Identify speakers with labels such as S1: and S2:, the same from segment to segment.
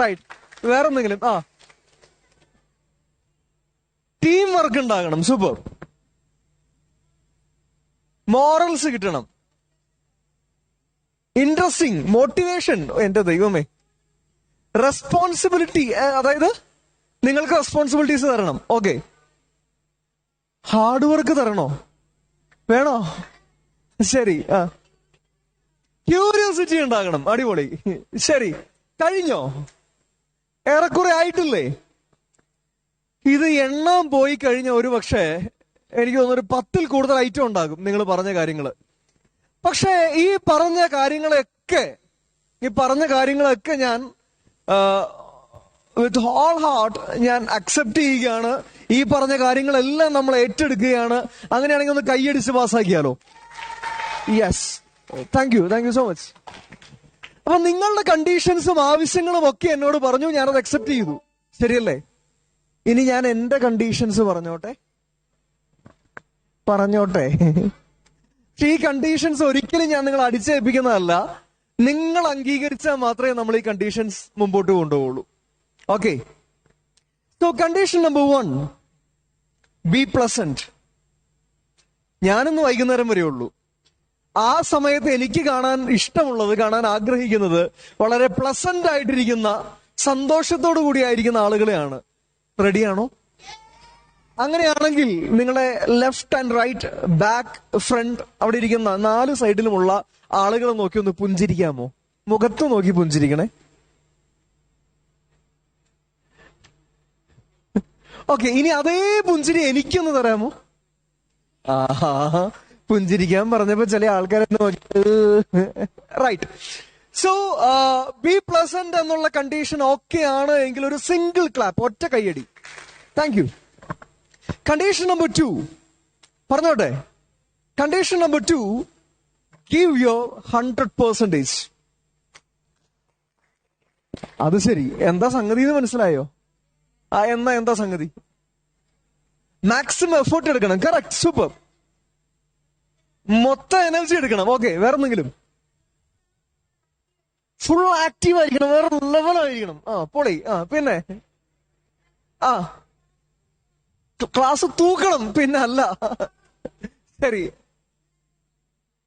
S1: Right. വേറെ എന്തെങ്കിലും? Team work ഉണ്ടാകണം. സൂപ്പർ. മോറൽസ് കിട്ടണം. Interesting, motivation. എന്റെ ദൈവമേ. റെസ്പോൺസിബിലിറ്റി, അതായത് നിങ്ങൾക്ക് റെസ്പോൺസിബിലിറ്റീസ് തരണം. ഓക്കെ. ഹാർഡ് വർക്ക് തരണോ? വേണോ? ശരി. ക്യൂരിയോസിറ്റി ഉണ്ടാകണം. അടിപൊളി. ശരി, കഴിഞ്ഞോ? ഏറെക്കുറെ ആയിട്ടില്ലേ? ഇത് എണ്ണം പോയി കഴിഞ്ഞ ഒരു പക്ഷേ എനിക്ക് തോന്നുന്നു 10-ൽ കൂടുതൽ ഐറ്റം ഉണ്ടാകും നിങ്ങൾ പറഞ്ഞ കാര്യങ്ങള്. പക്ഷേ ഈ പറഞ്ഞ കാര്യങ്ങളൊക്കെ ഞാൻ വിത്ത് ഹോൾ ഹാർട്ട് ഞാൻ അക്സെപ്റ്റ് ചെയ്യുകയാണ്. ഈ പറഞ്ഞ കാര്യങ്ങളെല്ലാം നമ്മൾ ഏറ്റെടുക്കുകയാണ്. അങ്ങനെയാണെങ്കിൽ ഒന്ന് കൈയടിച്ച് പാസ്സാക്കിയാലോ? Yes, thank you so much. അപ്പൊ നിങ്ങളുടെ കണ്ടീഷൻസും ആവശ്യങ്ങളും ഒക്കെ എന്നോട് പറഞ്ഞു, ഞാനത് അക്സെപ്റ്റ് ചെയ്തു. ശരിയല്ലേ? ഇനി ഞാൻ എന്റെ കണ്ടീഷൻസ് പറഞ്ഞോട്ടെ. ഈ കണ്ടീഷൻസ് ഒരിക്കലും ഞാൻ നിങ്ങൾ അടിച്ചേൽപ്പിക്കുന്നതല്ല. നിങ്ങൾ അംഗീകരിച്ചാൽ മാത്രമേ നമ്മൾ ഈ കണ്ടീഷൻസ് മുമ്പോട്ട് കൊണ്ടുപോകുള്ളൂ. Okay. So condition number 1, be pleasant. ഞാനിന്ന് വൈകുന്നേരം വരെ ഉള്ളൂ. ആ സമയത്ത് എനിക്ക് കാണാൻ ഇഷ്ടമുള്ളത്, കാണാൻ ആഗ്രഹിക്കുന്നത് വളരെ പ്ലസന്റ് ആയിട്ടിരിക്കുന്ന, സന്തോഷത്തോടു കൂടിയായിരിക്കുന്ന ആളുകളെയാണ്. റെഡിയാണോ? അങ്ങനെയാണെങ്കിൽ നിങ്ങളെ left and right, back, front, അവിടെ ഇരിക്കുന്ന 4 സൈഡിലുമുള്ള ആളുകളെ നോക്കി ഒന്ന് പുഞ്ചിരിക്കാമോ? മുഖത്ത് നോക്കി പുഞ്ചിരിക്കണേ. ഓക്കെ. ഇനി അതേ പുഞ്ചിരി എനിക്കൊന്ന് തരാമോ? പുഞ്ചിരിക്കാൻ പറഞ്ഞപ്പോ ചില ആൾക്കാരെ നോക്കി. റൈറ്റ്. സോ ബി പ്ലസന്റ് എന്നുള്ള കണ്ടീഷൻ ഓക്കെ ആണ് എങ്കിൽ ഒരു സിംഗിൾ ക്ലാപ്പ്, ഒറ്റ കൈയടി. Thank you. കണ്ടീഷൻ നമ്പർ 2 പറഞ്ഞോട്ടെ. Condition number 2, give your 100%. അത് ശരി, എന്താ സംഗതി എന്ന് മനസ്സിലായോ? എന്താ സംഗതി? മാക്സിമം എഫേർട്ട് എടുക്കണം. Correct, super. മൊത്തം എനർജി എടുക്കണം. ഓക്കെ. വേറെ എന്തെങ്കിലും? ഫുൾ ആക്റ്റീവ് ആയിരിക്കണം, വേറെ ലെവലായിരിക്കണം. പൊളി. പിന്നെ ക്ലാസ് തൂക്കണം. പിന്നെ അല്ല. ശരി,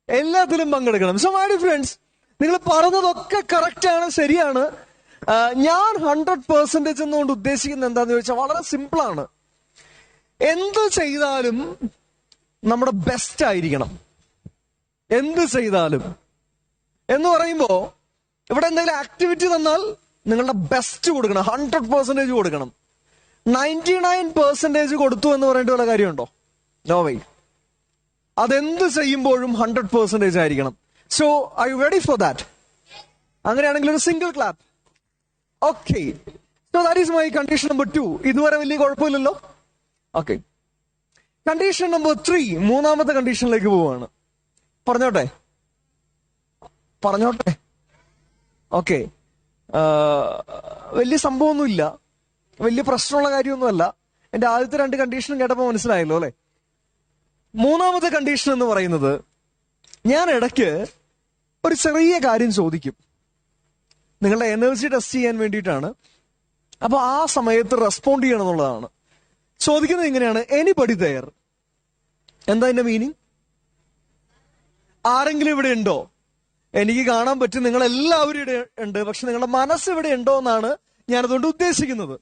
S1: എല്ലാത്തിലും പങ്കെടുക്കണം. സോ മൈ ഡിയർ ഫ്രണ്ട്സ്, നിങ്ങൾ പറഞ്ഞതൊക്കെ കറക്റ്റ് ആണ്, ശരിയാണ്. ഞാൻ 100% എന്നുകൊണ്ട് ഉദ്ദേശിക്കുന്നത് എന്താന്ന് ചോദിച്ചാൽ വളരെ സിമ്പിളാണ്. എന്ത് ചെയ്താലും നമ്മുടെ ബെസ്റ്റ് ആയിരിക്കണം. എന്ത് ചെയ്താലും എന്ന് പറയുമ്പോ ഇവിടെ എന്തെങ്കിലും ആക്ടിവിറ്റി തന്നാൽ നിങ്ങളുടെ ബെസ്റ്റ് കൊടുക്കണം, 100% കൊടുക്കണം. 99% കൊടുത്തു എന്ന് പറഞ്ഞിട്ട് വല്ല കാര്യമുണ്ടോ? No way. അതെന്ത് ചെയ്യുമ്പോഴും 100% ആയിരിക്കണം. So are you ready for that? അങ്ങനെയാണെങ്കിൽ ഒരു single clap. Okay. So that is my condition number 2. ഇതുവരെ വലിയ കുഴപ്പമില്ലല്ലോ. ഓക്കെ. കണ്ടീഷൻ നമ്പർ 3, മൂന്നാമത്തെ കണ്ടീഷനിലേക്ക് പോവുകയാണ്. പറഞ്ഞോട്ടെ. ഓക്കെ. വലിയ സംഭവമൊന്നുമില്ല, വലിയ പ്രശ്നമുള്ള കാര്യമൊന്നുമല്ല. എന്റെ ആദ്യത്തെ 2 കണ്ടീഷനും കേട്ടപ്പോൾ മനസ്സിലായല്ലോ അല്ലെ? മൂന്നാമത്തെ കണ്ടീഷൻ എന്ന് പറയുന്നത്, ഞാൻ ഇടയ്ക്ക് ഒരു ചെറിയ കാര്യം ചോദിക്കും. നിങ്ങളുടെ എനർജി ടെസ്റ്റ് ചെയ്യാൻ വേണ്ടിയിട്ടാണ്. അപ്പൊ ആ സമയത്ത് റെസ്പോണ്ട് ചെയ്യണം എന്നുള്ളതാണ്. ചോദിക്കുന്നത് ഇങ്ങനെയാണ്, എനിബഡി ദെയർ. എന്താ എന്റെ മീനിങ്? ആരെങ്കിലും ഇവിടെ ഉണ്ടോ? എനിക്ക് കാണാൻ പറ്റും നിങ്ങൾ എല്ലാവരും ഇവിടെ ഉണ്ട്, പക്ഷെ നിങ്ങളുടെ മനസ്സ് ഇവിടെ ഉണ്ടോ എന്നാണ് ഞാനതുകൊണ്ട് ഉദ്ദേശിക്കുന്നത്.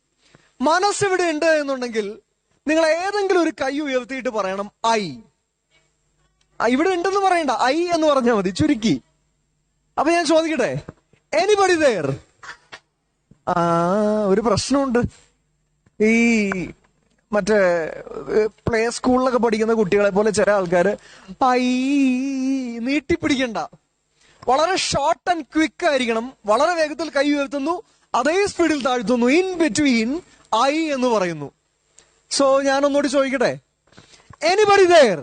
S1: മനസ്സ് ഇവിടെ ഉണ്ട് എന്നുണ്ടെങ്കിൽ നിങ്ങൾ ഏതെങ്കിലും ഒരു കൈ ഉയർത്തിയിട്ട് പറയണം ഐ. ഇവിടെ ഉണ്ടെന്ന് പറയണ്ട, ഐ എന്ന് പറഞ്ഞാൽ മതി, ചുരുക്കി. അപ്പൊ ഞാൻ ചോദിക്കട്ടെ, എനിബഡി ദെയർ? ഒരു പ്രശ്നമുണ്ട്. ഈ മറ്റേ പ്ലേ സ്കൂളിലൊക്കെ പഠിക്കുന്ന കുട്ടികളെ പോലെ ചില ആൾക്കാര് ഐ നീട്ടിപ്പിടിക്കണ്ട, വളരെ ഷോർട്ട് ആൻഡ് ക്വിക്ക് ആയിരിക്കണം. വളരെ വേഗത്തിൽ കൈ ഉയർത്തുന്നു, അതേ സ്പീഡിൽ താഴ്ത്തുന്നു, ഇൻ ബിറ്റ്വീൻ ഐ എന്ന് പറയുന്നു. സോ ഞാനൊന്നുകൂടി ചോദിക്കട്ടെ, എനിബഡി ദെയർ?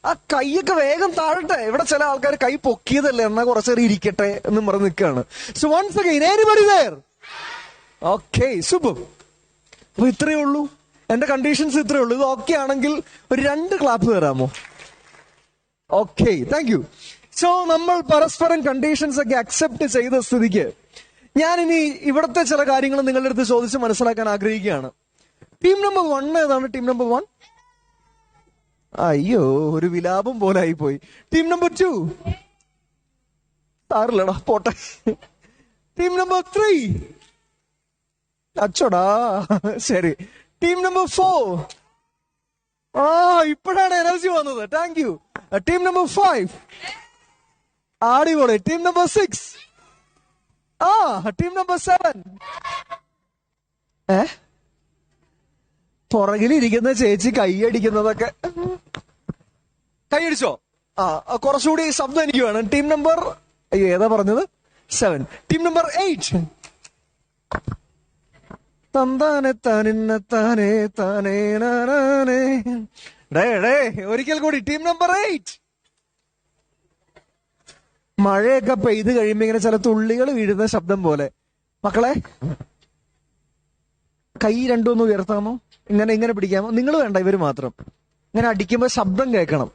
S1: ആ കൈയൊക്കെ വേഗം താഴട്ടെ. ഇവിടെ ചില ആൾക്കാർ കൈ പൊക്കിയതല്ലേ, എന്നാ കുറച്ചേരം ഇരിക്കട്ടെ എന്ന് പറഞ്ഞ് നിൽക്കുകയാണ്. So once again, anybody there? Okay, super. അപ്പൊ ഇത്രയേ ഉള്ളൂ, എന്റെ കണ്ടീഷൻസ് ഇത്രയേ ഉള്ളൂ. ഇത് ഓക്കെ ആണെങ്കിൽ ഒരു 2 ക്ലാപ്പ് തരാമോ? Okay, thank you. സോ നമ്മൾ പരസ്പരം കണ്ടീഷൻസ് ഒക്കെ അക്സെപ്റ്റ് ചെയ്ത സ്ഥിതിക്ക് ഞാനിനി ഇവിടുത്തെ ചില കാര്യങ്ങൾ നിങ്ങളുടെ അടുത്ത് ചോദിച്ച് മനസ്സിലാക്കാൻ ആഗ്രഹിക്കുകയാണ്. ടീം നമ്പർ 1 ഏതാണ്? Team number 1? അയ്യോ, ഒരു വിലാപം പോലെ ആയിപ്പോയി. Team number 2? സാറില്ലടാ, പോട്ടെ. Team number 3? അച്ചോടാ, ശരി. Team number 4? ഇപ്പോഴാണ് എനർജി വന്നത്. Thank you. Team number 5? അടിപൊളി. Team number 6? Team number 7? പുറകിലിരിക്കുന്ന ചേച്ചി കൈയടിക്കുന്നതൊക്കെ കൈയടിച്ചോ? കുറച്ചുകൂടി ശബ്ദം എനിക്ക് വേണം. ടീം നമ്പർ ഏതാ പറഞ്ഞത്? 7. Team number 8? തന്താനെ താനിന്ന താനേ താനേ നാനേ. ഒരിക്കൽ കൂടി. Team number 8? മഴയൊക്കെ പെയ്ത് കഴിയുമ്പോ ഇങ്ങനെ ചില തുള്ളികൾ വീഴുന്ന ശബ്ദം പോലെ. മക്കളെ, കൈ രണ്ടും ഒന്ന് ഉയർത്താമോ? ഇങ്ങനെ പിടിക്കാമോ? നിങ്ങൾ വേണ്ട, ഇവര് മാത്രം. ഇങ്ങനെ അടിക്കുമ്പോ ശബ്ദം കേൾക്കണം,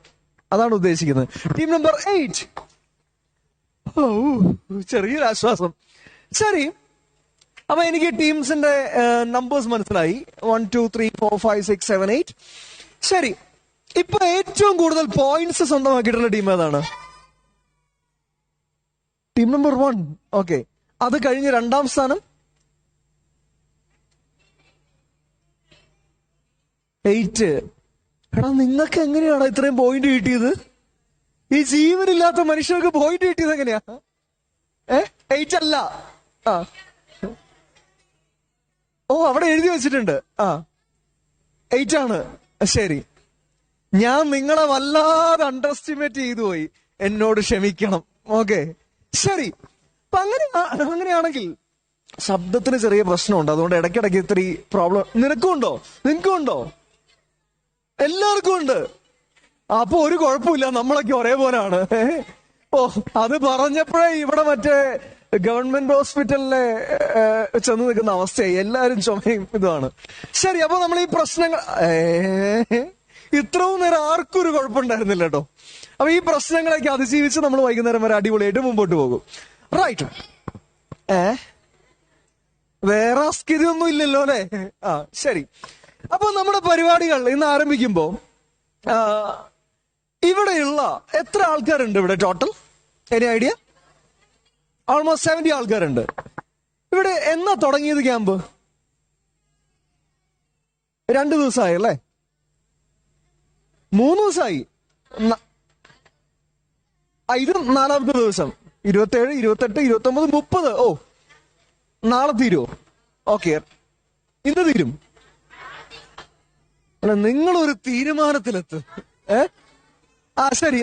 S1: അതാണ് ഉദ്ദേശിക്കുന്നത്. Team number 8? ചെറിയൊരു ആശ്വാസം. ശരി, അപ്പൊ എനിക്ക് ടീംസിന്റെ നമ്പേഴ്സ് മനസ്സിലായി. 1 2 3 4 5 6 7 8. ശരി, ഇപ്പൊ ഏറ്റവും കൂടുതൽ പോയിന്റ്സ് സ്വന്തമാക്കിയിട്ടുള്ള ടീം ഏതാണ്? Team number 1. ഓക്കെ, അത് കഴിഞ്ഞ് രണ്ടാം സ്ഥാനം 8. എടാ, നിങ്ങൾക്ക് എങ്ങനെയാണ് ഇത്രയും പോയിന്റ് കിട്ടിയത്? ഈ ജീവനില്ലാത്ത മനുഷ്യർക്ക് പോയിന്റ് കിട്ടിയത് എങ്ങനെയാ? 8 അല്ല. അവിടെ എഴുതി വെച്ചിട്ടുണ്ട്. 8 ആണ്. ശരി, ഞാൻ നിങ്ങളെ വല്ലാതെ അണ്ടർ എസ്റ്റിമേറ്റ് ചെയ്തു പോയി, എന്നോട് ക്ഷമിക്കണം. ഓക്കെ, ശരി. അപ്പൊ അങ്ങനെയാണെങ്കിൽ ശബ്ദത്തിന് ചെറിയ പ്രശ്നമുണ്ട്, അതുകൊണ്ട് ഇടയ്ക്കിടയ്ക്ക് ഇത്തിരി പ്രോബ്ലം. നിനക്കും ഉണ്ടോ? എല്ലാവർക്കും ഉണ്ട്. അപ്പൊ ഒരു കുഴപ്പമില്ല, നമ്മളൊക്കെ ഒരേപോലെയാണ്. അത് പറഞ്ഞപ്പോഴേ ഇവിടെ മറ്റേ ഗവൺമെന്റ് ഹോസ്പിറ്റലിലെ ചെന്ന് നിൽക്കുന്ന അവസ്ഥയായി. എല്ലാരും ചുമയും ഇതാണ്. ശരി, അപ്പൊ നമ്മൾ ഈ പ്രശ്നങ്ങൾ ഇത്രയും നേരം ആർക്കും ഒരു കുഴപ്പമുണ്ടായിരുന്നില്ല കേട്ടോ. അപ്പൊ ഈ പ്രശ്നങ്ങളൊക്കെ അതിജീവിച്ച് നമ്മൾ വൈകുന്നേരം വരെ അടിപൊളിയായിട്ട് മുമ്പോട്ട് പോകും. റൈറ്റ്. വേറെ സ്ഥിതിയൊന്നും ഇല്ലല്ലോ അല്ലെ? ശരി. അപ്പൊ നമ്മുടെ പരിപാടികൾ ഇന്ന് ആരംഭിക്കുമ്പോ ഇവിടെയുള്ള എത്ര ആൾക്കാരുണ്ട് ഇവിടെ ടോട്ടൽ? Any idea? ഓൾമോസ്റ്റ് 70 ആൾക്കാരുണ്ട് ഇവിടെ. എന്നാ തുടങ്ങിയത് ക്യാമ്പ്? 2 ദിവസമായി അല്ലേ? 3 ദിവസമായി. ഇത് 4ാമത്തെ ദിവസം. 27 28 29 30. നാളെ തീരുമോ? ഓക്കെ, ഇന്ന് തീരും. അല്ല, നിങ്ങളൊരു തീരുമാനത്തിലെത്ത്. ശരി,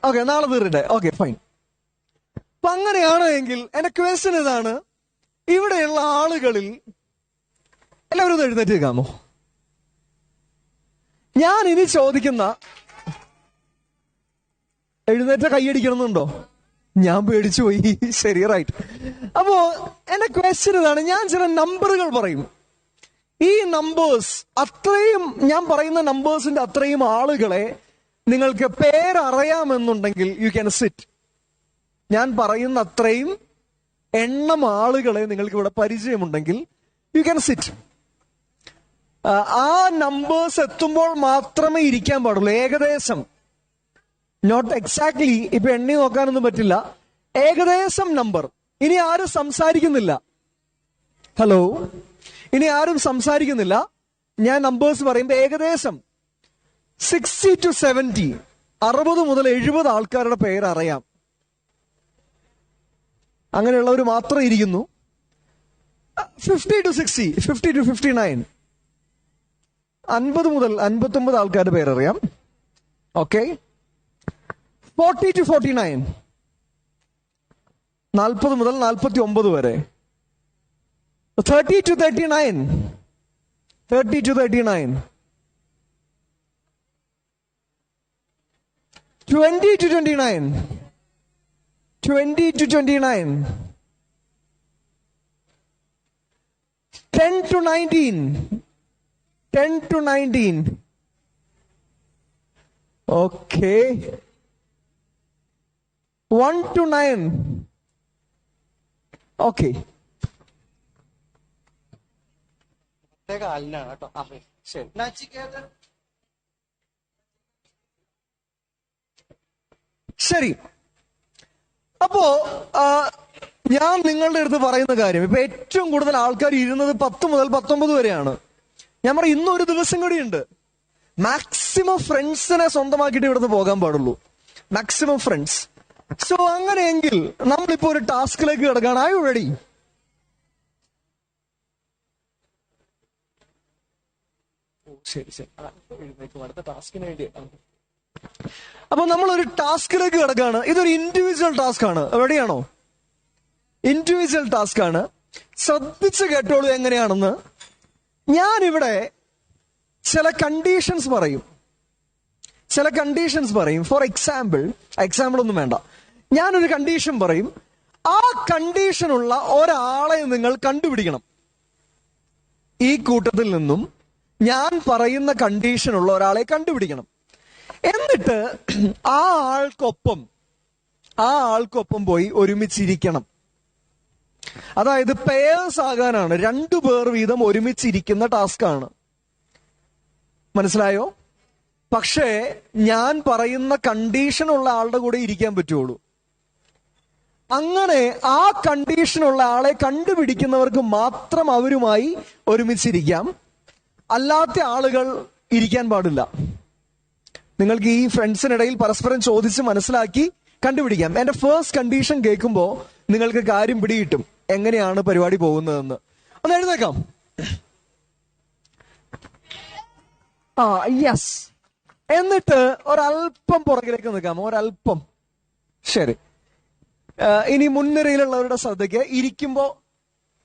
S1: ഓക്കെ, നാളെ തീരട്ടെ. Okay, fine. അപ്പൊ അങ്ങനെയാണ് എങ്കിൽ എന്റെ ക്വസ്റ്റ്യൻ ഇതാണ്. ഇവിടെയുള്ള ആളുകളിൽ എല്ലാവരും ഒന്ന് എഴുന്നേറ്റ് നിൽക്കാമോ? ഞാൻ ഇനി ചോദിക്കുന്ന എഴുന്നേറ്റ കൈയടിക്കണമെന്നുണ്ടോ? ഞാൻ പേടിച്ചു പോയി. ശരി, റൈറ്റ്. അപ്പോ എന്റെ ക്വസ്റ്റ്യൻ ഇതാണ്. ഞാൻ ചില നമ്പറുകൾ പറയും. ഈ നമ്പേഴ്സ് അത്രയും, ഞാൻ പറയുന്ന നമ്പേഴ്സിന്റെ അത്രയും ആളുകളെ നിങ്ങൾക്ക് പേരറിയാമെന്നുണ്ടെങ്കിൽ യു ക്യാൻ സിറ്റ്. ഞാൻ പറയുന്ന അത്രയും എണ്ണം ആളുകളെ നിങ്ങൾക്ക് ഇവിടെ പരിചയമുണ്ടെങ്കിൽ യു ക്യാൻ സിറ്റ്. ആ നമ്പേഴ്സ് എത്തുമ്പോൾ മാത്രമേ ഇരിക്കാൻ പാടുള്ളൂ. ഏകദേശം, നോട്ട് എക്സാക്ട്ലി, ഇപ്പൊ എണ്ണി നോക്കാനൊന്നും പറ്റില്ല. ഏകദേശം നമ്പർ. ഇനി ആരും സംസാരിക്കുന്നില്ല. ഹലോ, ഇനി ആരും സംസാരിക്കുന്നില്ല. ഞാൻ നമ്പേഴ്സ് പറയുമ്പോ ഏകദേശം 60 to 70, 60 മുതൽ 70 ആൾക്കാരുടെ പേരറിയാം. അങ്ങനെയുള്ളവർ മാത്രം ഇരിക്കുന്നു. 50 to 60, 50 to 59, 50 മുതൽ 59 ആൾക്കാരുടെ പേരറിയാം. ഓക്കെ. 40 to 49, 40 മുതൽ 49 വരെ. 30 to 39, 30 to 39, 20 to 29, 20 to 29, 10 to 19, 10 to 19. Okay. 1 to 9. Okay. കാലിനാണ് കേട്ടോ. ശരി, നച്ചിക്കേതൻ. ശരി, അപ്പോ ഞാൻ നിങ്ങളുടെ അടുത്ത് പറയുന്ന കാര്യം, ഇപ്പൊ ഏറ്റവും കൂടുതൽ ആൾക്കാർ ഇരുന്നത് 10 മുതൽ 19 വരെയാണ്. ഞാൻ പറയും ഇന്നൊരു ദിവസം കൂടിയുണ്ട്. മാക്സിമം ഫ്രണ്ട്സിനെ സ്വന്തമാക്കിയിട്ട് ഇവിടുന്ന് പോകാൻ പാടുള്ളൂ. Maximum friends. സോ അങ്ങനെയെങ്കിൽ നമ്മളിപ്പോ ഒരു ടാസ്കിലേക്ക് കിടക്കുകയാണ്. R you ready? ശരി ശരി, അടുത്ത ടാസ്കിന് വേണ്ടി. അപ്പൊ നമ്മളൊരു ടാസ്കിലേക്ക് കിടക്കുകയാണ്. ഇതൊരു ഇൻഡിവിജ്വൽ ടാസ്ക് ആണ്. റെഡിയാണോ? ഇൻഡിവിജ്വൽ ടാസ്ക് ആണ്. ശ്രദ്ധിച്ച് കേട്ടോളൂ എങ്ങനെയാണെന്ന്. ഞാനിവിടെ ചില കണ്ടീഷൻസ് പറയും. ഫോർ എക്സാമ്പിൾ ഒന്നും വേണ്ട. ഞാനൊരു കണ്ടീഷൻ പറയും. ആ കണ്ടീഷനുള്ള ഒരാളെ നിങ്ങൾ കണ്ടുപിടിക്കണം. ഈ കൂട്ടത്തിൽ നിന്നും ഞാൻ പറയുന്ന കണ്ടീഷനുള്ള ഒരാളെ കണ്ടുപിടിക്കണം. എന്നിട്ട് ആ ആൾക്കൊപ്പം പോയി ഒരുമിച്ചിരിക്കണം. അതായത് പേഴ്സ് ആകാനാണ്. 2 പേർ വീതം ഒരുമിച്ചിരിക്കുന്ന ടാസ്ക് ആണ്. മനസ്സിലായോ? പക്ഷേ ഞാൻ പറയുന്ന കണ്ടീഷനുള്ള ആളുടെ കൂടെ ഇരിക്കാൻ പറ്റുള്ളൂ. അങ്ങനെ ആ കണ്ടീഷനുള്ള ആളെ കണ്ടുപിടിക്കുന്നവർക്ക് മാത്രം അവരുമായി ഒരുമിച്ചിരിക്കാം. അല്ലാത്ത ആളുകൾ ഇരിക്കാൻ പാടില്ല. നിങ്ങൾക്ക് ഈ ഫ്രണ്ട്സിനിടയിൽ പരസ്പരം ചോദിച്ച് മനസ്സിലാക്കി കണ്ടുപിടിക്കാം. എന്റെ ഫസ്റ്റ് കണ്ടീഷൻ കേൾക്കുമ്പോൾ നിങ്ങൾക്ക് കാര്യം പിടികിട്ടും എങ്ങനെയാണ് പരിപാടി പോകുന്നതെന്ന്. ഒന്ന് എഴുന്നേക്കാം. യെസ്. എന്നിട്ട് ഒരല്പം പുറകിലേക്ക് നിൽക്കാം. ഒരല്പം. ശരി. ഇനി മുൻനിരയിലുള്ളവരുടെ ശ്രദ്ധയ്ക്ക്, ഇരിക്കുമ്പോ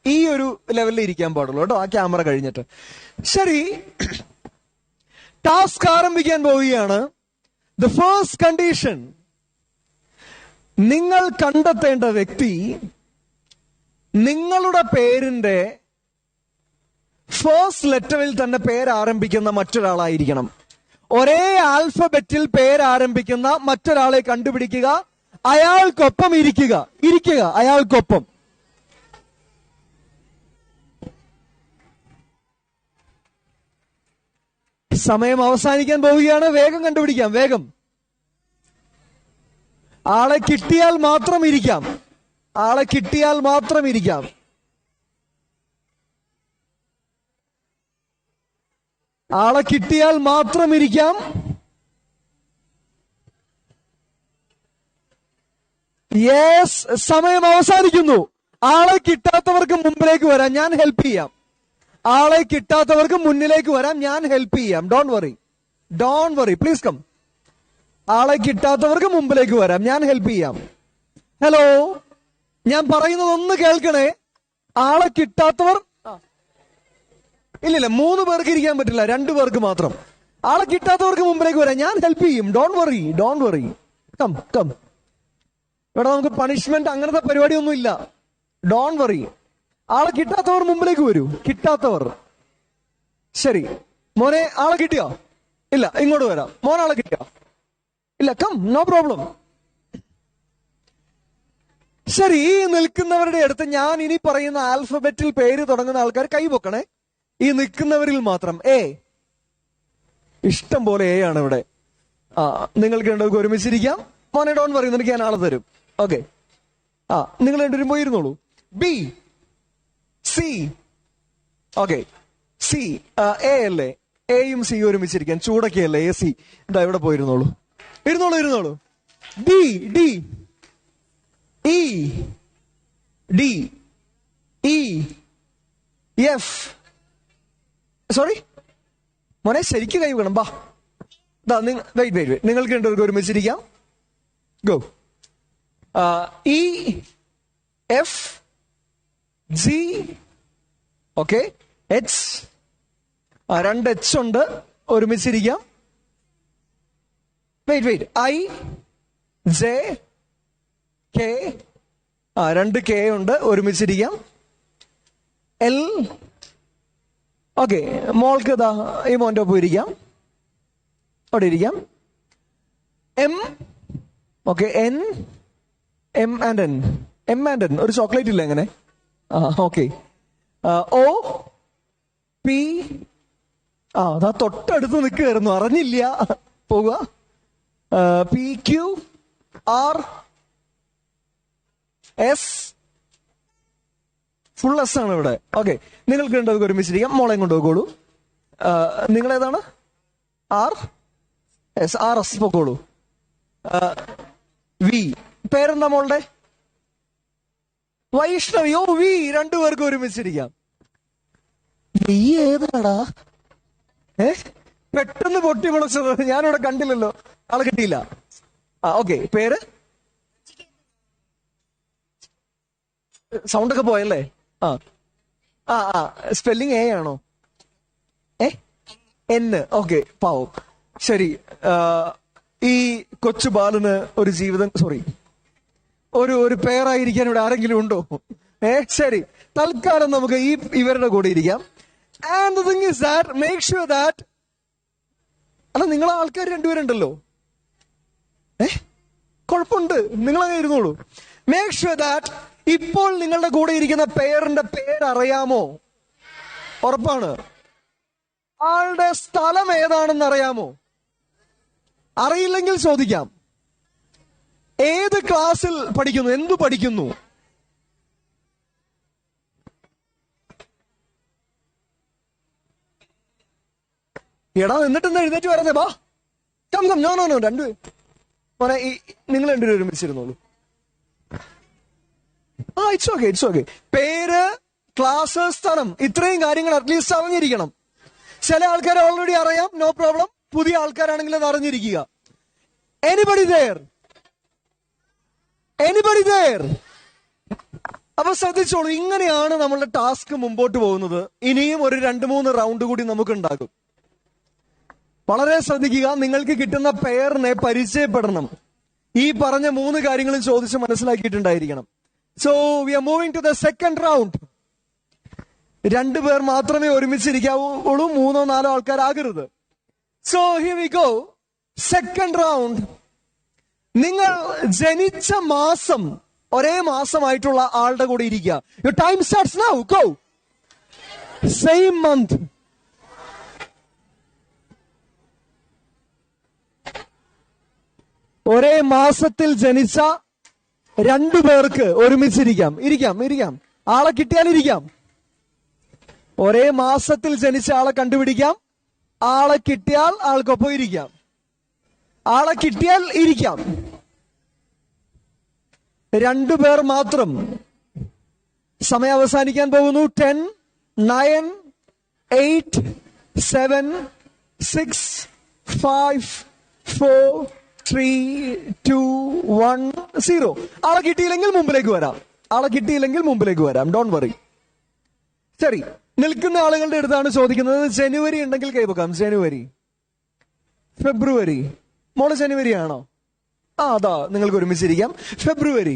S1: ഈ ഒരു ലെവലിൽ ഇരിക്കാൻ പാടുള്ളൂ കേട്ടോ, ആ ക്യാമറ കഴിഞ്ഞിട്ട്. ശരി, ടാസ്ക് ആരംഭിക്കാൻ പോവുകയാണ്. ദ ഫസ്റ്റ് കണ്ടീഷൻ, നിങ്ങൾ കണ്ടെത്തേണ്ട വ്യക്തി നിങ്ങളുടെ പേരിന്റെ ഫസ്റ്റ് ലെറ്ററിൽ തന്നെ പേരാരംഭിക്കുന്ന മറ്റൊരാളായിരിക്കണം. ഒരേ ആൽഫബറ്റിൽ പേരാരംഭിക്കുന്ന മറ്റൊരാളെ കണ്ടുപിടിക്കുക. അയാൾക്കൊപ്പം ഇരിക്കുക. അയാൾക്കൊപ്പം. സമയം അവസാനിക്കാൻ പോവുകയാണ്. വേഗം കണ്ടുപിടിക്കാം. വേഗം. ആളെ കിട്ടിയാൽ മാത്രം ഇരിക്കാം. യെസ്, സമയം അവസാനിക്കുന്നു. ആളെ കിട്ടാത്തവർക്ക് മുമ്പിലേക്ക് വരാം, ഞാൻ ഹെൽപ്പ് ചെയ്യാം. മുന്നിലേക്ക് വരാം, ഞാൻ ഹെൽപ്പ് ചെയ്യാം. Don't worry, please come. ആളെ കിട്ടാത്തവർക്ക് മുമ്പിലേക്ക് വരാം, ഞാൻ ഹെൽപ്പ് ചെയ്യാം. ഹലോ, ഞാൻ പറയുന്നത് ഒന്ന് കേൾക്കണേ. ആളെ കിട്ടാത്തവർ ഇല്ലില്ല, 3 പേർക്ക് ഇരിക്കാൻ പറ്റില്ല, 2 പേർക്ക് മാത്രം. ആളെ കിട്ടാത്തവർക്ക് മുമ്പിലേക്ക് വരാം, ഞാൻ ഹെൽപ്പ് ചെയ്യും. Don't worry. കം. ഇവിടെ നമുക്ക് പണിഷ്മെന്റ് അങ്ങനത്തെ പരിപാടിയൊന്നും ഇല്ല. Don't worry. ആളെ കിട്ടാത്തവർ മുമ്പിലേക്ക് വരൂ. കിട്ടാത്തവർ. ശരി, മോനെ ആളെ കിട്ടിയോ? ഇല്ല, ഇങ്ങോട്ട് വരാം. മോനാളെ കിട്ടിയോ? ഇല്ല, കം, നോ പ്രോബ്ലം. ശരി, ഈ നിൽക്കുന്നവരുടെ അടുത്ത് ഞാൻ ഇനി പറയുന്ന ആൽഫബറ്റിൽ പേര് തുടങ്ങുന്ന ആൾക്കാർ കൈപൊക്കണേ. ഈ നിൽക്കുന്നവരിൽ മാത്രം. ഇഷ്ടം പോലെ എ ആണ് ഇവിടെ. നിങ്ങൾക്ക് രണ്ടുപേർക്ക് ഒരുമിച്ചിരിക്കാം. മോനെ ഡോൺ പറയും, നിനക്ക് ഞാൻ ആളെ തരും. ഓക്കെ. നിങ്ങൾ രണ്ടുപേരും പോയിരുന്നോളൂ. B, C. Okay, C. A അല്ലേ? എയും സിയും ഒരുമിച്ചിരിക്കാൻ. ചൂടൊക്കെ അല്ലേ? A C. എന്താ ഇവിടെ പോയിരുന്നോളൂ. ഇരുന്നോളൂ. D, E, D, E, F. Sorry മോനെ, ശരിക്കും കൈ വേണം. ബാ, വെയിറ്റ്. നിങ്ങൾക്ക് രണ്ടുപേർക്ക് ഒരുമിച്ചിരിക്കാം. Go. E, F, G. Okay, H. 2 H ഉണ്ട്, ഒരുമിച്ചിരിക്കാം. Wait. I, J, K. 2 K ഉണ്ട്, ഒരുമിച്ചിരിക്കാം. എൽ. ഓക്കെ, മോൾക്ക് ഇതാ ഈ മോന്റെ ഒപ്പം ഇരിക്കാം. അവിടെ ഇരിക്കാം. M. Okay, N. M and N. ഒരു ചോക്ലേറ്റ് ഇല്ല എങ്ങനെ? ഓക്കെ. ഓ. പി. അതാ തൊട്ടടുത്ത് നിൽക്കുകയായിരുന്നു, അറിഞ്ഞില്ല. പോവുക. P Q R S. Full S ആണ് ഇവിടെ. ഓക്കെ, നിങ്ങൾക്ക് രണ്ടത് ഒരുമിച്ചിരിക്കാം. മോളെ കൊണ്ടുപോയിക്കോളൂ. നിങ്ങൾ ഏതാണ്? R S. ആർ എസ് പൊക്കോളൂ. വി. പേരെന്താ മോളുടെ? വൈഷ്ണവി. ഓ, വി. രണ്ടുപേർക്കും ഒരുമിച്ചിരിക്കാം. നീ ഏതാടാ? പെട്ടെന്ന് പൊട്ടി മുളച്ചത് ഞാനിവിടെ കണ്ടില്ലല്ലോ. ആളെ കിട്ടിയില്ല. ഓക്കെ, പേര്? സൗണ്ടൊക്കെ പോയല്ലേ? ആ ആ ആ സ്പെല്ലിംഗ് എ ആണോ? എൻ. ഓക്കെ, പാവം. ശരി. ഈ കൊച്ചു ബാലന് ഒരു ജീവിതം, സോറി, ഒരു പേരായിരിക്കാൻ ഇവിടെ ആരെങ്കിലും ഉണ്ടോ? ശരി, തൽക്കാലം നമുക്ക് ഇവരുടെ കൂടെ ഇരിക്കാം. And the thing is that make sure that, അല്ല, നിങ്ങളെ ആൾക്കാർ രണ്ടുപേരുണ്ടല്ലോ. കുഴപ്പമുണ്ട്, നിങ്ങളങ്ങനെ ഇരുന്നോളൂ. മേക്ക് ഷുവർ ദാറ്റ് ഇപ്പോൾ നിങ്ങളുടെ കൂടെ ഇരിക്കുന്ന പേരിന്റെ പേരറിയാമോ? ഉറപ്പാണ്. ആളുടെ സ്ഥലം ഏതാണെന്ന് അറിയാമോ? അറിയില്ലെങ്കിൽ ചോദിക്കാം. ഏത് ക്ലാസ്സിൽ പഠിക്കുന്നു? എന്തു പഠിക്കുന്നു? എടാ, എന്നിട്ടെന്താ എഴുന്നേറ്റ് വരുന്നേ? ബാ, come come. No no no, മോനെ, നിങ്ങൾ രണ്ടുപേരും ഒരുമിച്ചിരുന്നോളൂ. It's okay, it's okay. പേര്, ക്ലാസ്, സ്ഥലം, ഇത്രയും കാര്യങ്ങൾ അറ്റ്ലീസ്റ്റ് അറിഞ്ഞിരിക്കണം. ചില ആൾക്കാർ ഓൾറെഡി അറിയാം, നോ പ്രോബ്ലം. പുതിയ ആൾക്കാരാണെങ്കിൽ അത് അറിഞ്ഞിരിക്കുക. Anybody there? Anybody there? അപ്പൊ ശ്രദ്ധിച്ചോളൂ, ഇങ്ങനെയാണ് നമ്മളുടെ ടാസ്ക് മുമ്പോട്ട് പോകുന്നത്. ഇനിയും ഒരു 2-3 റൗണ്ട് കൂടി നമുക്ക് ഉണ്ടാകും. വളരെ ശ്രദ്ധിക്കുക. നിങ്ങൾക്ക് കിട്ടുന്ന പെയറിനെ പരിചയപ്പെടണം. ഈ പറഞ്ഞ 3 കാര്യങ്ങളും ചോദിച്ച് മനസ്സിലാക്കിയിട്ടുണ്ടായിരിക്കണം. So we are moving to the second round. 2 പേർ മാത്രമേ ഒരുമിച്ചിരിക്കാവുള്ളൂ, 3-4 ആൾക്കാരാകരുത്. So here we go. Second round. നിങ്ങൾ ജനിച്ച മാസം ഒരേ മാസമായിട്ടുള്ള ആളുടെ കൂടെ ഇരിക്കുക. Your time starts now. Go. Same month. ഒരേ മാസത്തിൽ ജനിച്ച 2 പേർക്ക് ഒരുമിച്ചിരിക്കാം. ഇരിക്കാം. ആളെ കിട്ടിയാൽ ഇരിക്കാം. ഒരേ മാസത്തിൽ ജനിച്ച ആളെ കണ്ടുപിടിക്കാം. ആളെ കിട്ടിയാൽ ആൾക്കൊപ്പം ഇരിക്കാം. ആളെ കിട്ടിയാൽ ഇരിക്കാം. 2 പേർ മാത്രം. സമയം അവസാനിക്കാൻ പോകുന്നു. 10, 9, 8, 7, 6, 5, 4, 3, 2, 1, 0. ആളെ കിട്ടിയില്ലെങ്കിൽ മുമ്പിലേക്ക് വരാം. Don't worry. ശരി, നിൽക്കുന്ന ആളുകളുടെ അടുത്താണ് ചോദിക്കുന്നത്. ജനുവരി ഉണ്ടെങ്കിൽ കൈവക്കാം. ജനുവരി, ഫെബ്രുവരി. മോള് ജനുവരി ആണോ? അതാ, നിങ്ങൾക്ക് ഒരുമിച്ചിരിക്കാം. ഫെബ്രുവരി,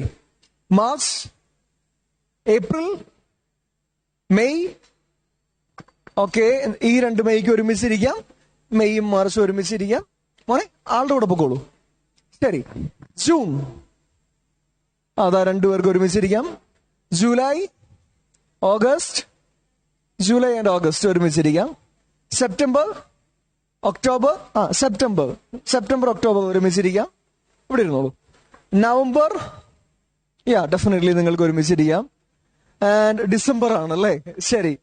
S1: മാർച്ച്, ഏപ്രിൽ, മെയ്. ഓക്കെ, ഈ 2 മെയ്ക്ക് ഒരുമിച്ചിരിക്കാം. മെയ്യും മാർച്ചും ഒരുമിച്ചിരിക്കാം. മോനെ, ആളുടെ കൂടെ പൊക്കോളൂ. ശരി, ജൂൺ. അതാ, 2 പേർക്ക് ഒരുമിച്ചിരിക്കാം. July, August. July and August ഒരുമിച്ചിരിക്കാം. September, October. സെപ്റ്റംബർ, ഒക്ടോബർ ഒരുമിച്ചിരിക്കാം. ഇവിടെ ഇരുന്നോളൂ. നവംബർ, ഡെഫിനറ്റ്ലി നിങ്ങൾക്ക് ഒരുമിച്ചിരിക്കാം. ആൻഡ് ഡിസംബർ ആണല്ലേ? ശരി.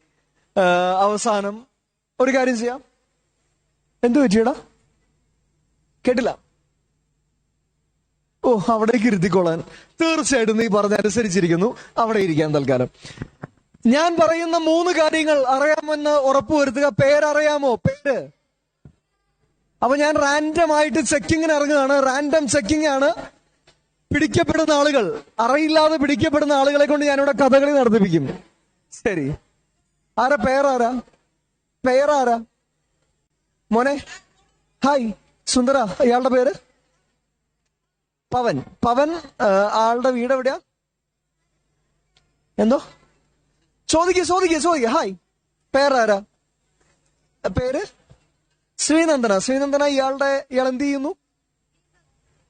S1: അവസാനം ഒരു കാര്യം ചെയ്യാം. എന്തു പറ്റിയടാ? കേട്ടില്ല. അവിടേക്ക് ഇരുത്തിക്കോളാൻ. തീർച്ചയായിട്ടും നീ പറഞ്ഞ അനുസരിച്ചിരിക്കുന്നു. അവിടെ ഇരിക്കാൻ തൽക്കാലം. ഞാൻ പറയുന്ന 3 കാര്യങ്ങൾ അറിയാമെന്ന് ഉറപ്പുവരുത്തുക. പേരറിയാമോ? പേര്. അപ്പൊ ഞാൻ റാൻഡം ആയിട്ട് ചെക്കിങ്ങിന് ഇറങ്ങുകയാണ്. റാൻഡം ചെക്കിംഗ് ആണ്. പിടിക്കപ്പെടുന്ന ആളുകൾ, അറിയില്ലാതെ പിടിക്കപ്പെടുന്ന ആളുകളെ കൊണ്ട് ഞാനിവിടെ കഥകളി നടത്തിപ്പിക്കും. ശരി, ആരാ? പേരാരാ? മോനെ, ഹായ് സുന്ദര. ഇയാളുടെ പേര് പവൻ. ആളുടെ വീട് എവിടെയാ? എന്തോ? ചോദിക്ക. ഹായ്, പേരാരാ? പേര് ശ്രീനന്ദന. ഇയാൾ എന്ത് ചെയ്യുന്നു?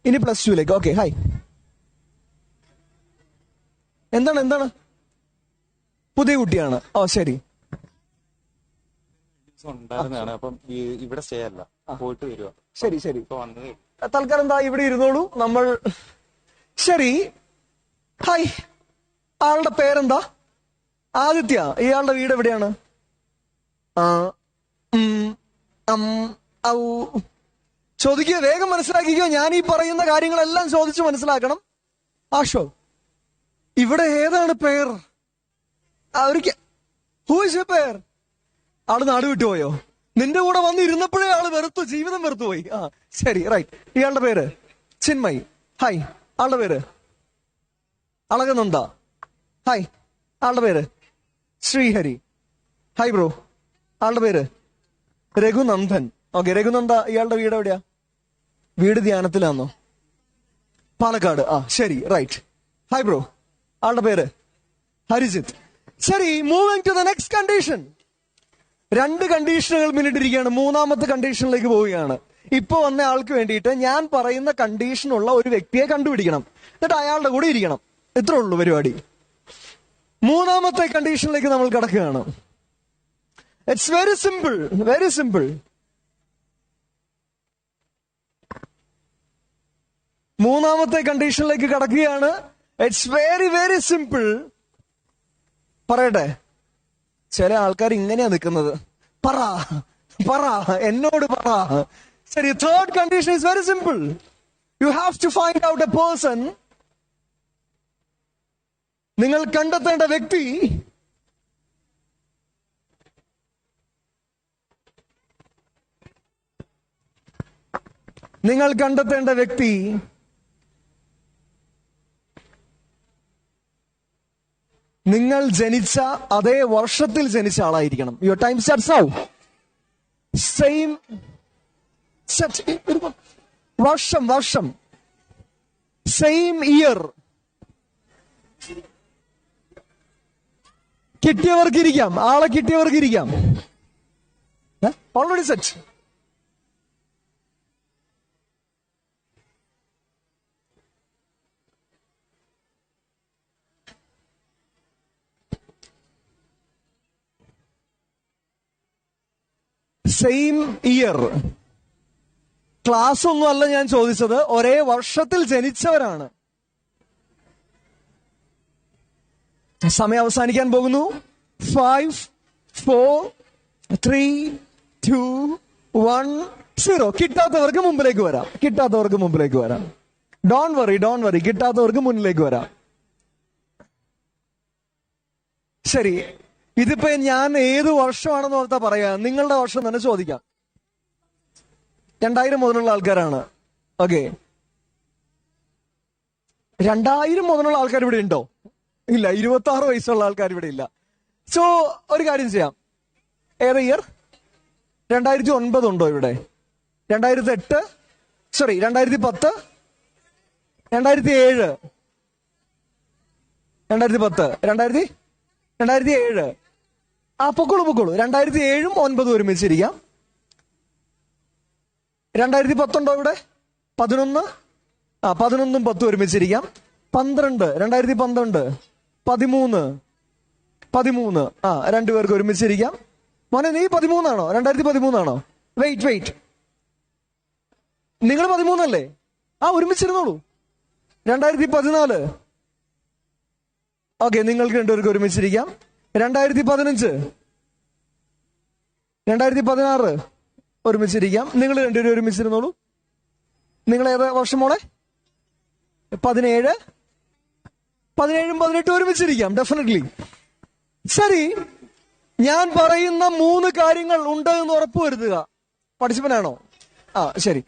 S1: ഇനി +2ലേക്ക്. Okay, hi. എന്താണ്? പുതിയ കുട്ടിയാണ്. ശരി.
S2: ദിവസം ഉണ്ടായിരുന്നതാണ്. അപ്പം ഇവിടെ സ്റ്റേ അല്ല, പോയിട്ട് വരുക.
S1: ശരി ശരി,
S2: ഇപ്പൊ വന്നത്.
S1: തൽക്കാലം എന്താ ഇവിടെ ഇരുന്നോളൂ. നമ്മൾ ശരി. ഹായ്, ആളുടെ പേരെന്താ? ആദിത്യ. ഇയാളുടെ വീട് എവിടെയാണ്? ചോദിക്കുക, വേഗം മനസ്സിലാക്കിക്കോ. ഞാൻ ഈ പറയുന്ന കാര്യങ്ങളെല്ലാം ചോദിച്ചു മനസ്സിലാക്കണം. ആഷോ, ഇവിടെ ഏതാണ് പേർ? അവർക്ക് ഹൂ ഇസ് യുവർ പേർ? ആള് നാട് വിട്ടുപോയോ? നിന്റെ കൂടെ വന്ന് ഇരുന്നപ്പോഴേ ആള് വെറുത്തു, ജീവിതം വെറുത്തുപോയി. ശരി, റൈറ്റ്. ഇയാളുടെ പേര് ചിന്മയ്. ഹായ്. ആളുടെ പേര് അളകനന്ദ. ഹായ്. ആളുടെ പേര് ശ്രീഹരി. Hi bro. ആളുടെ പേര് രഘുനന്ദൻ. ഓക്കെ, രഘുനന്ദ. ഇയാളുടെ വീട് എവിടെയാ? വീട് ധ്യാനത്തിലാണോ? പാലക്കാട്. ശരി, റൈറ്റ്. Hi bro. ആളുടെ പേര് ഹരിജിത്ത്. ശരി, moving to the next condition. 2 കണ്ടീഷനുകൾ പിന്നിട്ടിരിക്കുകയാണ്. 3ാമത്തെ കണ്ടീഷനിലേക്ക് പോവുകയാണ്. ഇപ്പൊ വന്ന ആൾക്ക് വേണ്ടിയിട്ട് ഞാൻ പറയുന്ന കണ്ടീഷനുള്ള ഒരു വ്യക്തിയെ കണ്ടുപിടിക്കണം, എന്നിട്ട് അയാളുടെ കൂടെ ഇരിക്കണം. ഇത്രേ ഉള്ളൂ പരിപാടി. 3ാമത്തെ കണ്ടീഷനിലേക്ക് നമ്മൾ കടക്കുകയാണ്. It's very simple, very simple. 3ാമത്തെ കണ്ടീഷനിലേക്ക് കടക്കുകയാണ്. It's very very simple. പറയട്ടെ, ചില ആൾക്കാർ ഇങ്ങനെയാ നിൽക്കുന്നത്. പറ പറ, എന്നോട് പറ. ശരി, 3rd condition is very simple. You have to find out a person. നിങ്ങൾ കണ്ടെത്തേണ്ട വ്യക്തി നിങ്ങൾ ജനിച്ച അതേ വർഷത്തിൽ ജനിച്ച ആളായിരിക്കണം. Your time starts now. Same വർഷം സെയിം ഇയർ. കിട്ടിയവർക്കിരിക്കാം, ആളെ കിട്ടിയവർക്കിരിക്കാം. Already set. Same year. Class ഒന്നും അല്ല ഞാൻ ചോദിച്ചത്, ഒരേ വർഷത്തിൽ ജനിച്ചവരാണ്. സമയം അവസാനിക്കാൻ പോകുന്നു. 5, 4, 3, 2, 1, 0. കിട്ടാത്തവർക്ക് മുമ്പിലേക്ക് വരാം. Don't worry. കിട്ടാത്തവർക്ക് മുന്നിലേക്ക് വരാം. ശരി, ഇതിപ്പോ ഞാൻ ഏത് വർഷമാണെന്ന് ഓർത്താ പറയാ. നിങ്ങളുടെ വർഷം തന്നെ ചോദിക്കാം. 2000 മുതലുള്ള ആൾക്കാരാണ്. ഓക്കെ, 2000 മുതലുള്ള ആൾക്കാർ ഇവിടെ ഉണ്ടോ? ഇല്ല. 26 വയസ്സുള്ള ആൾക്കാർ ഇവിടെ ഇല്ല. സോ ഒരു കാര്യം ചെയ്യാം. ഏത് ഇയർ? 2009 ഉണ്ടോ ഇവിടെ? 2008, 2010, 2007, 2010, 2007. പൊക്കോളൂ. 2007ഉം 2009 ഒരുമിച്ചിരിക്കാം. 2010 ഉണ്ടോ ഇവിടെ? 11, 11ഉം 10 ഒരുമിച്ചിരിക്കാം. 12, 2012, 13, 2 പേർക്ക് ഒരുമിച്ചിരിക്കാം. മോനെ, നീ 13ആണോ? 2013ആണോ? വെയിറ്റ്, നിങ്ങൾ 13 അല്ലേ? ഒരുമിച്ചിരുന്നോളൂ. 2014. ഓക്കെ, നിങ്ങൾക്ക് 2 പേർക്ക് ഒരുമിച്ചിരിക്കാം. 2015, 2016 ഒരുമിച്ചിരിക്കാം. നിങ്ങൾ 2 പേരും ഒരുമിച്ചിരുന്നോളൂ. നിങ്ങൾ ഏത് വർഷം മോളെ? 17, 17ഉം 18 ഒരുമിച്ചിരിക്കാം. ഡെഫിനറ്റ്ലി. ശരി, ഞാൻ പറയുന്ന 3 കാര്യങ്ങൾ ഉണ്ട് എന്ന് ഉറപ്പുവരുത്തുക. പഠിച്ചവനാണോ? ശരി.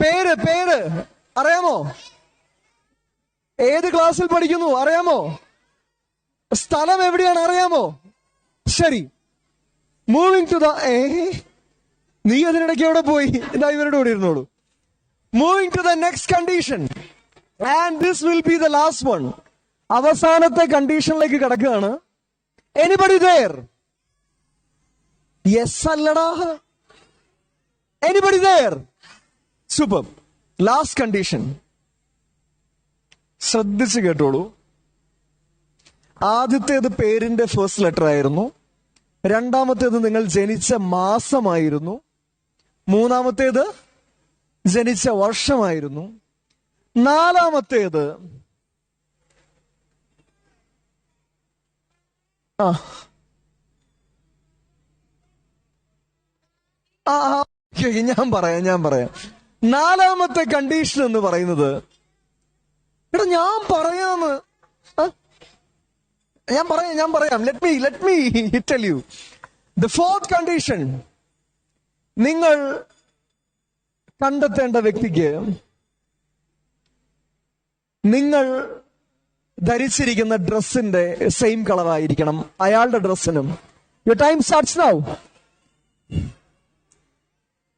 S1: പേര് അറിയാമോ? ഏത് ക്ലാസ്സിൽ പഠിക്കുന്നു അറിയാമോ? സ്ഥലം എവിടെയാണ് അറിയാമോ? ശരി, മൂവിങ് ടു ദ നീ അതിനിടയ്ക്ക് എവിടെ പോയി? ഇതാ ഇവരുടെ കൂടെ ഇരുന്നോളൂ. Moving to the next condition, and this will be the last one. അവസാനത്തെ കണ്ടീഷനിലേക്ക് കിടക്കുകയാണ്. Anybody there? യെസ് അല്ലടാ. Anybody there? Super. Last condition ശ്രദ്ധിച്ച് കേട്ടോളൂ. ആദ്യത്തേത് പേരിന്റെ ഫസ്റ്റ് ലെറ്റർ ആയിരുന്നു. രണ്ടാമത്തേത് നിങ്ങൾ ജനിച്ച മാസമായിരുന്നു. മൂന്നാമത്തേത് ജനിച്ച വർഷമായിരുന്നു. നാലാമത്തേത് ഞാൻ പറയാം. നാലാമത്തെ കണ്ടീഷൻ എന്ന് പറയുന്നത്, എടാ ഞാൻ പറയാം. Let me tell you. The fourth condition, നിങ്ങൾ കണ്ടെത്തേണ്ട വ്യക്തിക്ക് നിങ്ങൾ ധരിച്ചിരിക്കുന്ന ഡ്രസ്സിന്റെ സെയിം കളറായിരിക്കണം അയാളുടെ ഡ്രസ്സിനും. Your time starts now.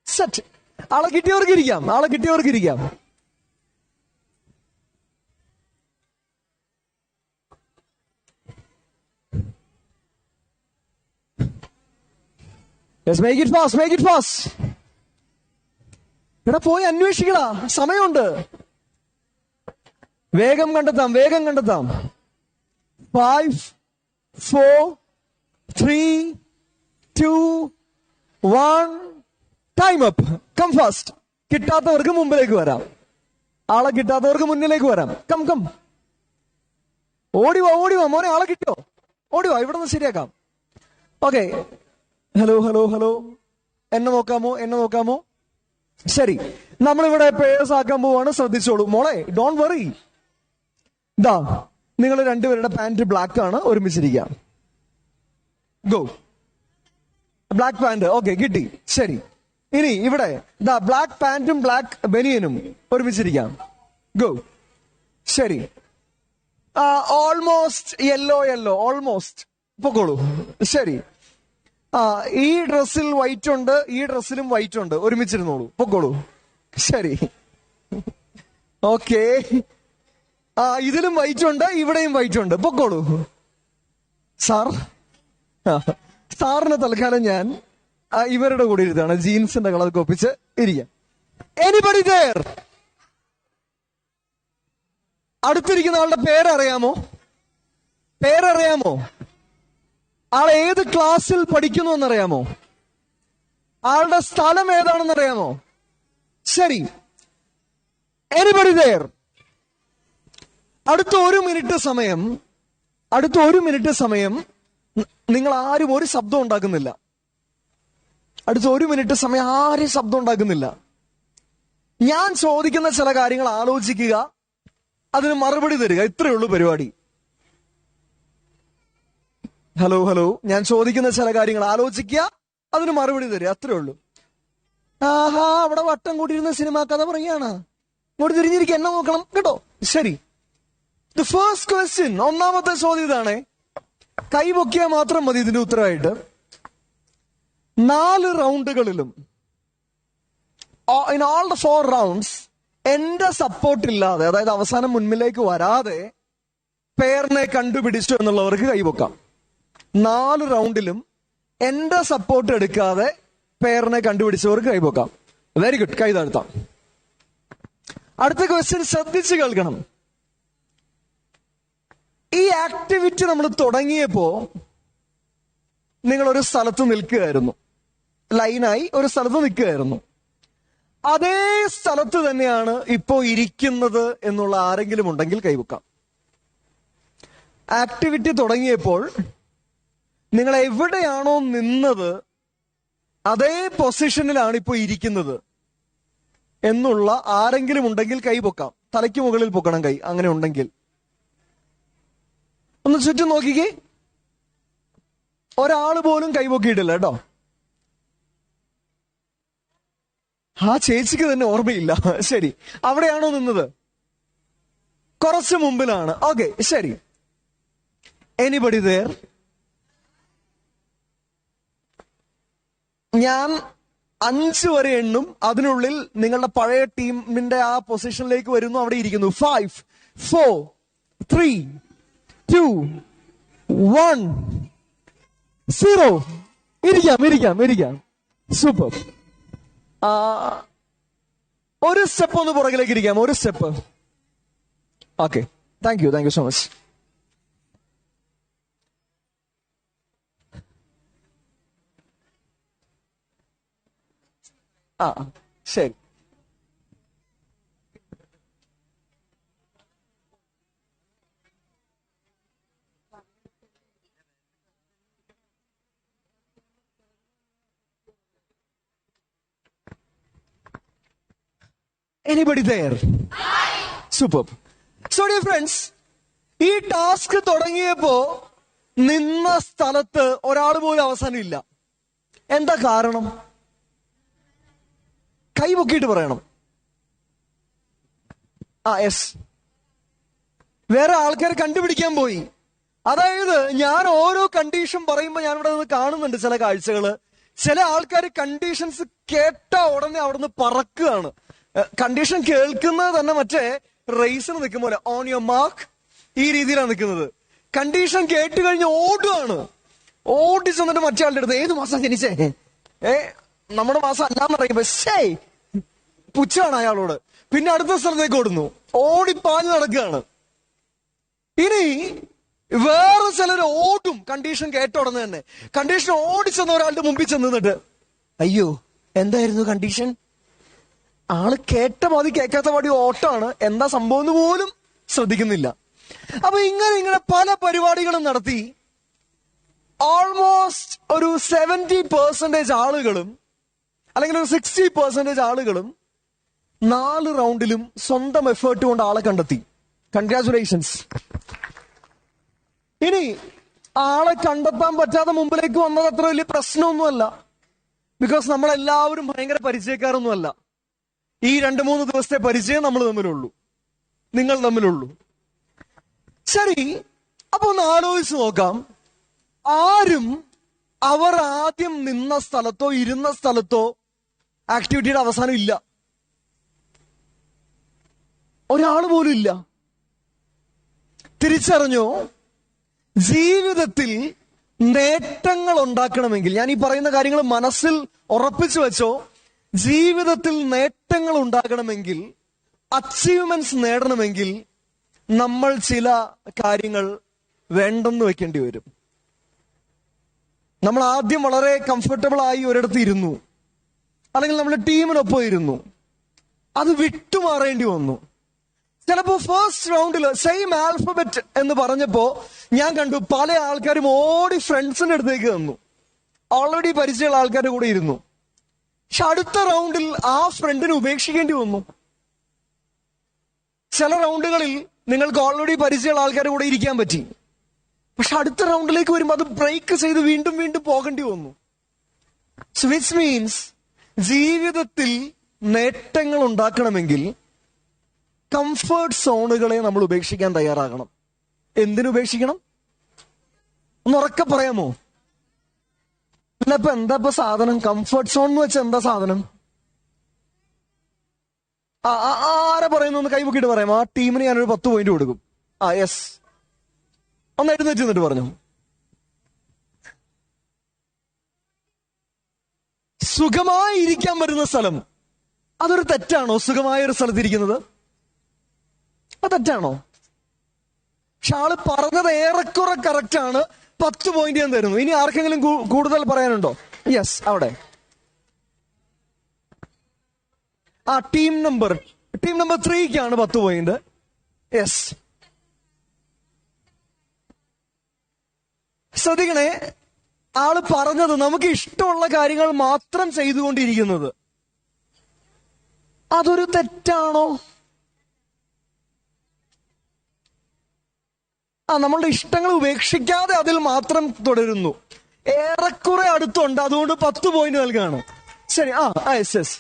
S1: Set. ആളെ കിട്ടിയവർക്ക് ഇരിക്കാം. Let's make it fast. എടാ പോയി അന്വേഷിക്കടാ, സമയമുണ്ട്. വേഗം കണ്ടെത്താം. 5, 4, 3, 2, 1. Time up. Come fast. കിട്ടാത്തവർക്ക് മുമ്പിലേക്ക് വരാം. ആളെ കിട്ടാത്തവർക്ക് മുന്നിലേക്ക് വരാം. കം. ഓടിവാ മോനെ, ആളെ കിട്ടിയോ? ഓടിവാ, ഇവിടെ നിന്ന് ശരിയാക്കാം. ഓക്കെ. ഹലോ. എന്നെ നോക്കാമോ? ശരി, നമ്മളിവിടെ പേഴ്സ് ആക്കാൻ പോവാണ്. ശ്രദ്ധിച്ചോളൂ മോളെ, ഡോണ്ട് വറി. ദാ നിങ്ങൾ രണ്ടുപേരുടെ പാന്റ് ബ്ലാക്ക് ആണ്, ഒരുമിച്ചിരിക്കാം. ഗോ. Black pant. ഓക്കെ, കിട്ടി. ശരി, ഇനി ഇവിടെ ദാ ബ്ലാക്ക് പാന്റും ബ്ലാക്ക് ബനിയനും ഒരുമിച്ചിരിക്കാം. ഗോ. ശരി. ഓൾമോസ്റ്റ് യെല്ലോ ഓൾമോസ്റ്റ് പൊക്കോളൂ. ശരി. ഈ ഡ്രസ്സിൽ വൈറ്റ് ഉണ്ട്, ഈ ഡ്രസ്സിലും വൈറ്റ് ഉണ്ട്, ഒരുമിച്ചിരുന്നോളൂ. പൊക്കോളൂ. ശരി. ഓക്കെ. ഇതിലും വൈറ്റ് ഉണ്ട്, ഇവിടെയും വൈറ്റ് ഉണ്ട്. പൊക്കോളൂ. സാറിന് തൽക്കാലം ഞാൻ ഇവരുടെ കൂടെ ഇരുത്താണ്. ജീൻസിന്റെ കളർ ഒപ്പിച്ച് ഇരിക്കാം. Anybody there? അടുത്തിരിക്കുന്ന ആളുടെ പേരറിയാമോ? ആൾ ഏത് ക്ലാസ്സിൽ പഠിക്കുന്നു എന്നറിയാമോ? ആളുടെ സ്ഥലം ഏതാണെന്നറിയാമോ? ശരി. Anybody there? അടുത്ത ഒരു മിനിറ്റ് സമയം നിങ്ങൾ ആരും ഒരു ശബ്ദം ഉണ്ടാക്കുന്നില്ല. അടുത്ത ഒരു മിനിറ്റ് സമയം ആരും ശബ്ദം ഉണ്ടാക്കുന്നില്ല. ഞാൻ ചോദിക്കുന്ന ചില കാര്യങ്ങൾ ആലോചിക്കുക, അതിന് മറുപടി തരിക. ഇത്രയേ ഉള്ളൂ പരിപാടി. ഹലോ. ഞാൻ ചോദിക്കുന്ന ചില കാര്യങ്ങൾ ആലോചിക്കുക, അതിന് മറുപടി തരിക. അത്രേ ഉള്ളൂ. അവിടെ വട്ടം കൂട്ടിയിരുന്ന സിനിമ കഥ പറയുകയാണ്. ഇങ്ങോട്ട് തിരിഞ്ഞിരിക്കുക, എന്നെ നോക്കണം കേട്ടോ. ശരി. ദ ഫസ്റ്റ് ക്വസ്റ്റ്യൻ, ഒന്നാമത്തെ ചോദ്യം ഇതാണ്. കൈ പൊക്കിയാൽ മാത്രം മതി ഇതിന്റെ ഉത്തരവായിട്ട്. 4 റൗണ്ടുകളിലും, ഇൻ ഓൾ ദ 4 റൗണ്ട്സ്, എന്റെ സപ്പോർട്ട് ഇല്ലാതെ, അതായത് അവസാനം മുൻപിലേക്ക് വരാതെ പേരിനെ കണ്ടുപിടിച്ചു എന്നുള്ളവർക്ക് കൈപൊക്കാം. 4 റൗണ്ടിലും എന്റെ സപ്പോർട്ട് എടുക്കാതെ പേരിനെ കണ്ടുപിടിച്ചവർക്ക് കൈപൊക്കാം. വെരി ഗുഡ്, കൈ താഴ്ത്താം. അടുത്ത ക്വസ്റ്റ്യൻ ശ്രദ്ധിച്ച് കേൾക്കണം. ഈ ആക്ടിവിറ്റി നമ്മൾ തുടങ്ങിയപ്പോ നിങ്ങൾ ഒരു സ്ഥലത്ത് നിൽക്കുകയായിരുന്നു, ലൈനായി ഒരു സ്ഥലത്ത് നിൽക്കുകയായിരുന്നു. അതേ സ്ഥലത്ത് തന്നെയാണ് ഇപ്പോ ഇരിക്കുന്നത് എന്നുള്ള ആരെങ്കിലും ഉണ്ടെങ്കിൽ കൈവക്കാം. ആക്ടിവിറ്റി തുടങ്ങിയപ്പോൾ നിങ്ങൾ എവിടെയാണോ നിന്നത് അതേ പൊസിഷനിലാണ് ഇപ്പോ ഇരിക്കുന്നത് എന്നുള്ള ആരെങ്കിലും ഉണ്ടെങ്കിൽ കൈ പൊക്കാം. തലയ്ക്ക് മുകളിൽ പൊക്കണം കൈ, അങ്ങനെ ഉണ്ടെങ്കിൽ. ഒന്ന് ചുറ്റും നോക്കിക്കേ. ഒരാൾ പോലും കൈ പൊക്കിയിട്ടില്ല കേട്ടോ. ആ ചേച്ചിക്ക് തന്നെ ഓർമ്മയില്ല. ശരി, അവിടെയാണോ നിന്നത്? കുറച്ച് മുമ്പിലാണ്. ഓക്കെ, ശരി. Anybody there? ഞാൻ 5 വരെ എണ്ണും, അതിനുള്ളിൽ നിങ്ങളുടെ പഴയ ടീമിന്റെ ആ പൊസിഷനിലേക്ക് വരുന്നു, അവിടെ ഇരിക്കുന്നു. 5, 4, 3, 2, 1, 0. ഇരിക്കാം. സൂപ്പർ. ഒരു സ്റ്റെപ്പ് ഒന്ന് പുറകിലേക്ക് ഇരിക്കാം. ഒരു step. Okay, thank you so much. ആ ശരി. Anybody there? Superb. So dear friends, ഈ ടാസ്ക് തുടങ്ങിയപ്പോ നിന്ന സ്ഥലത്ത് ഒരാൾ പോലും അവസാനമില്ല. എന്താ കാരണം? കൈ പൊക്കിയിട്ട് പറയണം. യെസ്, വേറെ ആൾക്കാർ കണ്ടുപിടിക്കാൻ പോയി. അതായത് ഞാൻ ഓരോ കണ്ടീഷൻ പറയുമ്പോ ഞാൻ ഇവിടെ നിന്ന് കാണുന്നുണ്ട് ചില കാഴ്ചകള്. ചില ആൾക്കാർ കണ്ടീഷൻസ് കേട്ട ഉടനെ അവിടുന്ന് പറക്കുകയാണ്. കണ്ടീഷൻ കേൾക്കുന്നത് തന്നെ മറ്റേ റേസിന് നിൽക്കും പോലെ, ഓൺ യുവർ മാർക്ക്, ഈ രീതിയിലാണ് നിൽക്കുന്നത്. കണ്ടീഷൻ കേട്ട് കഴിഞ്ഞ് ഓടുകയാണ്. ഓടി ചെന്നിട്ട് മറ്റേ ആളുടെ അടുത്ത്, ഏത് മാസം ജനിച്ചേ? നമ്മുടെ മാസം അല്ലാന്ന് പറയുമ്പോ പുച്ഛമാണ് അയാളോട്. പിന്നെ അടുത്ത സ്ഥലത്തേക്ക് ഓടുന്നു, ഓടിപ്പാഞ്ഞു നടക്കുകയാണ്. ഇനി വേറെ ചിലർ ഓടും കണ്ടീഷൻ കേട്ട ഉടനെ തന്നെ. കണ്ടീഷൻ ഓടിച്ചെന്ന ഒരാളുടെ മുമ്പിൽ ചെന്നിട്ട്, അയ്യോ എന്തായിരുന്നു കണ്ടീഷൻ? ആള് കേട്ട മതി കേൾക്കാത്ത പാടി ഓട്ടാണ്, എന്താ സംഭവം എന്ന് പോലും ശ്രദ്ധിക്കുന്നില്ല. അപ്പൊ ഇങ്ങനെ പല പരിപാടികളും നടത്തി ഓൾമോസ്റ്റ് ഒരു 70% ആളുകളും അല്ലെങ്കിൽ ഒരു 60% ആളുകളും 4 റൗണ്ടിലും സ്വന്തം എഫേർട്ട് കൊണ്ട് ആളെ കണ്ടെത്തി. കൺഗ്രാചുലേഷൻസ്. ഇനി ആളെ കണ്ടെത്താൻ പറ്റാതെ മുമ്പിലേക്ക് വന്നത് അത്ര വലിയ പ്രശ്നമൊന്നുമല്ല. ബിക്കോസ് നമ്മളെല്ലാവരും ഭയങ്കര പരിചയക്കാരൊന്നുമല്ല. ഈ 2-3 ദിവസത്തെ പരിചയം നമ്മൾ തമ്മിലുള്ളൂ, നിങ്ങൾ തമ്മിലുള്ളൂ. ശരി, അപ്പൊ ഒന്ന് ആലോചിച്ച് നോക്കാം. ആരും അവർ ആദ്യം നിന്ന സ്ഥലത്തോ ഇരുന്ന സ്ഥലത്തോ ആക്ടിവിറ്റിയുടെ അവസാനം ഇല്ല. ഒരാൾ പോലും ഇല്ല. തിരിച്ചറിഞ്ഞോ? ജീവിതത്തിൽ നേട്ടങ്ങൾ ഉണ്ടാക്കണമെങ്കിൽ, ഞാൻ ഈ പറയുന്ന കാര്യങ്ങൾ മനസ്സിൽ ഉറപ്പിച്ചു വെച്ചോ, ജീവിതത്തിൽ നേട്ടങ്ങൾ ഉണ്ടാകണമെങ്കിൽ, അച്ചീവ്മെന്റ്സ് നേടണമെങ്കിൽ നമ്മൾ ചില കാര്യങ്ങൾ വേണ്ടെന്ന് വെക്കേണ്ടി വരും. നമ്മൾ ആദ്യം വളരെ കംഫർട്ടബിൾ ആയി ഒരിടത്ത് ഇരുന്നു, അല്ലെങ്കിൽ നമ്മൾ ടീമിനൊപ്പം ഇരുന്നു, അത് വിട്ടുമാറേണ്ടി വന്നു. ചിലപ്പോ ഫസ്റ്റ് റൗണ്ടില് സെയിം ആൽഫബറ്റ് എന്ന് പറഞ്ഞപ്പോ ഞാൻ കണ്ടു പല ആൾക്കാരും ഓടി ഫ്രണ്ട്സിന്റെ അടുത്തേക്ക് വന്നു, ഓൾറെഡി പരിചയമുള്ള ആൾക്കാരുടെ കൂടെ ഇരുന്നു. പക്ഷെ അടുത്ത റൗണ്ടിൽ ആ ഫ്രണ്ടിനെ ഉപേക്ഷിക്കേണ്ടി വന്നു. ചില റൗണ്ടുകളിൽ നിങ്ങൾക്ക് ഓൾറെഡി പരിചയമുള്ള ആൾക്കാരുടെ കൂടെ ഇരിക്കാൻ പറ്റി, പക്ഷെ അടുത്ത റൗണ്ടിലേക്ക് വരുമ്പോൾ അത് ബ്രേക്ക് ചെയ്ത് വീണ്ടും വീണ്ടും പോകേണ്ടി വന്നു. സോ വിച്ച് മീൻസ് ജീവിതത്തിൽ നേട്ടങ്ങൾ ഉണ്ടാക്കണമെങ്കിൽ കംഫേർട്ട് സോണുകളെ നമ്മൾ ഉപേക്ഷിക്കാൻ തയ്യാറാകണം. എന്തിനുപേക്ഷിക്കണം? ഒന്ന് ഉറക്കെ പറയാമോ? പിന്നെ ഇപ്പൊ എന്താ ഇപ്പൊ സാധനം? കംഫർട്ട് സോൺ എന്ന് വെച്ചാൽ എന്താ സാധനം? ആരെ പറയുന്നു? ഒന്ന് കൈപൊക്കിയിട്ട് പറയാം. ആ ടീമിന് ഞാനൊരു 10 പോയിന്റ് കൊടുക്കും. യെസ്, ഒന്ന് എഴുന്നേറ്റ് നിന്നിട്ട് പറഞ്ഞു. സുഖമായി ഇരിക്കാൻ പറ്റുന്ന സ്ഥലം, അതൊരു തെറ്റാണോ? സുഖമായ ഒരു സ്ഥലത്തിരിക്കുന്നത് അത് തെറ്റാണോ? പക്ഷെ ആള് പറഞ്ഞത് ഏറെക്കുറെ കറക്റ്റ് ആണ്. 10 പോയിന്റ് ഞാൻ തരുന്നു. ഇനി ആർക്കെങ്കിലും കൂടുതൽ പറയാനുണ്ടോ? യെസ്, അവിടെ ടീം നമ്പർ 3ക്കാണ് 10 പോയിന്റ്. യെസ്, ശ്രദ്ധിക്കണേ. ആള് പറഞ്ഞത് നമുക്ക് ഇഷ്ടമുള്ള കാര്യങ്ങൾ മാത്രം ചെയ്തുകൊണ്ടിരിക്കുന്നത് അതൊരു തെറ്റാണോ? നമ്മളുടെ ഇഷ്ടങ്ങൾ ഉപേക്ഷിക്കാതെ അതിൽ മാത്രം തുടരുന്നു. ഏറെക്കുറെ അടുത്തുണ്ട്, അതുകൊണ്ട് 10 പോയിന്റ് നൽകുകയാണ്. ശരി. യെസ്.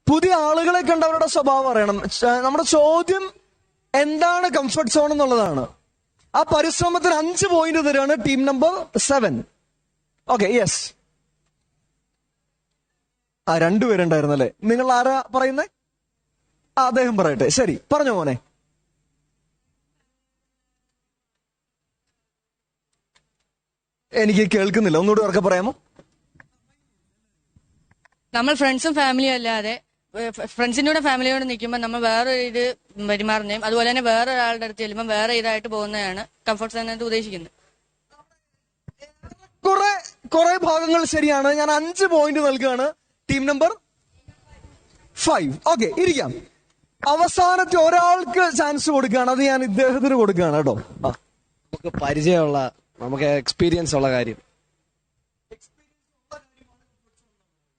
S1: പുതിയ ആളുകളെ കണ്ട് അവരുടെ സ്വഭാവം അറിയണം. നമ്മുടെ ചോദ്യം എന്താണ് കംഫർട്ട് സോൺ എന്നുള്ളതാണ്. ആ പരിശ്രമത്തിന് 5 പോയിന്റ് തരാണ് ടീം നമ്പർ 7. Okay, yes. 2 പേരുണ്ടായിരുന്നല്ലേ? നിങ്ങൾ ആരാ പറയുന്നേ? അദ്ദേഹം പറയട്ടെ. ശരി, പറഞ്ഞോ മോനെ. എനിക്ക് കേൾക്കുന്നില്ല, ഒന്നുകൂടി ഉറക്കെ പറയാമോ?
S3: നമ്മൾ ഫ്രണ്ട്സും ഫാമിലിയും അല്ലാതെ ഫ്രണ്ട്സിന്റെ കൂടെ ഫാമിലിയോട് നിൽക്കുമ്പോൾ നമ്മൾ വേറെ ഇത് പെരുമാറുന്നതും അതുപോലെ തന്നെ വേറെ ഒരാളുടെ അടുത്ത് ചെല്ലുമ്പോൾ വേറെ ഇതായിട്ട് പോകുന്നതാണ് കംഫർട്ട് സോൺ എന്ന് ഉദ്ദേശിക്കുന്നത്.
S1: കുറെ കുറെ ഭാഗങ്ങൾ ശരിയാണ്. ഞാൻ 5 പോയിന്റ് നൽകുകയാണ്. Team number 5. ഓക്കെ, ഇരിക്കാം. അവസാനത്തെ ഒരാൾക്ക് ചാൻസ് കൊടുക്കുകയാണ്. അത് ഞാൻ ഇദ്ദേഹത്തിന് കൊടുക്കുകയാണ് കേട്ടോ.
S4: നമുക്ക് പരിചയമുള്ള, നമുക്ക് എക്സ്പീരിയൻസ് ഉള്ള കാര്യം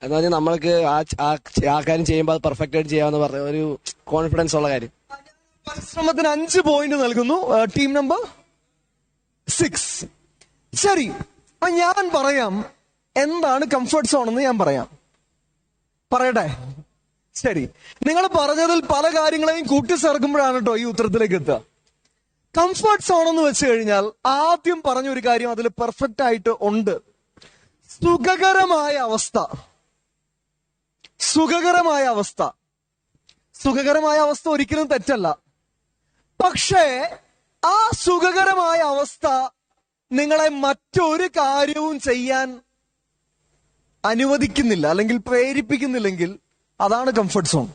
S4: എന്ന് പറഞ്ഞാൽ നമ്മൾക്ക് ആ കാര്യം ചെയ്യുമ്പോൾ അത് പെർഫെക്റ്റ് ആയിട്ട് ചെയ്യാമെന്ന് പറഞ്ഞ ഒരു കോൺഫിഡൻസ് ഉള്ള കാര്യം.
S1: പരിശ്രമത്തിന് 5 പോയിന്റ് നൽകുന്നു. Team number 6. ശരി, അപ്പൊ ഞാൻ പറയാം എന്താണ് കംഫർട്ട് സോൺ എന്ന് ഞാൻ പറയട്ടെ. ശരി, നിങ്ങൾ പറഞ്ഞതിൽ പല കാര്യങ്ങളെയും കൂട്ടിച്ചേർക്കുമ്പോഴാണ് കേട്ടോ ഈ ഉത്തരത്തിലേക്ക് എത്തുക. കംഫർട്ട് സോൺ എന്ന് വെച്ച് കഴിഞ്ഞാൽ ആദ്യം പറഞ്ഞൊരു കാര്യം അതിൽ പെർഫെക്റ്റ് ആയിട്ട് ഉണ്ട്. സുഖകരമായ അവസ്ഥ ഒരിക്കലും തെറ്റല്ല. പക്ഷേ ആ സുഖകരമായ അവസ്ഥ നിങ്ങളെ മറ്റൊരു കാര്യവും ചെയ്യാൻ അനുവദിക്കുന്നില്ല അല്ലെങ്കിൽ പ്രേരിപ്പിക്കുന്നില്ലെങ്കിൽ അതാണ് കംഫർട്ട് സോൺ.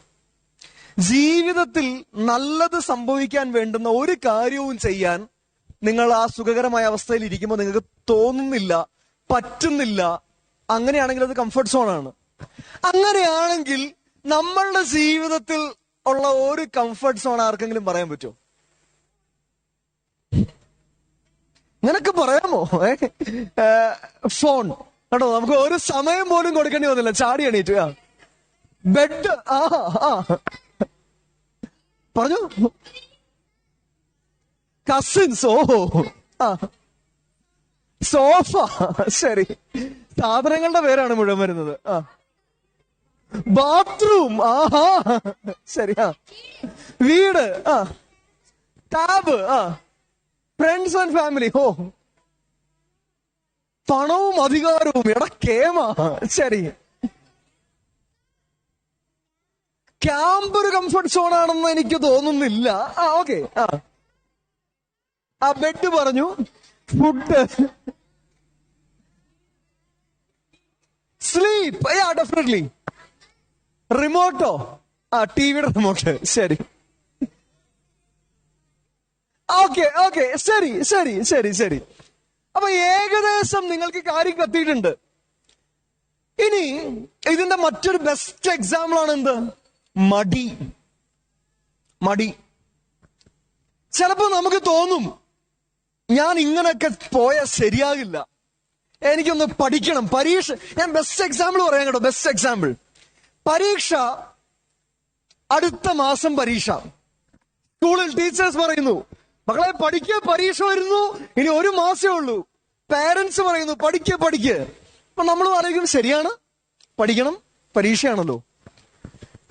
S1: ജീവിതത്തിൽ നല്ലത് സംഭവിക്കാൻ വേണ്ടുന്ന ഒരു കാര്യവും ചെയ്യാൻ നിങ്ങൾ ആ സുഖകരമായ അവസ്ഥയിൽ ഇരിക്കുമ്പോൾ നിങ്ങൾക്ക് തോന്നുന്നില്ല, പറ്റുന്നില്ല. അങ്ങനെയാണെങ്കിൽ അത് കംഫർട്ട് സോൺ ആണ്. അങ്ങനെയാണെങ്കിൽ നമ്മളുടെ ജീവിതത്തിൽ ഉള്ള ഒരു കംഫർട്ട് സോൺ ആർക്കെങ്കിലും പറയാൻ പറ്റുമോ? നിനക്ക് പറയാമോ? ഫോൺ കേട്ടോ, നമുക്ക് ഒരു സമയം പോലും കൊടുക്കേണ്ടി വന്നില്ല, ചാടി എണീറ്റ്. ബെഡ്, പറഞ്ഞു. കസിൻസ്, സോഫ, ശരി, സാധനങ്ങളുടെ പേരാണ് മുഴുവൻ വരുന്നത്. ബാത്റൂം, ശരി, വീട്, ടാബ്, ഫ്രണ്ട്സ് ആൻഡ് ഫാമിലി, പണവും അധികാരവും, കേമ, ശരി. ക്യാമ്പ് ഒരു കംഫർട്ട് സോൺ ആണെന്ന് എനിക്ക് തോന്നുന്നില്ല. ഓക്കെ, ബെഡ് പറഞ്ഞു, ഫുഡ്, സ്ലീപ്പ്, ഡെഫിനറ്റ്ലി. റിമോട്ടോ, ടിവിയുടെ റിമോട്ട്, ശരി. ഓക്കെ, ശരി. അപ്പൊ ഏകദേശം നിങ്ങൾക്ക് കാര്യം കത്തിയിട്ടുണ്ട്. ഇനി ഇതിന്റെ മറ്റൊരു ബെസ്റ്റ് എക്സാമ്പിൾ ആണ് എന്ത്? മടി. ചിലപ്പോ നമുക്ക് തോന്നും ഞാൻ ഇങ്ങനൊക്കെ പോയാൽ ശരിയാകില്ല, എനിക്കൊന്ന് പഠിക്കണം, പരീക്ഷ. ഞാൻ ബെസ്റ്റ് എക്സാമ്പിൾ പറയാം കേട്ടോ, ബെസ്റ്റ് എക്സാമ്പിൾ. പരീക്ഷ, അടുത്ത മാസം പരീക്ഷ. സ്കൂളിൽ ടീച്ചേഴ്സ് പറയുന്നു മക്കളെ പഠിക്കുക, പരീക്ഷ വരുന്നു, ഇനി 1 മാസമേ ഉള്ളൂ. പാരന്റ്സ് പറയുന്നു പഠിക്കുക. അപ്പൊ നമ്മൾ ആലോചിക്കും ശരിയാണ്, പഠിക്കണം, പരീക്ഷയാണല്ലോ.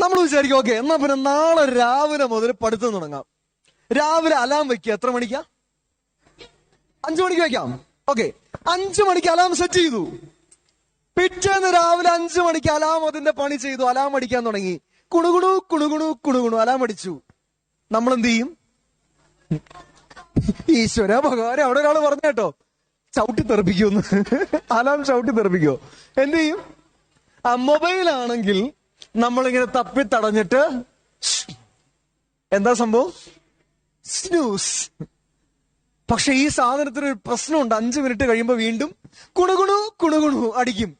S1: നമ്മൾ വിചാരിക്കും ഓക്കെ എന്നാ പിന്നെ നാളെ രാവിലെ മുതൽ പഠിത്തം തുടങ്ങാം. രാവിലെ അലാം വെക്കുക. എത്ര മണിക്കാ? 5 മണിക്ക് വെക്കാം. ഓക്കെ, 5 മണിക്ക് അലാം സെറ്റ് ചെയ്തു. പിറ്റേന്ന് രാവിലെ 5 മണിക്ക് അലാം അതിന്റെ പണി ചെയ്തു. അലാം അടിക്കാൻ തുടങ്ങി. കുണുകുണു അലാം അടിച്ചു. നമ്മൾ എന്ത് ചെയ്യും? ഈശ്വര ഭഗവാനെ, അവിടെ ഒരാൾ പറഞ്ഞു കേട്ടോ ചവിട്ടി തെറിപ്പിക്കുമെന്ന്. അലാം ചവിട്ടി തെറിപ്പിക്കോ? എന്ത് ചെയ്യും? മൊബൈലാണെങ്കിൽ നമ്മളിങ്ങനെ തപ്പി തടഞ്ഞിട്ട് എന്താ സംഭവം? സ്നൂസ്. പക്ഷെ ഈ സാധനത്തിനൊരു പ്രശ്നമുണ്ട്. 5 മിനിറ്റ് കഴിയുമ്പോ വീണ്ടും കുണുകുണു അടിക്കും.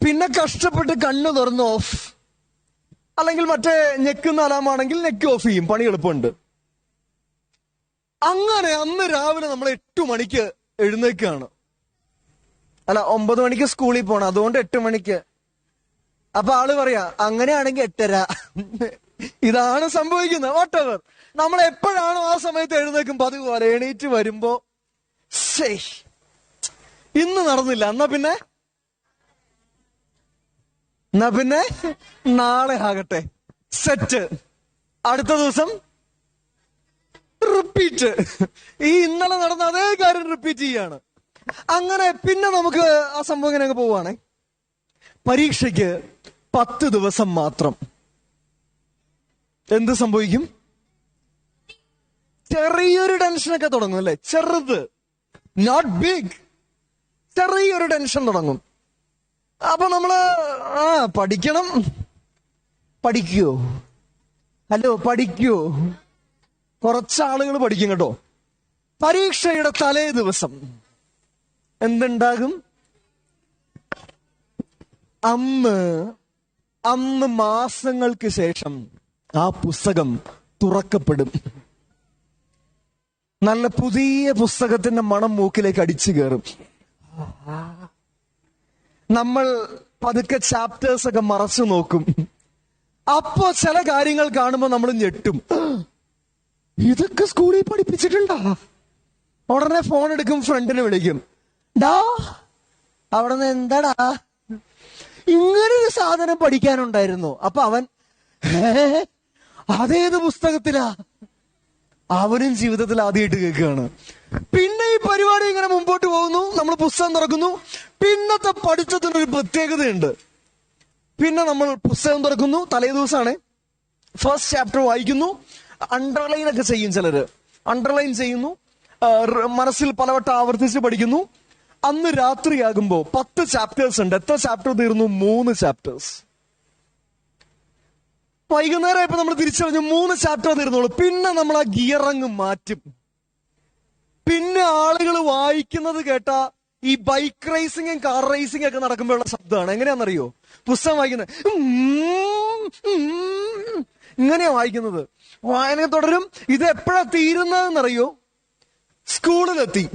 S1: പിന്നെ കഷ്ടപ്പെട്ട് കണ്ണ് തുറന്ന് ഓഫ്, അല്ലെങ്കിൽ മറ്റേ ഞെക്കുന്ന അലാമാണെങ്കിൽ നെക്ക് ഓഫ് ചെയ്യും. പണി എളുപ്പമുണ്ട്. അങ്ങനെ അന്ന് രാവിലെ നമ്മൾ 8 മണിക്ക് എഴുന്നേക്കാണ്. അല്ല, 9 മണിക്ക് സ്കൂളിൽ പോണം, അതുകൊണ്ട് 8 മണിക്ക്. അപ്പൊ ആള് പറയാ അങ്ങനെയാണെങ്കിൽ 8:30. ഇതാണ് സംഭവിക്കുന്നത്. വാട്ടെവർ, നമ്മൾ എപ്പോഴാണോ ആ സമയത്ത് എഴുന്നേക്കും പതിവ് പോലെ. എണീറ്റ് വരുമ്പോ ഇന്ന് നടന്നില്ല, എന്നാ പിന്നെ നാളെ ആകട്ടെ, സെറ്റ്. അടുത്ത ദിവസം റിപ്പീറ്റ്. ഈ ഇന്നലെ നടന്ന അതേ കാര്യം റിപ്പീറ്റ് ചെയ്യാണ്. അങ്ങനെ പിന്നെ നമുക്ക് ആ സംഭവം ഇങ്ങനെ പോവാണേ. പരീക്ഷയ്ക്ക് 10 ദിവസം മാത്രം. എന്ത് സംഭവിക്കും? ചെറിയൊരു ടെൻഷനൊക്കെ തുടങ്ങും അല്ലെ? ചെറുത്, നോട്ട് ബിഗ്. ചെറിയൊരു ടെൻഷൻ തുടങ്ങും. അപ്പൊ നമ്മള് പഠിക്കണം. പഠിക്കുവോ? ഹലോ, പഠിക്കുവോ? കുറച്ചാളുകൾ പഠിക്കും കേട്ടോ. പരീക്ഷയുടെ തലേ ദിവസം എന്തുണ്ടാകും? അന്ന് അന്ന് മാസങ്ങൾക്ക് ശേഷം ആ പുസ്തകം തുറക്കപ്പെടും. നല്ല പുതിയ പുസ്തകത്തിന്റെ മണം മൂക്കിലേക്ക് അടിച്ചു കയറും. നമ്മൾ പതുക്കെ ചാപ്റ്റേഴ്സ് ഒക്കെ മറച്ചു നോക്കും. അപ്പോ ചില കാര്യങ്ങൾ കാണുമ്പോൾ നമ്മൾ ഞെട്ടും. ഇതൊക്കെ സ്കൂളിൽ പഠിപ്പിച്ചിട്ടുണ്ടാ? ഉടനെ ഫോൺ എടുക്കും, ഫ്രണ്ടിനെ വിളിക്കും. ഡാ അവിടെ നിന്ന് എന്താടാ ഇങ്ങനൊരു സാധനം പഠിക്കാനുണ്ടായിരുന്നു? അപ്പൊ അവൻ അതേത് പുസ്തകത്തിലാ? അവനും ജീവിതത്തിൽ ആദ്യമായിട്ട് കേൾക്കുകയാണ്. പിന്നെ ഈ പരിപാടി ഇങ്ങനെ മുമ്പോട്ട് പോകുന്നു. നമ്മൾ പുസ്തകം തുറക്കുന്നു. പിന്നത്തെ പഠിത്തത്തിനൊരു പ്രത്യേകതയുണ്ട്. പിന്നെ നമ്മൾ പുസ്തകം തുറക്കുന്നു, തലേ ദിവസമാണ്, ഫസ്റ്റ് ചാപ്റ്റർ വായിക്കുന്നു. അണ്ടർലൈൻ ഒക്കെ ചെയ്യും ചിലര്. അണ്ടർലൈൻ ചെയ്യുന്നു, മനസ്സിൽ പലവട്ടം ആവർത്തിച്ച് പഠിക്കുന്നു. അന്ന് രാത്രിയാകുമ്പോ 10 ചാപ്റ്റേഴ്സ് ഉണ്ട്. എത്ര ചാപ്റ്റർ തീർന്നു? 3 ചാപ്റ്റേഴ്സ്. വൈകുന്നേരം ഇപ്പൊ നമ്മൾ തിരിച്ചറിഞ്ഞു 3 ചാപ്റ്റർ തീർന്നുള്ളൂ. പിന്നെ നമ്മൾ ആ ഗിയർ അങ്ങ് മാറ്റും. പിന്നെ ആളുകൾ വായിക്കുന്നത് കേട്ട ഈ ബൈക്ക് റേസിംഗും കാർ റേസിംഗും ഒക്കെ നടക്കുമ്പോഴുള്ള ശബ്ദമാണ്. എങ്ങനെയാണെന്നറിയോ? പുസ്തകം വായിക്കുന്നത് ഇങ്ങനെയാ വായിക്കുന്നത്. വായന തുടരും. ഇത് എപ്പോഴാ തീരുന്നതെന്നറിയോ? സ്കൂളിലെത്തി,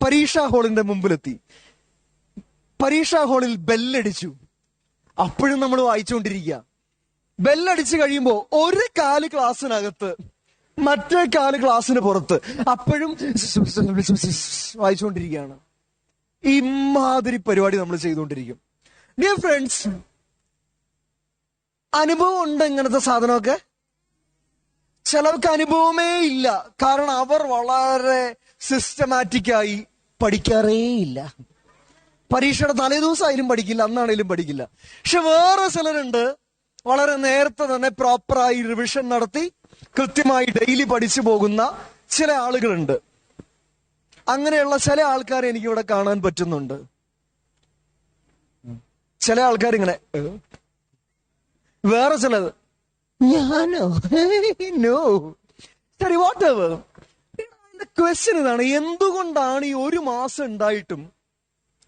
S1: പരീക്ഷാ ഹാളിന്റെ മുമ്പിലെത്തി, പരീക്ഷാ ഹാളിൽ ബെല്ലടിച്ചു. അപ്പോഴും നമ്മൾ വായിച്ചുകൊണ്ടിരിക്കുക. ബെല്ലടിച്ചു കഴിയുമ്പോ ഒരു കാല് ക്ലാസ്സിനകത്ത്, മറ്റേ കാല് ക്ലാസ്സിന് പുറത്ത്. അപ്പോഴും വായിച്ചുകൊണ്ടിരിക്കുകയാണ്. ഇമാതിരി പരിപാടി നമ്മൾ ചെയ്തുകൊണ്ടിരിക്കും. ഡിയർ ഫ്രണ്ട്സ്, അനുഭവം ഉണ്ട് ഇങ്ങനത്തെ സാധനമൊക്കെ? ചിലർക്ക് അനുഭവമേ ഇല്ല. കാരണം അവർ വളരെ സിസ്റ്റമാറ്റിക്കായി പഠിക്കാറേ ഇല്ല. പരീക്ഷയുടെ തലേ ദിവസമായാലും പഠിക്കില്ല, അന്നാണേലും പഠിക്കില്ല. പക്ഷെ വേറെ ചിലരുണ്ട്, വളരെ നേരത്തെ തന്നെ പ്രോപ്പറായി റിവിഷൻ നടത്തി കൃത്യമായി ഡെയിലി പഠിച്ചു പോകുന്ന ചില ആളുകളുണ്ട്. അങ്ങനെയുള്ള ചില ആൾക്കാരെ എനിക്കിവിടെ കാണാൻ പറ്റുന്നുണ്ട്. ചില ആൾക്കാർ ഇങ്ങനെ, വേറെ ചിലത് ഞാനോ നോ ശരി വാട്ട് എവർ. ക്വസ്റ്റ്യൻ ഇതാണ്, എന്തുകൊണ്ടാണ് ഈ 1 മാസം ഉണ്ടായിട്ടും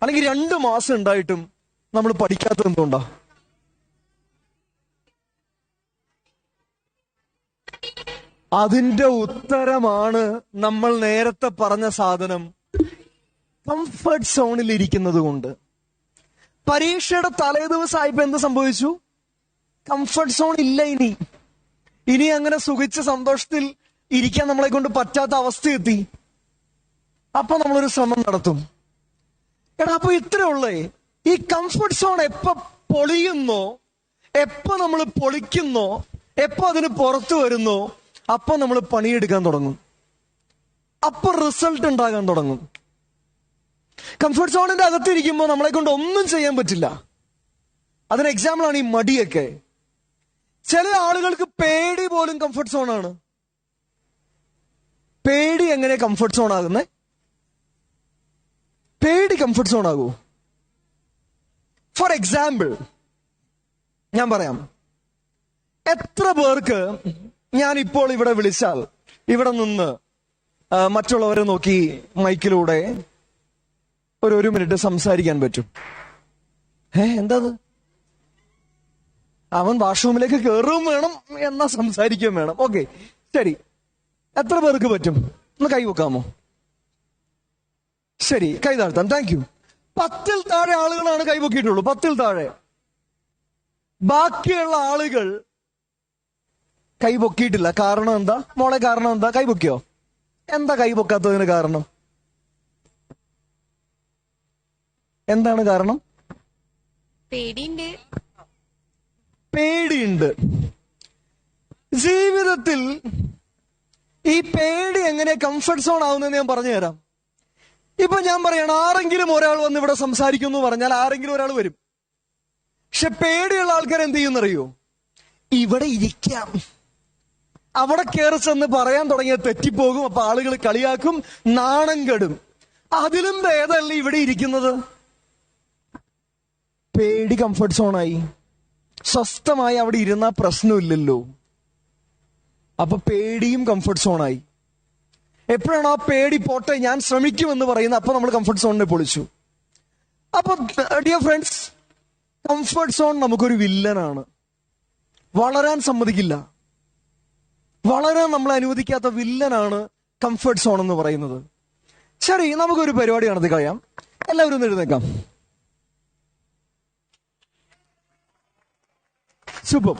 S1: അല്ലെങ്കിൽ 2 മാസം ഉണ്ടായിട്ടും നമ്മൾ പഠിക്കാത്തത്? എന്തുകൊണ്ടാ? അതിന്റെ ഉത്തരമാണ് നമ്മൾ നേരത്തെ പറഞ്ഞ സാധനം, കംഫർട്ട് സോണിൽ ഇരിക്കുന്നത് കൊണ്ട്. പരീക്ഷയുടെ തലേ ദിവസമായപ്പോ എന്ത് സംഭവിച്ചു? കംഫർട്ട് സോൺ ഇല്ല. ഇനി അങ്ങനെ സുഖിച്ച സന്തോഷത്തിൽ ഇരിക്കാൻ നമ്മളെ കൊണ്ട് പറ്റാത്ത അവസ്ഥയെത്തി. അപ്പൊ നമ്മളൊരു ശ്രമം നടത്തും. എടാ അപ്പൊ ഇത്രേ ഉള്ളേ. ഈ കംഫർട്ട് സോൺ എപ്പോ പൊളിയുന്നോ, എപ്പോ നമ്മൾ പൊളിക്കുന്നോ, എപ്പോ അതിന് പുറത്തു വരുന്നോ, അപ്പൊ നമ്മൾ പണിയെടുക്കാൻ തുടങ്ങും. അപ്പൊ റിസൾട്ട് ഉണ്ടാകാൻ തുടങ്ങും. കംഫർട്ട് സോണിന്റെ അകത്തിരിക്കുമ്പോൾ നമ്മളെ കൊണ്ട് ഒന്നും ചെയ്യാൻ പറ്റില്ല. അതിന് എക്സാമ്പിളാണ് ഈ മടിയൊക്കെ. ചില ആളുകൾക്ക് പേടി പോലും കംഫർട്ട് സോണാണ്. പേടി എങ്ങനെ കംഫർട്ട് സോൺ ആകുന്നേ? പേടി കംഫർട്ട് സോൺ ആകൂ? ഫോർ എക്സാമ്പിൾ ഞാൻ പറയാം. എത്ര പേർക്ക് ഞാൻ ഇപ്പോൾ ഇവിടെ വിളിച്ചാൽ ഇവിടെ നിന്ന് മറ്റുള്ളവരെ നോക്കി മൈക്കിലൂടെ ഒരു മിനിറ്റ് സംസാരിക്കാൻ പറ്റും? എന്താ അവൻ വാഷ്റൂമിലേക്ക് കയറുകയും വേണം, എന്നാ സംസാരിക്കുകയും വേണം. ഓക്കെ, ശരി. എത്ര പേർക്ക് പറ്റും? ഒന്ന് കൈ വെക്കാമോ? ശരി, കൈ താഴ്ത്താം. Thank you. 10-ൽ താഴെ ആളുകളാണ് കൈ പൊക്കിയിട്ടുള്ളൂ. 10-ൽ താഴെ. ബാക്കിയുള്ള ആളുകൾ കൈ പൊക്കിയിട്ടില്ല. കാരണം എന്താ മോളെ? കാരണം എന്താ? കൈ പൊക്കിയോ? എന്താ കൈ പൊക്കാത്തതിന് കാരണം? എന്താണ് കാരണം? പേടിയുണ്ട്. ജീവിതത്തിൽ ഈ പേടി എങ്ങനെ കംഫർട്ട് സോൺ ആവുന്നതെന്ന് ഞാൻ പറഞ്ഞു തരാം. ഇപ്പൊ ഞാൻ പറയണം, ആരെങ്കിലും ഒരാൾ വന്ന് ഇവിടെ സംസാരിക്കുന്നു പറഞ്ഞാൽ ആരെങ്കിലും ഒരാൾ വരും. പക്ഷെ പേടിയുള്ള ആൾക്കാർ എന്ത് ചെയ്യുന്നറിയോ? ഇവിടെ ഇരിക്കാം. അവിടെ കയറി ചെന്ന് പറയാൻ തുടങ്ങിയ തെറ്റിപ്പോകും. അപ്പൊ ആളുകൾ കളിയാക്കും, നാണം കെടും. അതിലും ഭേദമല്ല ഇവിടെ ഇരിക്കുന്നത്. പേടി കംഫർട്ട് സോണായി. സ്വസ്ഥമായി അവിടെ ഇരുന്ന പ്രശ്നമില്ലല്ലോ. അപ്പൊ പേടിയും കംഫർട്ട് സോണായി. എപ്പോഴാണ് ആ പേടി പോട്ടെ ഞാൻ ശ്രമിക്കുമെന്ന് പറയുന്നത്, അപ്പൊ നമ്മൾ കംഫർട്ട് സോണിനെ പൊളിച്ചു. അപ്പൊ ഡിയർ ഫ്രണ്ട്സ്, കംഫർട്ട് സോൺ നമുക്കൊരു വില്ലനാണ്. വളരാൻ സമ്മതിക്കില്ല. വളരാൻ നമ്മളെ അനുവദിക്കാത്ത വില്ലനാണ് കംഫർട്ട് സോൺ എന്ന് പറയുന്നത്. ശരി, നമുക്കൊരു പരിപാടി നടത്തി കളയാം. എല്ലാവരും ഒന്ന് എഴുന്നേക്കാം. ശുഭം.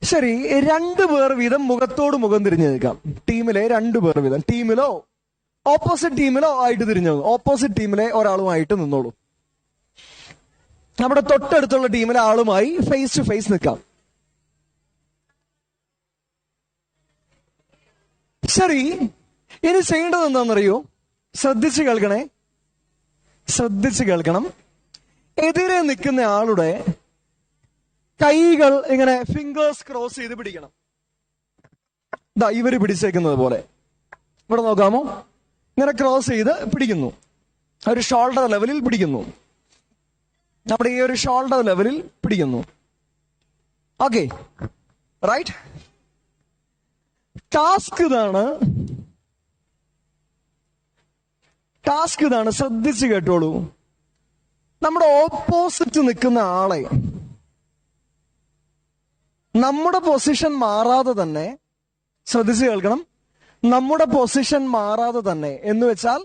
S1: ശരി, 2 പേർ വീതം മുഖത്തോട് മുഖം തിരിഞ്ഞു നിൽക്കാം. ടീമിലെ 2 പേർ വീതം. ടീമിലോ ഓപ്പോസിറ്റ് ടീമിലോ ആയിട്ട് തിരിഞ്ഞു. ഓപ്പോസിറ്റ് ടീമിലെ ഒരാളുമായിട്ട് നിന്നോളൂ. നമ്മുടെ തൊട്ടടുത്തുള്ള ടീമിലെ ആളുമായി ഫേസ് ടു ഫേസ് നിൽക്കാം. ശരി, ഇനി ചെയ്യേണ്ടത് എന്താണെന്നറിയോ? ശ്രദ്ധിച്ച് കേൾക്കണേ, ശ്രദ്ധിച്ച് കേൾക്കണം. എതിരെ നിൽക്കുന്ന ആളുടെ കൈകൾ ഇങ്ങനെ ഫിംഗേഴ്സ് ക്രോസ് ചെയ്ത് പിടിക്കണം. ദാ ഇവര് പിടിച്ചേക്കുന്നത് പോലെ. ഇവിടെ നോക്കാമോ? ഇങ്ങനെ ക്രോസ് ചെയ്ത് പിടിക്കുന്നു. ഒരു ഷോൾഡർ ലെവലിൽ പിടിക്കുന്നു. നമ്മുടെ ഈ ഒരു ഷോൾഡർ ലെവലിൽ പിടിക്കുന്നു. Okay, right. ടാസ്ക് ഇതാണ്. ശ്രദ്ധിച്ച് കേട്ടോളൂ. നമ്മുടെ ഓപ്പോസിറ്റ് നിൽക്കുന്ന ആളെ നമ്മുടെ പൊസിഷൻ മാറാതെ തന്നെ, ശ്രദ്ധിച്ച് കേൾക്കണം, നമ്മുടെ പൊസിഷൻ മാറാതെ തന്നെ എന്ന് വെച്ചാൽ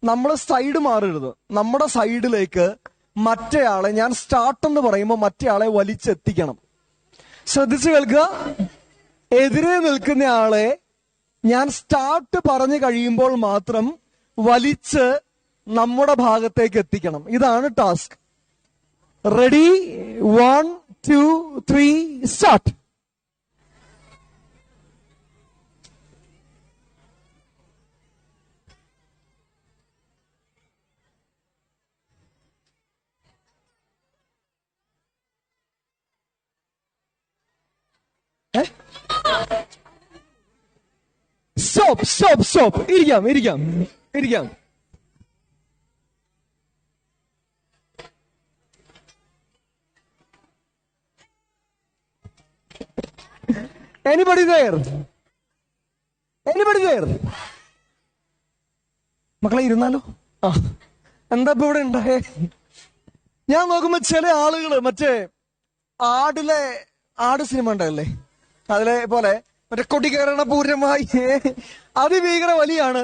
S1: നമ്മൾ സൈഡ് മാറരുത്. നമ്മുടെ സൈഡിലേക്ക് മറ്റേയാളെ, ഞാൻ സ്റ്റാർട്ട് എന്ന് പറയുമ്പോൾ മറ്റേയാളെ വലിച്ചെത്തിക്കണം. ശ്രദ്ധിച്ച് കേൾക്കുക. എതിരെ നിൽക്കുന്ന ആളെ ഞാൻ സ്റ്റാർട്ട് പറഞ്ഞു കഴിയുമ്പോൾ മാത്രം വലിച്ച് നമ്മുടെ ഭാഗത്തേക്ക് എത്തിക്കണം. ഇതാണ് ടാസ്ക്. Ready, 1 2 3 start. സ്റ്റോപ്പ്. ഇരിക്കാം. Anybody there? മക്കളെ ഇരുന്നാലോ? എന്താ ഇപ്പൊ ഇവിടെ ഉണ്ടായേ? ഞാൻ നോക്കുമ്പോ ചില ആളുകള് മറ്റേ ആട് സിനിമ ഉണ്ടായല്ലേ, അതിലെ പോലെ മറ്റേ കൊടികേറണ പൂരമായി അതിഭീകര വലിയാണ്.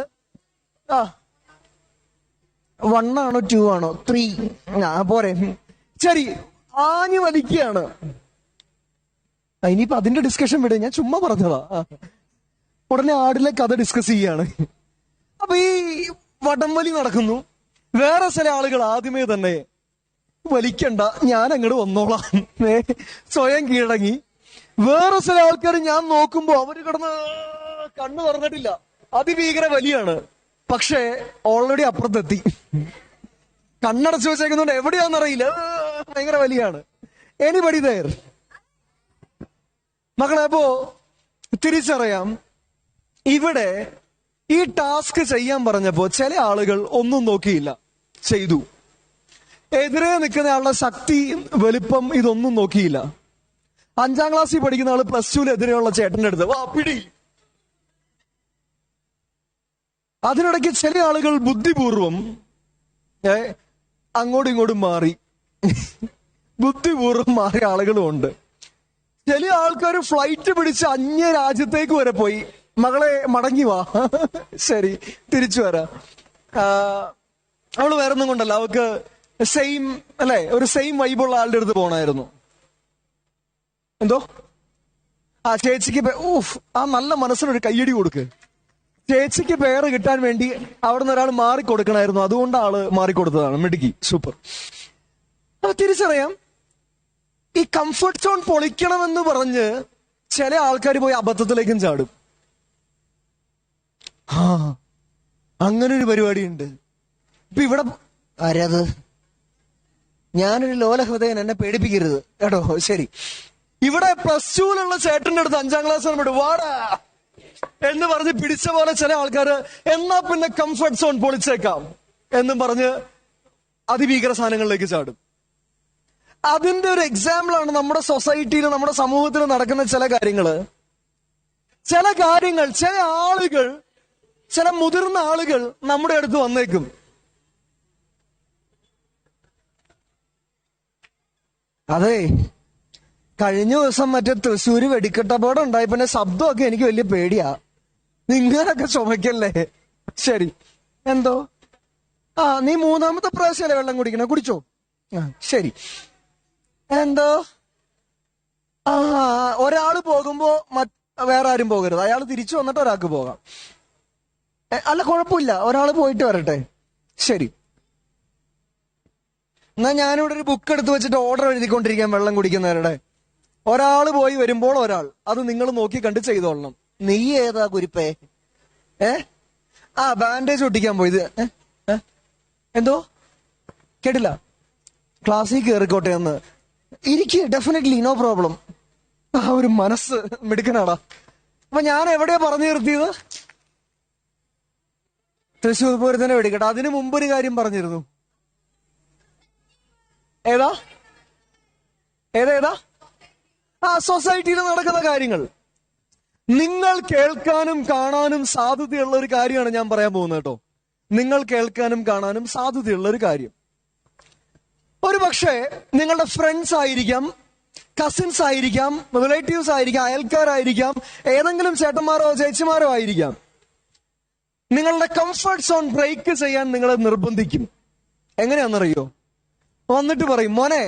S1: 1 ആണോ 2 ആണോ 3 പോരെ. ശരി, ആഞ്ഞു വലിക്കുകയാണ്. ഇനിയിപ്പോ അതിന്റെ ഡിസ്കഷൻ വിടും, ഞാൻ ചുമ്മാ പറഞ്ഞതാ. ഉടനെ ആടിലെ കഥ ഡിസ്കസ് ചെയ്യാണ്. അപ്പൊ ഈ വടംവലി നടക്കുന്നു. വേറെ ചില ആളുകൾ ആദ്യമേ തന്നെ വലിക്കണ്ട, ഞാൻ അങ്ങോട്ട് വന്നോളാം, സ്വയം കീഴടങ്ങി. വേറെ ചില ആൾക്കാർ ഞാൻ നോക്കുമ്പോ അവര് കിടന്ന് കണ്ണു തുറന്നിട്ടില്ല, അതിഭീകര വലിയാണ്. പക്ഷേ ഓൾറെഡി അപ്പുറത്തെത്തി, കണ്ണടച്ചു വെച്ചേക്കുന്നുണ്ട്, എവിടെയാണെന്നറിയില്ല, ഭയങ്കര വലിയാണ്. Anybody there? മക്കളെ, അപ്പോ തിരിച്ചറിയാം, ഇവിടെ ഈ ടാസ്ക് ചെയ്യാൻ പറഞ്ഞപ്പോ ചില ആളുകൾ ഒന്നും നോക്കിയില്ല, ചെയ്തു. എതിരെ നിൽക്കുന്ന ആളുടെ ശക്തി, വലിപ്പം ഇതൊന്നും നോക്കിയില്ല. 5ാം ക്ലാസ്സിൽ പഠിക്കുന്ന ആള് +2 എതിരെയുള്ള ചേട്ടന്റെ അടുത്ത് വാ പിടി. അതിനിടയ്ക്ക് ചില ആളുകൾ ബുദ്ധിപൂർവം അങ്ങോട്ടും ഇങ്ങോട്ടും മാറി, ബുദ്ധിപൂർവം മാറിയ ആളുകളും ഉണ്ട്. ചില ആൾക്കാർ ഫ്ലൈറ്റ് പിടിച്ച് അന്യ രാജ്യത്തേക്ക് വരെ പോയി. മകളെ മടങ്ങി വാ, ശരി തിരിച്ചു വരാം. അവള് വേറൊന്നും കൊണ്ടല്ല, അവൾക്ക് സെയിം അല്ലെ, ഒരു സെയിം വൈബുള്ള ആളുടെ അടുത്ത് പോണായിരുന്നു. എന്തോ ചേച്ചിക്ക് നല്ല മനസ്സിനൊരു കയ്യടി കൊടുക്ക്. ചേച്ചിക്ക് പേര് കിട്ടാൻ വേണ്ടി അവിടുന്ന് ഒരാൾ മാറിക്കൊടുക്കണായിരുന്നു, അതുകൊണ്ട് ആള് മാറിക്കൊടുത്തതാണ്. മിടുക്കി, സൂപ്പർ. അപ്പൊ തിരിച്ചറിയാം, ഈ കംഫർട്ട് സോൺ പൊളിക്കണമെന്ന് പറഞ്ഞ് ചില ആൾക്കാർ പോയി അബദ്ധത്തിലേക്കും ചാടും. അങ്ങനൊരു പരിപാടിയുണ്ട്. ഇപ്പൊ ഇവിടെ ആരത്? ഞാനൊരു ലോലഹൃദയൻ, എന്നെ പേടിപ്പിക്കരുത് കേട്ടോ. ശരി, ഇവിടെ +2 ചേട്ടന്റെ അടുത്ത് 5ാം ക്ലാസ് വാടാ എന്ന് പറഞ്ഞ് പിടിച്ച പോലെ ചില ആൾക്കാര് എന്നാ പിന്നെ കംഫർട്ട് സോൺ പൊളിച്ചേക്കാം എന്നും പറഞ്ഞ് അതിഭീകര സാധനങ്ങളിലേക്ക് ചാടും. അതിന്റെ ഒരു എക്സാമ്പിൾ ആണ് നമ്മുടെ സൊസൈറ്റിയിൽ, നമ്മുടെ സമൂഹത്തിൽ നടക്കുന്ന ചില കാര്യങ്ങൾ. ചില ആളുകൾ, ചില മുതിർന്ന ആളുകൾ നമ്മുടെ അടുത്ത് വന്നേക്കും. അതെ, കഴിഞ്ഞ ദിവസം മറ്റേ തൃശ്ശൂര് വെടിക്കെട്ടപാടം ഉണ്ടായി, പിന്നെ ശബ്ദമൊക്കെ എനിക്ക് വലിയ പേടിയാ. നിങ്ങളൊക്കെ ചുമക്കല്ലേ. ശരി, എന്തോ നീ 3ാമത്തെ പ്രാവശ്യമല്ലേ വെള്ളം കുടിക്കണേ, കുടിച്ചോ. ശരി, എന്തോ ഒരാള് പോകുമ്പോ വേറെ ആരും പോകരുത്, അയാൾ തിരിച്ചു വന്നിട്ട് ഒരാൾക്ക് പോകാം. അല്ല, കുഴപ്പമില്ല, ഒരാൾ പോയിട്ട് വരട്ടെ. ശരി, എന്നാ ഞാനിവിടെ ഒരു ബുക്ക് എടുത്ത് വെച്ചിട്ട് ഓർഡർ എഴുതിക്കൊണ്ടിരിക്കാം വെള്ളം കുടിക്കുന്നവരുടെ. ഒരാൾ പോയി വരുമ്പോൾ ഒരാൾ, അത് നിങ്ങൾ നോക്കി കണ്ട് ചെയ്തോളണം. നീ ഏതാ കുരിപ്പേ? ബാൻഡേജ് ഒട്ടിക്കാൻ പോയത്. എന്തോ കേട്ടില്ല? ക്ലാസ്സിൽ കയറിക്കോട്ടെ എന്ന്. ഇരിക്ക്, ഡെഫിനറ്റ്ലി, നോ പ്രോബ്ലം. ഒരു മനസ്സ് മിടുക്കനാടാ. അപ്പൊ ഞാൻ എവിടെയാ പറഞ്ഞു നിർത്തിയത്? തൃശ്ശൂർ പൂരത്തിന്റെ വെടിക്കെട്ട്. അതിനു മുമ്പൊരു കാര്യം പറഞ്ഞിരുന്നു. ഏതാ ഏതാ സൊസൈറ്റിയിൽ നടക്കുന്ന കാര്യങ്ങൾ. നിങ്ങൾ കേൾക്കാനും കാണാനും സാധ്യതയുള്ള ഒരു കാര്യമാണ് ഞാൻ പറയാൻ പോകുന്നത് കേട്ടോ. നിങ്ങൾ കേൾക്കാനും കാണാനും സാധ്യതയുള്ള ഒരു കാര്യം. ഒരു പക്ഷേ നിങ്ങളുടെ ഫ്രണ്ട്സ് ആയിരിക്കാം, കസിൻസ് ആയിരിക്കാം, റിലേറ്റീവ്സ് ആയിരിക്കാം, അയൽക്കാരായിരിക്കാം, ഏതെങ്കിലും ചേട്ടന്മാരോ ചേച്ചിമാരോ ആയിരിക്കാം. നിങ്ങളുടെ കംഫർട്ട് സോൺ ബ്രേക്ക് ചെയ്യാൻ നിങ്ങളെ നിർബന്ധിക്കും. എങ്ങനെയാണെന്നറിയോ? വന്നിട്ട് പറയും, മോനെ,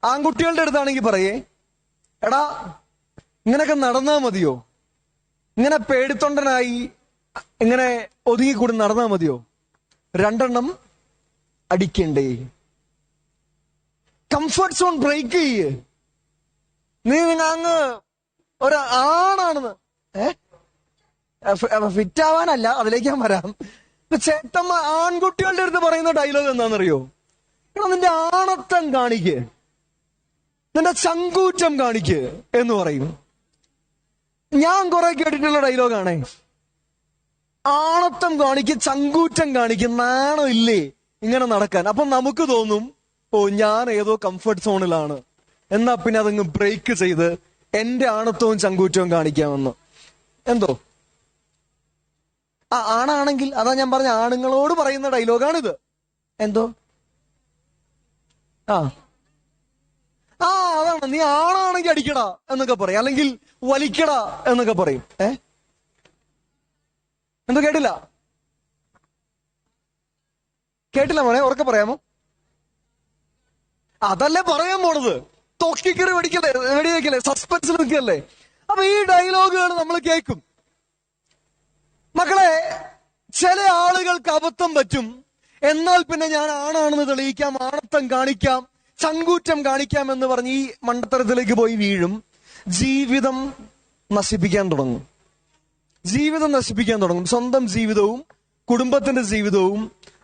S1: ആൺകുട്ടികളുടെ അടുത്താണെങ്കിൽ പറയേ, എടാ ഇങ്ങനൊക്കെ നടന്നാ മതിയോ? ഇങ്ങനെ പേടിത്തൊണ്ടനായി ഇങ്ങനെ ഒതുങ്ങിക്കൂടി നടന്നാ മതിയോ? 2 അടിക്കണ്ടേ? കംഫർട്ട് സോൺ ബ്രേക്ക് ചെയ്യേ. നീ അങ്ങ് ഒരു ആണാണെന്ന് ഫിറ്റ് ആവാനല്ല, അതിലേക്ക് ഞാൻ വരാം. ചേട്ടമ്മ ആൺകുട്ടികളുടെ അടുത്ത് പറയുന്ന ഡയലോഗ് എന്താണെന്നറിയോ? നിന്റെ ആണത്തം കാണിക്ക്, നിന്റെ ചങ്കൂറ്റം കാണിക്ക് എന്ന് പറയും. ഞാൻ കുറെ കേട്ടിട്ടുള്ള ഡയലോഗാണേ. ആണത്തം കാണിക്ക്, ചങ്കൂറ്റം കാണിക്ക്, നാണം ഇല്ലേ ഇങ്ങനെ നടക്കാൻ. അപ്പൊ നമുക്ക് തോന്നും, ഞാൻ ഏതോ കംഫർട്ട് സോണിലാണ്, എന്നാ പിന്നെ അതങ്ങ് ബ്രേക്ക് ചെയ്ത് എന്റെ ആണത്തവും ചങ്കൂറ്റവും കാണിക്കാമെന്ന്. എന്തോ ആണാണെങ്കിൽ, അതാ ഞാൻ പറഞ്ഞ ആണുങ്ങളോട് പറയുന്ന ഡയലോഗാണിത്. എന്തോ അതാണ്, നീ ആണാണെങ്കിൽ അടിക്കടാ എന്നൊക്കെ പറയും, അല്ലെങ്കിൽ വലിക്കടാ എന്നൊക്കെ പറയും. എന്തോ കേട്ടില്ല മോനെ, ഉറക്കെ പറയാമോ? അതല്ലേ പറയാൻ പോണത്. തൊക്കിക്കറി വെടിവെക്കല്ലേ, സസ്പെൻസിൽ നിൽക്കല്ലേ. അപ്പൊ ഈ ഡയലോഗുകൾ നമ്മൾ കേൾക്കും. മക്കളെ, ചില ആളുകൾക്ക് അബദ്ധം പറ്റും. എന്നാൽ പിന്നെ ഞാൻ ആണാണെന്ന് തെളിയിക്കാം, ആണത്തം കാണിക്കാം, ചങ്കൂറ്റം കാണിക്കാം എന്ന് പറഞ്ഞ് ഈ മണ്ടത്തരത്തിലേക്ക് പോയി വീഴും. ജീവിതം നശിപ്പിക്കാൻ തുടങ്ങും. സ്വന്തം ജീവിതവും കുടുംബത്തിന്റെ ജീവിതവും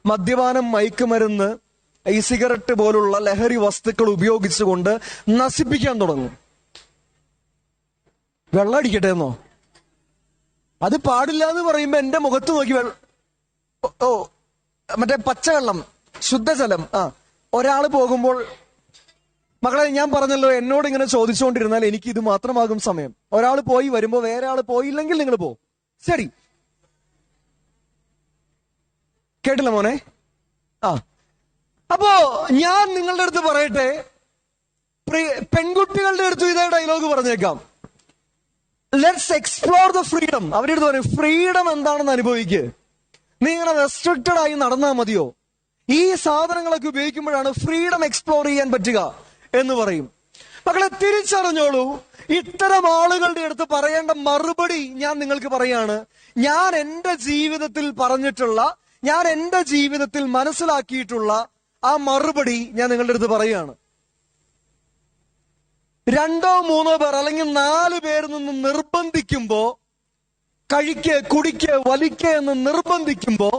S1: മദ്യപാനം, മയക്കുമരുന്ന്, ഈ സിഗരറ്റ് പോലുള്ള ലഹരി വസ്തുക്കൾ ഉപയോഗിച്ചുകൊണ്ട് നശിപ്പിക്കാൻ തുടങ്ങും. വെള്ളം അടിക്കട്ടെ എന്നോ? അത് പാടില്ല എന്ന് പറയുമ്പോ എന്റെ മുഖത്ത് നോക്കി മറ്റേ പച്ചവെള്ളം, ശുദ്ധജലം. ഒരാള് പോകുമ്പോൾ, മക്കളെ ഞാൻ പറഞ്ഞല്ലോ, എന്നോട് ഇങ്ങനെ ചോദിച്ചുകൊണ്ടിരുന്നാൽ എനിക്ക് ഇത് മാത്രമാകും സമയം. ഒരാൾ പോയി വരുമ്പോ വേറെ ആള് പോയില്ലെങ്കിൽ നിങ്ങൾ പോ. ശരി, കേട്ടില്ല മോനെ? അപ്പോ ഞാൻ നിങ്ങളുടെ അടുത്ത് പറയട്ടെ, പെൺകുട്ടികളുടെ അടുത്ത് ഇതേ ഡയലോഗ് പറഞ്ഞേക്കാം. Let's explore the freedom. അവരുടെ അടുത്ത് പറയും, ഫ്രീഡം എന്താണെന്ന് അനുഭവിക്ക്. നീ ഇങ്ങനെ റെസ്ട്രിക്റ്റഡ് ആയി നടന്നാൽ മതിയോ? ഈ സാധനങ്ങളൊക്കെ ഉപയോഗിക്കുമ്പോഴാണ് ഫ്രീഡം എക്സ്പ്ലോർ ചെയ്യാൻ പറ്റുക എന്ന് പറയും. മക്കളെ, തിരിച്ചറിഞ്ഞോളൂ, ഇത്തരം ആളുകളുടെ അടുത്ത് പറയേണ്ട മറുപടി ഞാൻ നിങ്ങൾക്ക് പറയാണ്. ഞാൻ എന്റെ ജീവിതത്തിൽ പറഞ്ഞിട്ടുള്ള, ഞാൻ എന്റെ ജീവിതത്തിൽ മനസ്സിലാക്കിയിട്ടുള്ള ആ മറുപടി ഞാൻ നിങ്ങളുടെ അടുത്ത് പറയുകയാണ്. 2 3 പേർ അല്ലെങ്കിൽ 4 പേരിൽ നിന്ന് നിർബന്ധിക്കുമ്പോ, കഴിക്ക്, കുടിക്ക്, വലിക്ക് എന്ന് നിർബന്ധിക്കുമ്പോ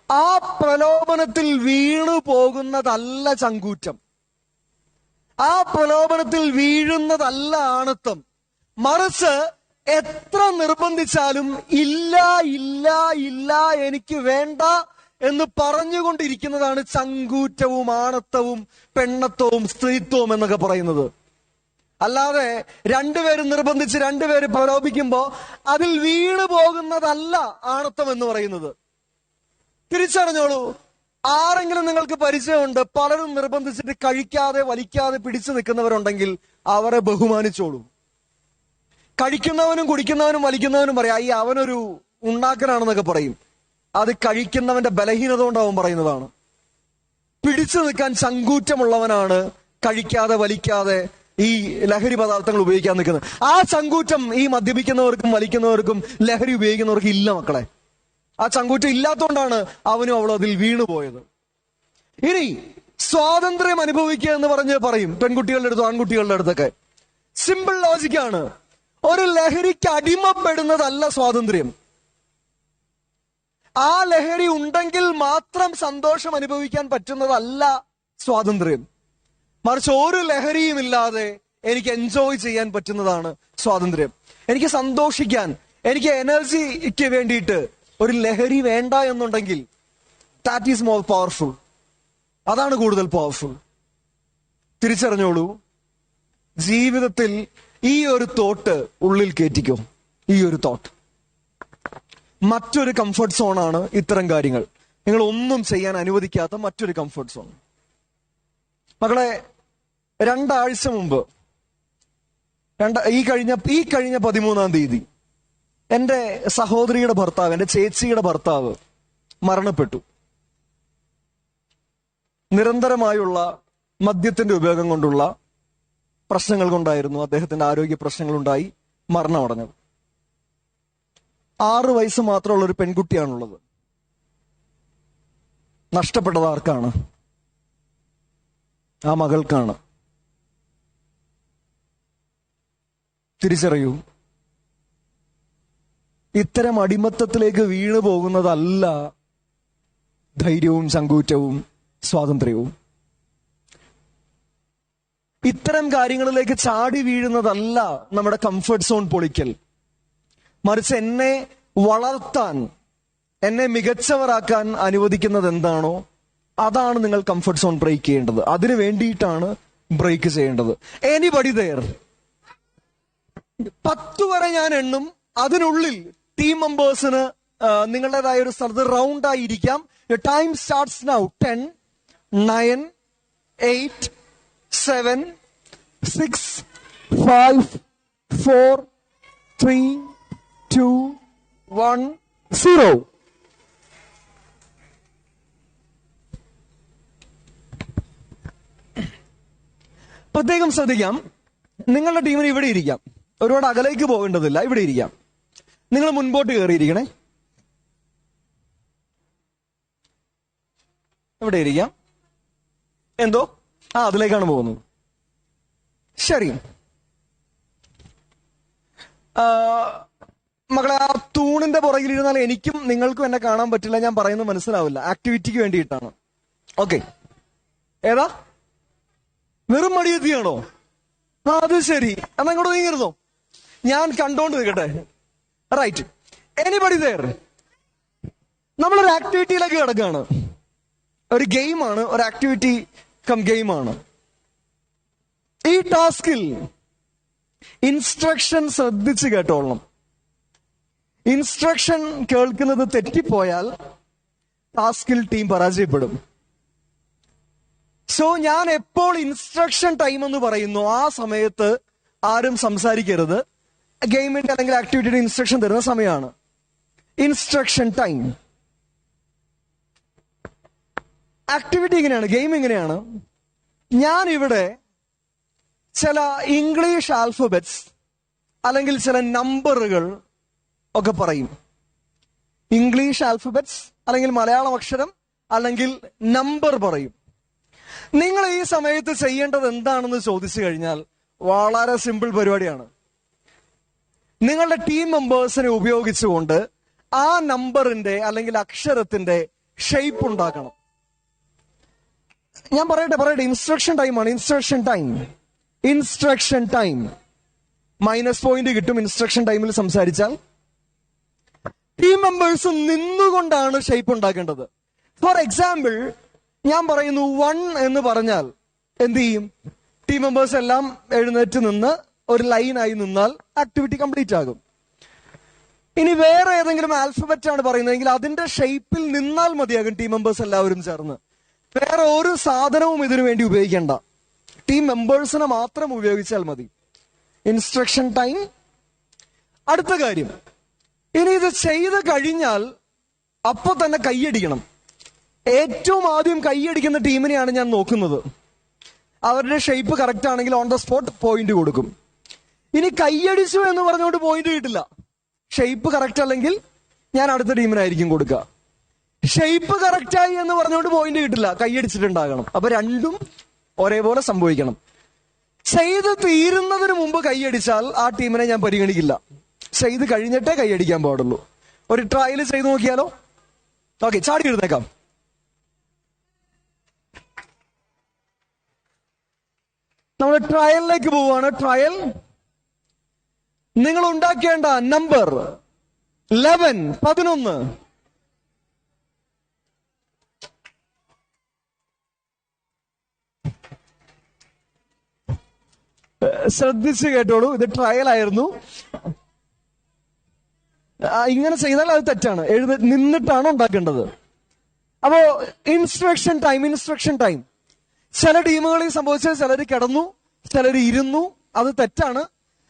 S1: ആ പ്രലോഭനത്തിൽ വീണു പോകുന്നതല്ല ചങ്കൂറ്റം, ആ പ്രലോഭനത്തിൽ വീഴുന്നതല്ല ആണത്വം. മറിച്ച് എത്ര നിർബന്ധിച്ചാലും ഇല്ല ഇല്ല ഇല്ല, എനിക്ക് വേണ്ട എന്ന് പറഞ്ഞുകൊണ്ടിരിക്കുന്നതാണ് ചങ്കൂറ്റവും ആണത്വവും പെണ്ണത്വവും സ്ത്രീത്വവും എന്നൊക്കെ പറയുന്നത്. അല്ലാതെ 2 പേര് നിർബന്ധിച്ച് 2 പേര് പ്രലോഭിക്കുമ്പോ അതിൽ വീണു പോകുന്നതല്ല ആണത്വം എന്ന് പറയുന്നത്. തിരിച്ചറിഞ്ഞോളൂ, ആരെങ്കിലും നിങ്ങൾക്ക് പരിചയമുണ്ട് പലരും നിർബന്ധിച്ചിട്ട് കഴിക്കാതെ വലിക്കാതെ പിടിച്ചു നിൽക്കുന്നവരുണ്ടെങ്കിൽ അവരെ ബഹുമാനിച്ചോളൂ. കഴിക്കുന്നവനും കുടിക്കുന്നവനും വലിക്കുന്നവനും പറയാം ഈ അവനൊരു ഉണ്ടാക്കനാണെന്നൊക്കെ പറയും. അത് കഴിക്കുന്നവന്റെ ബലഹീനത കൊണ്ട് അവൻ പറയുന്നതാണ്. പിടിച്ചു നിൽക്കാൻ ചങ്കൂറ്റമുള്ളവനാണ് കഴിക്കാതെ വലിക്കാതെ ഈ ലഹരി പദാർത്ഥങ്ങൾ ഉപയോഗിക്കാൻ നിൽക്കുന്നത്. ആ ചങ്കൂറ്റം ഈ മദ്യപിക്കുന്നവർക്കും വലിക്കുന്നവർക്കും ലഹരി ഉപയോഗിക്കുന്നവർക്കും ഇല്ല മക്കളെ. ആ ചങ്കൂറ്റം ഇല്ലാത്തതുകൊണ്ടാണ് അവനും അവളും അതിൽ വീണുപോയത്. ഇനി സ്വാതന്ത്ര്യം അനുഭവിക്കുക എന്ന് പറഞ്ഞ് പറയും പെൺകുട്ടികളുടെ അടുത്തും ആൺകുട്ടികളുടെ അടുത്തൊക്കെ. സിമ്പിൾ ലോജിക്കാണ്. ഒരു ലഹരിക്ക് അടിമപ്പെടുന്നതല്ല സ്വാതന്ത്ര്യം. ആ ലഹരി ഉണ്ടെങ്കിൽ മാത്രം സന്തോഷം അനുഭവിക്കാൻ പറ്റുന്നതല്ല സ്വാതന്ത്ര്യം. മറിച്ച് ഒരു ലഹരിയും ഇല്ലാതെ എനിക്ക് എൻജോയ് ചെയ്യാൻ പറ്റുന്നതാണ് സ്വാതന്ത്ര്യം. എനിക്ക് സന്തോഷിക്കാൻ, എനിക്ക് എനർജിക്ക് വേണ്ടിയിട്ട് ഒരു ലഹരി വേണ്ട എന്നുണ്ടെങ്കിൽ ദാറ്റ് ഈസ് മോർ പവർഫുൾ. അതാണ് കൂടുതൽ പവർഫുൾ. തിരിച്ചറിഞ്ഞോളൂ, ജീവിതത്തിൽ ഈ ഒരു തോട്ട് ഉള്ളിൽ കയറ്റിക്കോ. ഈ ഒരു തോട്ട് മറ്റൊരു കംഫർട്ട് സോണാണ് ഇത്തരം കാര്യങ്ങൾ. നിങ്ങൾ ഒന്നും ചെയ്യാൻ അനുവദിക്കാത്ത മറ്റൊരു കംഫർട്ട് സോൺ. മക്കളെ, 2 ആഴ്ച മുമ്പ് ഈ കഴിഞ്ഞ 13-ാം തീയതി എന്റെ സഹോദരിയുടെ ഭർത്താവ്, എന്റെ ചേച്ചിയുടെ ഭർത്താവ് മരണപ്പെട്ടു. നിരന്തരമായുള്ള മദ്യത്തിന്റെ ഉപയോഗം കൊണ്ടുള്ള പ്രശ്നങ്ങൾ കൊണ്ടായിരുന്നു അദ്ദേഹത്തിന്റെ ആരോഗ്യ പ്രശ്നങ്ങളുണ്ടായി മരണമടഞ്ഞത്. 6 വയസ്സ് മാത്രമുള്ള ഒരു പെൺകുട്ടിയാണുള്ളത്. നഷ്ടപ്പെട്ടത് ആർക്കാണ്? ആ മകൾക്കാണ്. തിരിച്ചറിയൂ, ഇത്തരം അടിമത്തത്തിലേക്ക് വീണു പോകുന്നതല്ല ധൈര്യവും ചങ്കൂറ്റവും സ്വാതന്ത്ര്യവും. ഇത്തരം കാര്യങ്ങളിലേക്ക് ചാടി വീഴുന്നതല്ല നമ്മുടെ കംഫർട്ട് സോൺ പൊളിക്കൽ. മറിച്ച് എന്നെ വളർത്താൻ, എന്നെ മികച്ചവരാക്കാൻ അനുവദിക്കുന്നത് എന്താണോ അതാണ് നിങ്ങൾ കംഫർട്ട് സോൺ ബ്രേക്ക് ചെയ്യേണ്ടത്. അതിനു വേണ്ടിയിട്ടാണ് ബ്രേക്ക് ചെയ്യേണ്ടത്. Anybody there? 10 വരെ ഞാൻ എണ്ണും. അതിനുള്ളിൽ ടീം മെമ്പേഴ്സിന് നിങ്ങളുടേതായ ഒരു സ്ഥലത്ത് റൗണ്ട് ആയിരിക്കാം. Time starts now. 10, 9, 8, 7, 6, 5, 4, 3, 2, 1, 0. പ്രത്യേകം ശ്രദ്ധിക്കാം. നിങ്ങളുടെ ടീമിന് ഇവിടെ ഇരിക്കാം. ഒരുപാട് അകലേക്ക് പോകേണ്ടതില്ല. ഇവിടെ ഇരിക്കാം. നിങ്ങൾ മുൻപോട്ട് കയറിയിരിക്കണേ. ഇവിടെ ഇരിക്കാം. എന്തോ അതിലേക്കാണ് പോകുന്നത്. ശരി മകളെ, ആ തൂണിന്റെ പുറകിലിരുന്നാൽ എനിക്കും നിങ്ങൾക്കും എന്നെ കാണാൻ പറ്റില്ല. ഞാൻ പറയുന്നത് മനസ്സിലാവില്ല. ആക്ടിവിറ്റിക്ക് വേണ്ടിയിട്ടാണ്. ഓക്കെ, ഏതാ? വെറും മടിയെത്തിയാണോ? അത് ശരി, എന്നാ ഇങ്ങോട്ട് നീങ്ങിരുന്നോ? ഞാൻ കണ്ടോണ്ട് നിൽക്കട്ടെ. റൈറ്റ്. Anybody there? നമ്മളൊരു ആക്ടിവിറ്റിയിലേക്ക് കിടക്കുകയാണ്. ഒരു ഗെയിമാണ്, ഒരു ആക്ടിവിറ്റി കം ഗെയിമാണ്. ഈ ടാസ്കിൽ ഇൻസ്ട്രക്ഷൻ ശ്രദ്ധിച്ച് കേട്ടോളണം. ഇൻസ്ട്രക്ഷൻ കേൾക്കുന്നത് തെറ്റിപ്പോയാൽ ടാസ്കിൽ ടീം പരാജയപ്പെടും. സോ ഞാൻ എപ്പോൾ ഇൻസ്ട്രക്ഷൻ ടൈം എന്ന് പറയുന്നു ആ സമയത്ത് ആരും സംസാരിക്കരുത്. ഗെയിമിന്റെ അല്ലെങ്കിൽ ആക്ടിവിറ്റിയുടെ ഇൻസ്ട്രക്ഷൻ തരുന്ന സമയമാണ് ഇൻസ്ട്രക്ഷൻ ടൈം. ആക്ടിവിറ്റി ഇങ്ങനെയാണ്, ഗെയിം ഇങ്ങനെയാണ്. ഞാൻ ഇവിടെ ചില ഇംഗ്ലീഷ് ആൽഫബറ്റ്സ് അല്ലെങ്കിൽ ചില നമ്പറുകൾ ഒക്കെ പറയും. ഇംഗ്ലീഷ് ആൽഫബറ്റ്സ് അല്ലെങ്കിൽ മലയാളം അക്ഷരം അല്ലെങ്കിൽ നമ്പർ പറയും. നിങ്ങൾ ഈ സമയത്ത് ചെയ്യേണ്ടത് എന്താണെന്ന് ചോദിച്ചു കഴിഞ്ഞാൽ വളരെ സിമ്പിൾ പരിപാടിയാണ്. നിങ്ങളുടെ ടീം മെമ്പേഴ്സിനെ ഉപയോഗിച്ചുകൊണ്ട് ആ നമ്പറിന്റെ അല്ലെങ്കിൽ അക്ഷരത്തിന്റെ ഷേപ്പ് ഉണ്ടാക്കണം. ഞാൻ പറയട്ടെ. ഇൻസ്ട്രക്ഷൻ ടൈമാണ്. ഇൻസ്ട്രക്ഷൻ ടൈം -പോയിന്റ് കിട്ടും ഇൻസ്ട്രക്ഷൻ ടൈമിൽ സംസാരിച്ചാൽ. ടീം മെമ്പേഴ്സ് നിന്നുകൊണ്ടാണ് ഷേപ്പ് ഉണ്ടാക്കേണ്ടത്. ഫോർ എക്സാമ്പിൾ, ഞാൻ പറയുന്നു 1 എന്ന് പറഞ്ഞാൽ എന്ത് ചെയ്യും? ടീം മെമ്പേഴ്സ് എല്ലാം എഴുന്നേറ്റ് നിന്ന് ഒരു ലൈനായി നിന്നാൽ ആക്ടിവിറ്റി കംപ്ലീറ്റ് ആകും. ഇനി വേറെ ഏതെങ്കിലും ആൽഫബറ്റ് ആണ് പറയുന്നതെങ്കിൽ അതിന്റെ ഷേപ്പിൽ നിന്നാൽ മതിയാകും ടീം മെമ്പേഴ്സ് എല്ലാവരും ചേർന്ന്. വേറെ ഒരു സാധനവും ഇതിനു വേണ്ടി ഉപയോഗിക്കേണ്ട. ടീം മെമ്പേഴ്സിനെ മാത്രം ഉപയോഗിച്ചാൽ മതി. Instruction time. അടുത്ത കാര്യം, ഇനി ഇത് ചെയ്ത് കഴിഞ്ഞാൽ അപ്പൊ തന്നെ കൈയടിക്കണം. ഏറ്റവും ആദ്യം കൈയടിക്കുന്ന ടീമിനെയാണ് ഞാൻ നോക്കുന്നത്. അവരുടെ ഷേപ്പ് കറക്റ്റ് ആണെങ്കിൽ ഓൺ ദ സ്പോട്ട് പോയിന്റ് കൊടുക്കും. ഇനി കൈയടിച്ചു എന്ന് പറഞ്ഞുകൊണ്ട് പോയിന്റ് കിട്ടില്ല. ഷേപ്പ് കറക്റ്റ് അല്ലെങ്കിൽ ഞാൻ അടുത്ത ടീമിനായിരിക്കും കൊടുക്കുക. ഷേപ്പ് കറക്റ്റായി എന്ന് പറഞ്ഞുകൊണ്ട് പോയിന്റ് കിട്ടില്ല, കൈയടിച്ചിട്ടുണ്ടാകണം. അപ്പൊ രണ്ടും ഒരേപോലെ സംഭവിക്കണം. ചെയ്ത് തീരുന്നതിന് മുമ്പ് കൈയടിച്ചാൽ ആ ടീമിനെ ഞാൻ പരിഗണിക്കില്ല. ചെയ്ത് കഴിഞ്ഞിട്ടേ കൈയടിക്കാൻ പാടുള്ളൂ. ഒരു ട്രയൽ ചെയ്ത് നോക്കിയാലോ? ഓക്കെ, ചാടി എഴുന്നേക്കാം. നമ്മൾ ട്രയലിലേക്ക് പോവുകയാണ്. ട്രയൽ. നിങ്ങൾ ഉണ്ടാക്കേണ്ട നമ്പർ 11. ശ്രദ്ധിച്ച് കേട്ടോളൂ, ഇത് ട്രയൽ ആയിരുന്നു. ഇങ്ങനെ ചെയ്താൽ അത് തെറ്റാണ്. നിന്നിട്ടാണ് ഉണ്ടാക്കേണ്ടത്. അപ്പോ ഇൻസ്ട്രക്ഷൻ ടൈം. ചില ടീമുകളിൽ സംഭവിച്ചത് ചിലർ കിടന്നു, ചിലർ ഇരുന്നു. അത് തെറ്റാണ്.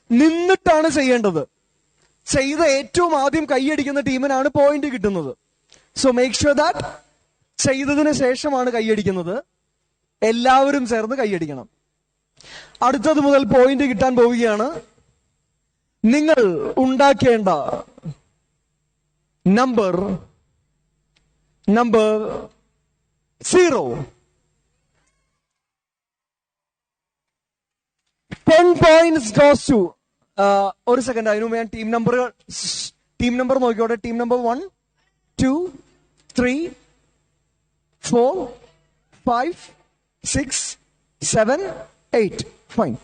S1: നിന്നിട്ടാണ് ചെയ്യേണ്ടത്. ചെയ്ത ഏറ്റവും ആദ്യം കൈയടിക്കുന്ന ടീമിനാണ് പോയിന്റ് കിട്ടുന്നത്. സോ മേക്ക് ഷുവർ ദാറ്റ് ചെയ്തതിന് ശേഷമാണ് കൈയടിക്കുന്നത്. എല്ലാവരും ചേർന്ന് കൈയടിക്കണം. അടുത്തത് മുതൽ പോയിന്റ് കിട്ടാൻ പോവുകയാണ്. നിങ്ങൾ ഉണ്ടാക്കേണ്ട നമ്പർ 0. 10 points goes to ഒരു സെക്കൻഡ്. അതിനു ഞാൻ ടീം നമ്പർ നോക്കിയോട്ടെ. Team number 1, 2, 3, 4, 5, 6, 7, 8. Fine.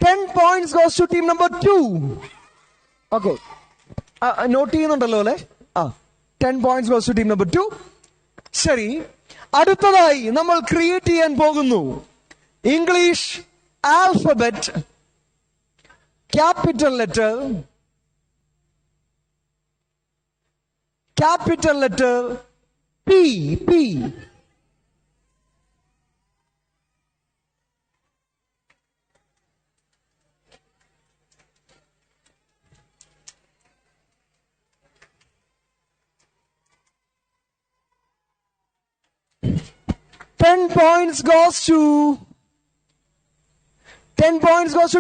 S1: 10 points goes to team number 2. Okay. Not ചെയ്യുന്നുണ്ടല്ലോ അല്ലെ? 10 points goes to team number 2. ശരി. അടുത്തതായി നമ്മൾ ക്രിയേറ്റ് ചെയ്യാൻ പോകുന്നു English alphabet capital letter P. Ten points goes to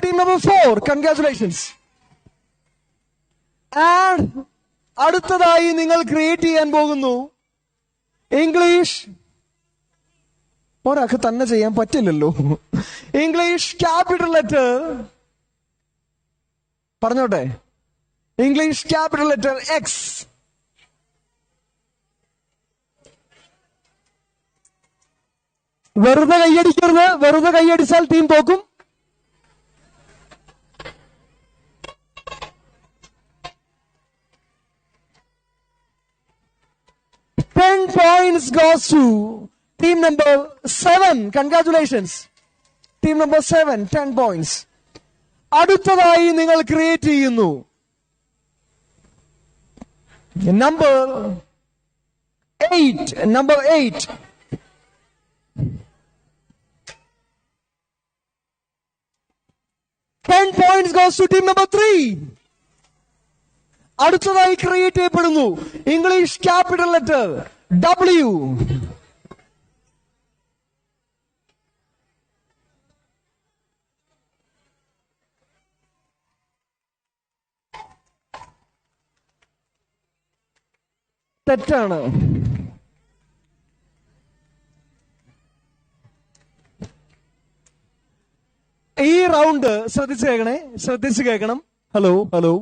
S1: team number 4. Congratulations. And അടുത്തതായി നിങ്ങൾ ക്രിയേറ്റ് ചെയ്യാൻ പോകുന്നു ഇംഗ്ലീഷ്. ഒരാൾക്ക് തന്നെ ചെയ്യാൻ പറ്റില്ലല്ലോ. English capital letter. പറഞ്ഞോട്ടെ. English capital letter X. വെറുതെ കൈയടിക്കരുത്. വെറുതെ കൈയടിച്ചാൽ ടീം തോക്കും. Ten points goes to team number 7. Congratulations. Team number 7, 10 points. അടുത്തതായി നിങ്ങൾ ക്രിയേറ്റ് ചെയ്യുന്നു number 8. 10 points goes to team number 3. അടുത്തതായി ക്രിയേറ്റ് ചെയ്യപ്പെടുന്നു ഇംഗ്ലീഷ് ക്യാപിറ്റൽ ലെറ്റർ W. തെറ്റാണ്. ഈ റൗണ്ട് ശ്രദ്ധിച്ചു കേൾക്കണം. ഹലോ.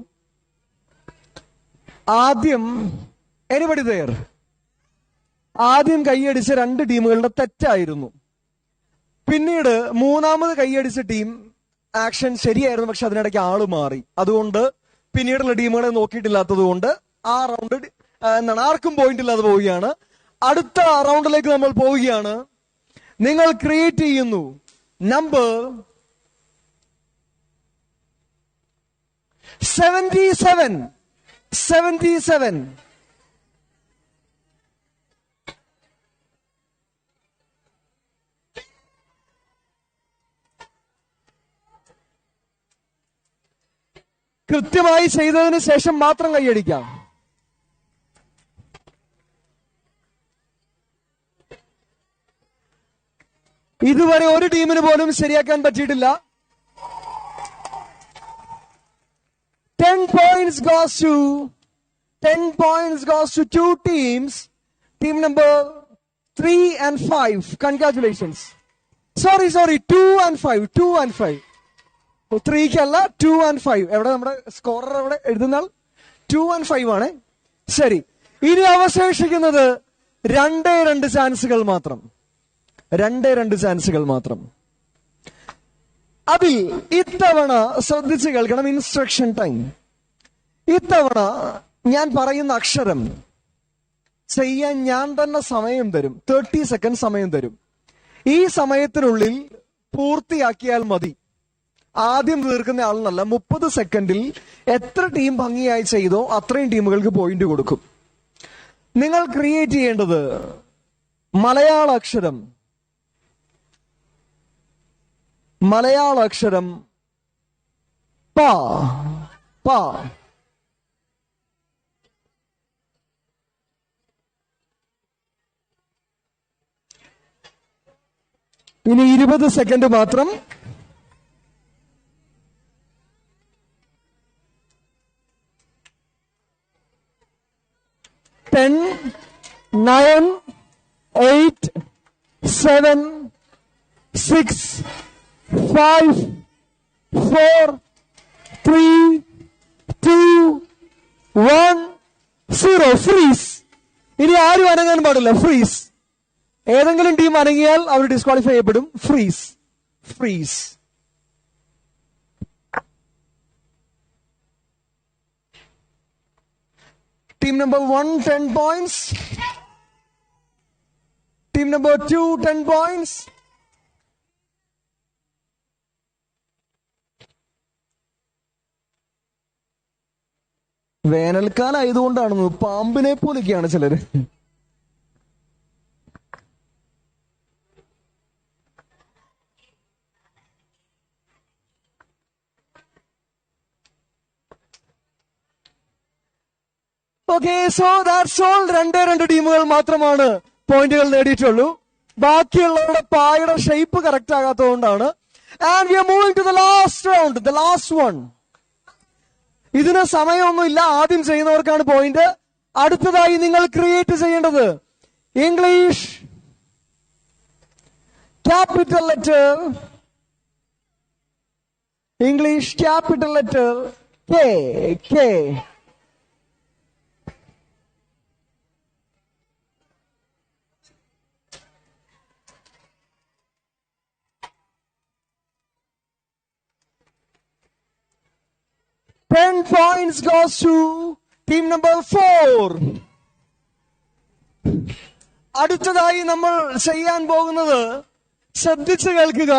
S1: ആദ്യം എനിബഡി ദെയർ? ആദ്യം കൈയടിച്ച 2 ടീമുകളുടെ തെറ്റായിരുന്നു. പിന്നീട് മൂന്നാമത് കൈയടിച്ച ടീം ആക്ഷൻ ശരിയായിരുന്നു, പക്ഷെ അതിനിടയ്ക്ക് ആള് മാറി. അതുകൊണ്ട് പിന്നീടുള്ള ടീമുകളെ നോക്കിയിട്ടില്ലാത്തത് കൊണ്ട് ആ റൗണ്ട് ആർക്കും പോയിന്റ് ഇല്ലാതെ പോവുകയാണ്. അടുത്ത റൗണ്ടിലേക്ക് നമ്മൾ പോവുകയാണ്. നിങ്ങൾ ക്രിയേറ്റ് ചെയ്യുന്നു നമ്പർ 77. 77. കൃത്യമായി ചെയ്തതിന് ശേഷം മാത്രം കൈയടിക്കാം. ഇതുവരെ ഒരു ടീമിന് പോലും ശരിയാക്കാൻ പറ്റിയിട്ടില്ല. 10 points goes to two teams. Team number 3 and 5. Congratulations. Sorry, 2 and 5. 2 and 5. 3 അല്ല, 2 and 5. എവിടെ നമ്മുടെ സ്കോറർ എവിടെ എഴുതുന്ന 2 and 5 ആണ്. ശരി, ഇനി അവശേഷിക്കുന്നത് 2 ചാൻസുകൾ മാത്രം. 2 ചാൻസുകൾ മാത്രം. അതിൽ ഇത്തവണ ശ്രദ്ധിച്ച് കേൾക്കണം. Instruction time. ഇത്തവണ ഞാൻ പറയുന്ന അക്ഷരം ചെയ്യാൻ ഞാൻ തന്നെ സമയം തരും. 30 സെക്കൻഡ് സമയം തരും. ഈ സമയത്തിനുള്ളിൽ പൂർത്തിയാക്കിയാൽ മതി. ആദ്യം തീർക്കുന്ന ആളെന്നല്ല, 30 സെക്കൻഡിൽ എത്ര ടീം ഭംഗിയായി ചെയ്തോ അത്രയും ടീമുകൾക്ക് പോയിന്റ് കൊടുക്കും. നിങ്ങൾ ക്രിയേറ്റ് ചെയ്യേണ്ടത് മലയാള അക്ഷരം പ. ഇനി 20 സെക്കൻഡ് മാത്രം. Ten, 9, 8, 7, 6, 5, 4, 3, 2, 1, 0. ഫ്രീസ്. ഇനി ആരും അനങ്ങാൻ പാടില്ല. ഫ്രീസ്. ഏതെങ്കിലും ടീം അനങ്ങിയാൽ അവർ ഡിസ്ക്വാളിഫൈ ചെയ്യപ്പെടും. Freeze. Team number 1, 10 points. Team number 2, 10 points. വേനൽക്കാലം ആയതുകൊണ്ടാണ് പാമ്പിനെ പോലൊക്കെയാണ് ചിലര്. Okay, so that's all. 2 ടീമുകൾ മാത്രമാണ് പോയിന്റുകൾ നേടിയിട്ടുള്ളൂ. ബാക്കിയുള്ളവരുടെ പായുടെ ഷേപ്പ് കറക്റ്റ് ആകാത്തതുകൊണ്ടാണ്. And we are moving to the last round, the last one. ഇതിന് സമയമൊന്നുമില്ല. ആദ്യം ചെയ്യുന്നവർക്കാണ് പോയിന്റ്. അടുത്തതായി നിങ്ങൾ ക്രിയേറ്റ് ചെയ്യേണ്ടത് English capital letter K. Ten points goes to team number 4. അടുത്തതായി നമ്മൾ ചെയ്യാൻ പോകുന്നത് ശ്രദ്ധിച്ച് കേൾക്കുക.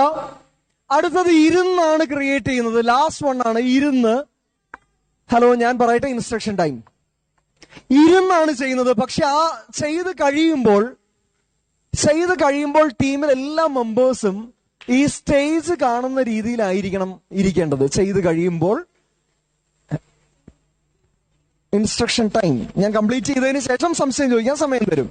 S1: അടുത്തത് ഇരുന്നാണ് ക്രിയേറ്റ് ചെയ്യുന്നത്. ലാസ്റ്റ് വൺ ആണ് ഇരുന്ന്. ഹലോ, ഞാൻ പറയട്ടെ, ഇൻസ്ട്രക്ഷൻ ടൈം. ഇരുന്നാണ് ചെയ്യുന്നത്. പക്ഷെ ആ ചെയ്ത് കഴിയുമ്പോൾ ടീമിൽ എല്ലാ മെമ്പേഴ്സും ഈ സ്റ്റേജ് കാണുന്ന രീതിയിലായിരിക്കണം ഇരിക്കേണ്ടത്. ചെയ്ത് കഴിയുമ്പോൾ ഇൻസ്ട്രക്ഷൻ ടൈം ഞാൻ കംപ്ലീറ്റ് ചെയ്തതിന് ശേഷം സംശയം ചോദിക്കാൻ സമയം തരും.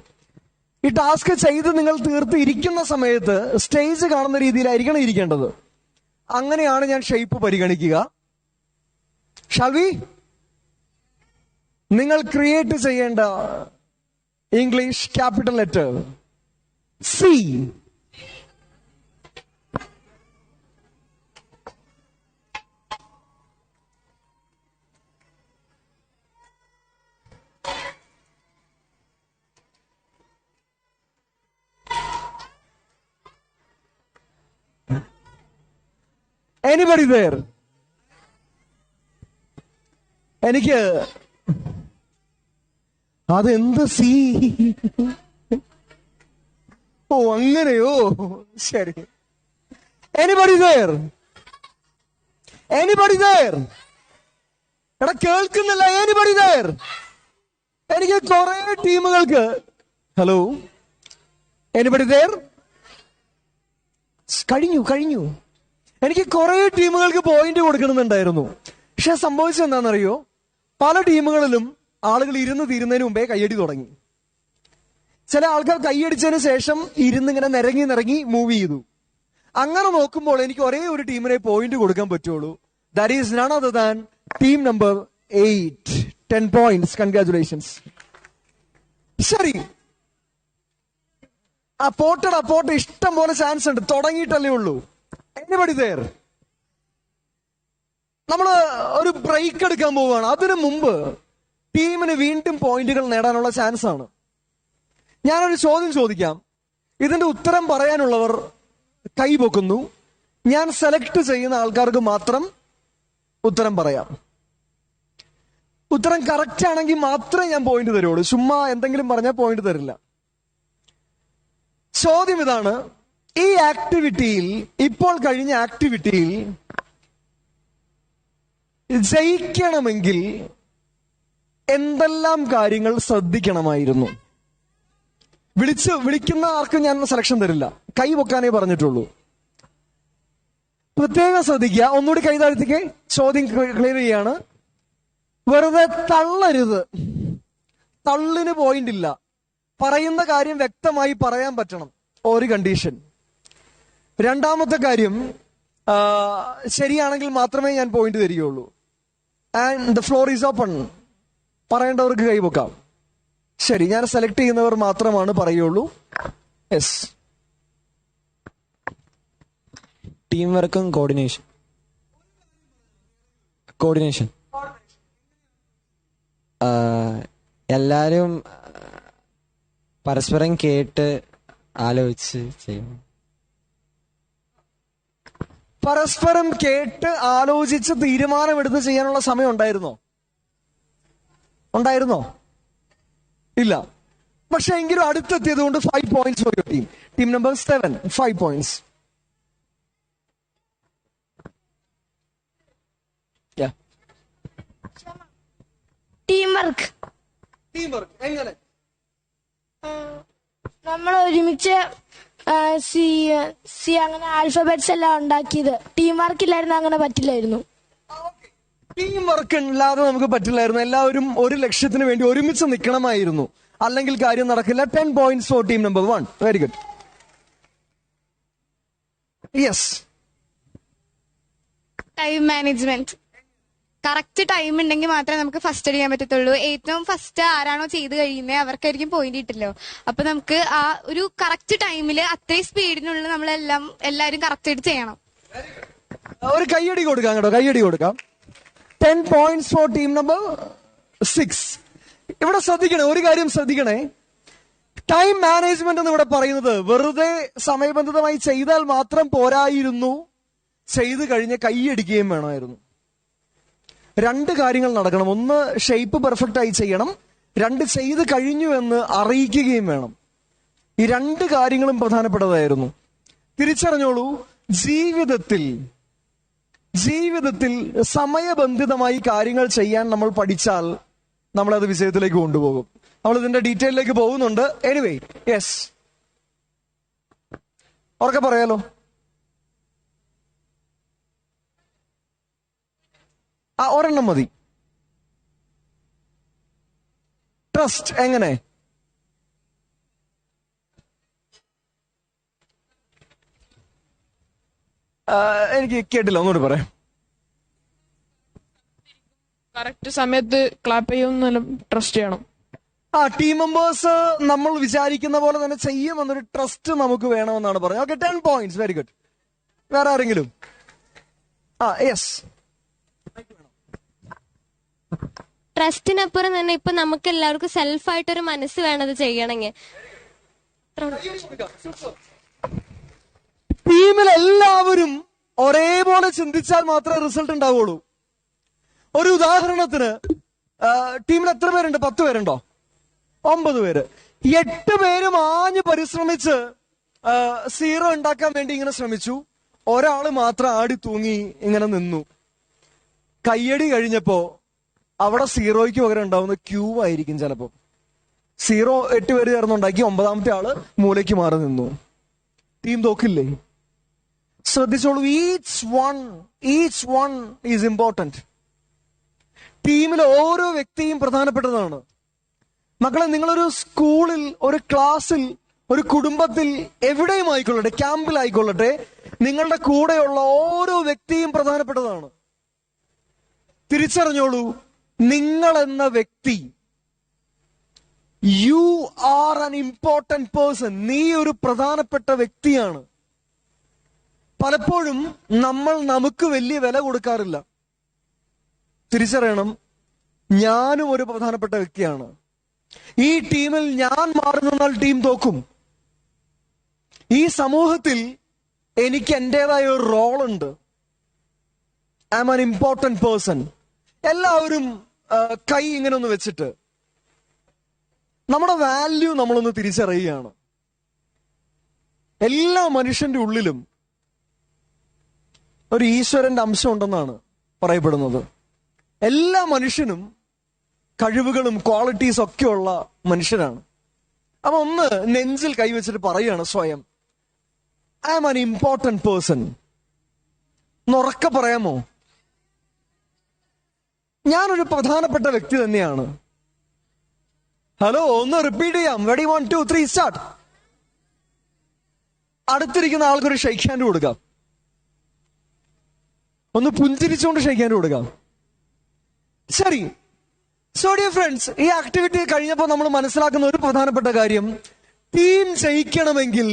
S1: ഈ ടാസ്ക് ചെയ്ത് നിങ്ങൾ തീർത്ത് ഇരിക്കുന്ന സമയത്ത് സ്റ്റേജ് കാണുന്ന രീതിയിലായിരിക്കണം ഇരിക്കേണ്ടത്. അങ്ങനെയാണ് ഞാൻ ഷേപ്പ് പരിഗണിക്കുക. Shall we? നിങ്ങൾ ക്രിയേറ്റ് ചെയ്യേണ്ട English capital letter C. Anybody there? എനിക്ക് അതെന്ത് സി? ഓ, അങ്ങനെയോ, ശരി. Anybody there? എടാ കേൾക്കുന്നില്ല. Anybody there? എനിക്ക് കുറെ ടീമുകൾക്ക്, ഹലോ, എനിബഡി ദേർ? കഴിഞ്ഞു. എനിക്ക് കുറെ ടീമുകൾക്ക് പോയിന്റ് കൊടുക്കണമെന്നുണ്ടായിരുന്നു. പക്ഷെ സംഭവിച്ചത് എന്താണെന്നറിയോ? പല ടീമുകളിലും ആളുകൾ ഇരുന്ന് തീരുന്നതിന് മുമ്പേ കയ്യടി തുടങ്ങി. ചില ആൾക്കാർ കൈയടിച്ചതിന് ശേഷം ഇരുന്നിങ്ങനെ നിരങ്ങി മൂവ് ചെയ്തു. അങ്ങനെ നോക്കുമ്പോൾ എനിക്ക് ഒരേ ഒരു ടീമിനെ പോയിന്റ് കൊടുക്കാൻ പറ്റുള്ളൂ. That is none other than team number 8. 10 points. Congratulations. ശരി, പോട്ടെ, ഇഷ്ടം പോലെ ചാൻസ് ഉണ്ട്. തുടങ്ങിയിട്ടല്ലേ ഉള്ളൂ. Anybody there? നമ്മള് ഒരു ബ്രേക്ക് എടുക്കാൻ പോവുകയാണ്. അതിനു മുമ്പ് ടീമിന് വീണ്ടും പോയിന്റുകൾ നേടാനുള്ള ചാൻസ് ആണ്. ഞാനൊരു ചോദ്യം ചോദിക്കാം. ഇതിന്റെ ഉത്തരം പറയാനുള്ളവർ കൈപൊക്കുന്നു. ഞാൻ സെലക്ട് ചെയ്യുന്ന ആൾക്കാർക്ക് മാത്രം ഉത്തരം പറയാം. ഉത്തരം കറക്റ്റ് ആണെങ്കിൽ മാത്രമേ ഞാൻ പോയിന്റ് തരുള്ളൂ. ചുമ്മാ എന്തെങ്കിലും പറഞ്ഞാൽ പോയിന്റ് തരില്ല. ചോദ്യം ഇതാണ്: ഈ ആക്ടിവിറ്റിയിൽ, ഇപ്പോൾ കഴിഞ്ഞ ആക്ടിവിറ്റിയിൽ ജയിക്കണമെങ്കിൽ എന്തെല്ലാം കാര്യങ്ങൾ ശ്രദ്ധിക്കണമായിരുന്നു? വിളിക്കുന്ന ആർക്കും ഞാൻ സെലക്ഷൻ തരില്ല. കൈ പൊക്കാനേ പറഞ്ഞിട്ടുള്ളൂ. പ്രത്യേകം ശ്രദ്ധിക്കുക. ഒന്നുകൂടി കൈ താഴ്ത്തിക്കേ. ചോദ്യം ക്ലിയർ ചെയ്യാണ്. വെറുതെ തള്ളരുത്. തള്ളിന് പോയിന്റ് ഇല്ല. പറയുന്ന കാര്യം വ്യക്തമായി പറയാൻ പറ്റണം. ഒരു കണ്ടീഷൻ. രണ്ടാമത്തെ കാര്യം, ശരിയാണെങ്കിൽ മാത്രമേ ഞാൻ പോയിന്റ് തരികയുള്ളൂ. And the floor is open. പറയേണ്ടവർക്ക് കൈവക്കാം. ശരി, ഞാൻ സെലക്ട് ചെയ്യുന്നവർ മാത്രമാണ് പറയുള്ളൂ. യെസ്.
S5: ടീം വർക്കും കോർഡിനേഷൻ. എല്ലാരും പരസ്പരം കേട്ട് ആലോചിച്ച് ചെയ്യണം.
S1: പരസ്പരം കേട്ട് ആലോചിച്ച് തീരുമാനമെടുത്ത് ചെയ്യാനുള്ള സമയം ഉണ്ടായിരുന്നോ? ഇല്ല. പക്ഷെ എങ്കിലും അടുത്തെത്തിയത് കൊണ്ട് 5 points for your team. Team number 7, 5 points.
S6: Team work
S1: എങ്ങനെ?
S6: നമ്മൾ ഒരുമിച്ച് സി അങ്ങനെ ആൽഫബറ്റ്സ് എല്ലാം ഉണ്ടാക്കിയത്. ടീം വർക്ക് ഇല്ലായിരുന്നു, അങ്ങനെ പറ്റില്ലായിരുന്നു.
S1: ടീം വർക്ക് ഇല്ലാതെ നമുക്ക് പറ്റില്ലായിരുന്നു. എല്ലാവരും ഒരു ലക്ഷ്യത്തിന് വേണ്ടി ഒരുമിച്ച് നിൽക്കണമായിരുന്നു. അല്ലെങ്കിൽ കാര്യം നടക്കില്ല. 10 points for team number 1. Very good. Yes.
S7: Time management. Correct time ഉണ്ടെങ്കിൽ മാത്രമേ നമുക്ക് ഫസ്റ്റ് ചെയ്യാൻ പറ്റത്തുള്ളൂ. ഏറ്റവും ഫസ്റ്റ് ആരാണോ ചെയ്ത് കഴിയുന്നത് അവർക്കായിരിക്കും പോയിന്റ് കിട്ടില്ലോ. അപ്പൊ നമുക്ക് ആ ഒരു കറക്റ്റ് ടൈമിൽ അത്രയും സ്പീഡിനുള്ളിൽ എല്ലാവരും കറക്റ്റ് ആയിട്ട് ചെയ്യണം.
S1: ഒരു കയ്യടി കൊടുക്കാം കേട്ടോ. കയ്യടി കൊടുക്കാം. 10 points for ടീം നമ്പർ 6. ഇവിടെ ശ്രദ്ധിക്കണേ, ഒരു കാര്യം ശ്രദ്ധിക്കണേ. ടൈം മാനേജ്മെന്റ് എന്ന് ഇവിടെ പറയുന്നത് വെറുതെ സമയബന്ധിതമായി ചെയ്താൽ മാത്രം പോരായിരുന്നു. ചെയ്ത് കഴിഞ്ഞ് കൈയടിക്കുകയും വേണമായിരുന്നു. 2 കാര്യങ്ങൾ നടക്കണം. ഒന്ന്, ഷേപ്പ് പെർഫെക്റ്റ് ആയി ചെയ്യണം. 2, ചെയ്ത് കഴിഞ്ഞു എന്ന് അറിയിക്കുകയും വേണം. ഈ 2 കാര്യങ്ങളും പ്രധാനപ്പെട്ടതായിരുന്നു. തിരിച്ചറിഞ്ഞോളൂ, ജീവിതത്തിൽ സമയബന്ധിതമായി കാര്യങ്ങൾ ചെയ്യാൻ നമ്മൾ പഠിച്ചാൽ നമ്മളത് വിജയത്തിലേക്ക് കൊണ്ടുപോകും. നമ്മൾ ഇതിന്റെ ഡീറ്റെയിലേക്ക് പോകുന്നുണ്ട്. എനിവേ, യെസ്, ഉറക്കെ പറയാലോ. ഒരെണ്ണം മതി. ട്രസ്റ്റ് എങ്ങനെ? എനിക്ക് കേട്ടില്ല, ഒന്നുകൂടി പറയാം.
S8: കറക്റ്റ് സമയത്ത് ക്ലാപ്പ് ചെയ്യുമെന്നെല്ലാം ട്രസ്റ്റ് ചെയ്യണം.
S1: ടീം മെമ്പേഴ്സ് നമ്മൾ വിചാരിക്കുന്ന പോലെ തന്നെ ചെയ്യുമെന്നൊരു ട്രസ്റ്റ് നമുക്ക് വേണമെന്നാണ് പറഞ്ഞത്. Okay, 10 points. Very good. വേറെ ആരെങ്കിലും? യെസ്.
S9: ട്രസ്റ്റിനപ്പുറം തന്നെ ഇപ്പൊ നമുക്ക് എല്ലാവർക്കും സെൽഫായിട്ടൊരു മനസ്സ് വേണത് ചെയ്യണമെങ്കിൽ.
S1: ടീമിൽ എല്ലാവരും ഒരേപോലെ ചിന്തിച്ചാൽ മാത്രമേ റിസൾട്ട് ഉണ്ടാവുള്ളൂ. ഒരു ഉദാഹരണത്തിന്, ടീമിൽ എത്ര പേരുണ്ട്? 10 പേരുണ്ടോ? 9 പേര്. 8 പേരും ആഞ്ഞ് പരിശ്രമിച്ച് 0 ഉണ്ടാക്കാൻ വേണ്ടി ഇങ്ങനെ ശ്രമിച്ചു. ഒരാള് മാത്രം ആടി തൂങ്ങി ഇങ്ങനെ നിന്നു. കയ്യടി കഴിഞ്ഞപ്പോ അവിടെ 0യ്ക്ക് പകരം ഉണ്ടാവുന്ന ക്യൂ ആയിരിക്കും ചിലപ്പോൾ. 0 8 പേര് ചേർന്നുണ്ടാക്കി 9ാമത്തെ ആള് മൂലയ്ക്ക് മാറി നിന്നു. ടീം തോക്കില്ലേ? ശ്രദ്ധിച്ചോളൂ, ഈച്ച് വൺ ഈസ് ഇമ്പോർട്ടന്റ്. ടീമിലെ ഓരോ വ്യക്തിയും പ്രധാനപ്പെട്ടതാണ്. മക്കളെ, നിങ്ങളൊരു സ്കൂളിൽ, ഒരു ക്ലാസ്സിൽ, ഒരു കുടുംബത്തിൽ, എവിടെയും ആയിക്കൊള്ളട്ടെ, ക്യാമ്പിലായിക്കൊള്ളട്ടെ, നിങ്ങളുടെ കൂടെയുള്ള ഓരോ വ്യക്തിയും പ്രധാനപ്പെട്ടതാണ്. തിരിച്ചറിഞ്ഞോളൂ, നിങ്ങൾ എന്ന വ്യക്തി, you are an important person. നീ ഒരു പ്രധാനപ്പെട്ട വ്യക്തിയാണ്. പലപ്പോഴും നമ്മൾ നമുക്ക് വലിയ വില കൊടുക്കാറില്ല. തിരിച്ചറിയണം, ഞാനും ഒരു പ്രധാനപ്പെട്ട വ്യക്തിയാണ്. ഈ ടീമിൽ ഞാൻ മാറി നിന്നാൽ ടീം തോക്കും. ഈ സമൂഹത്തിൽ എനിക്ക് എന്റേതായ ഒരു റോളുണ്ട്. I am an important person. എല്ലാവരും കൈ ഇങ്ങനെ ഒന്ന് വെച്ചിട്ട് നമ്മുടെ വാല്യൂ നമ്മളൊന്ന് തിരിച്ചറിയുകയാണ്. എല്ലാ മനുഷ്യന്റെ ഉള്ളിലും ഒരു ഈശ്വരന്റെ അംശം ഉണ്ടെന്നാണ് പറയപ്പെടുന്നത്. എല്ലാ മനുഷ്യനും കഴിവുകളും ക്വാളിറ്റീസ് ഒക്കെ ഉള്ള മനുഷ്യരാണ്. അപ്പൊ ഒന്ന് നെഞ്ചിൽ കൈവച്ചിട്ട് പറയുകയാണ് സ്വയം, I am an important person. ഉറക്കെ പറയാമോ? ഞാനൊരു പ്രധാനപ്പെട്ട വ്യക്തി തന്നെയാണ്. ഹലോ, ഒന്ന് റിപ്പീറ്റ് ചെയ്യാം. Ready, 1 2 3 start. അടുത്തിരിക്കുന്ന ആൾക്കൊരു ഷെയ്ക്ക് ഹാൻഡ് കൊടുക്കാം. ഒന്ന് പുഞ്ചിരിച്ചുകൊണ്ട് ഷെയ്ക്ക് ഹാൻഡ് കൊടുക്കാം. ശരി. സോ ഡിയർ ഫ്രണ്ട്സ്, ഈ ആക്ടിവിറ്റി കഴിഞ്ഞപ്പോൾ നമ്മൾ മനസ്സിലാക്കുന്ന ഒരു പ്രധാനപ്പെട്ട കാര്യം, ടീം ജയിക്കണമെങ്കിൽ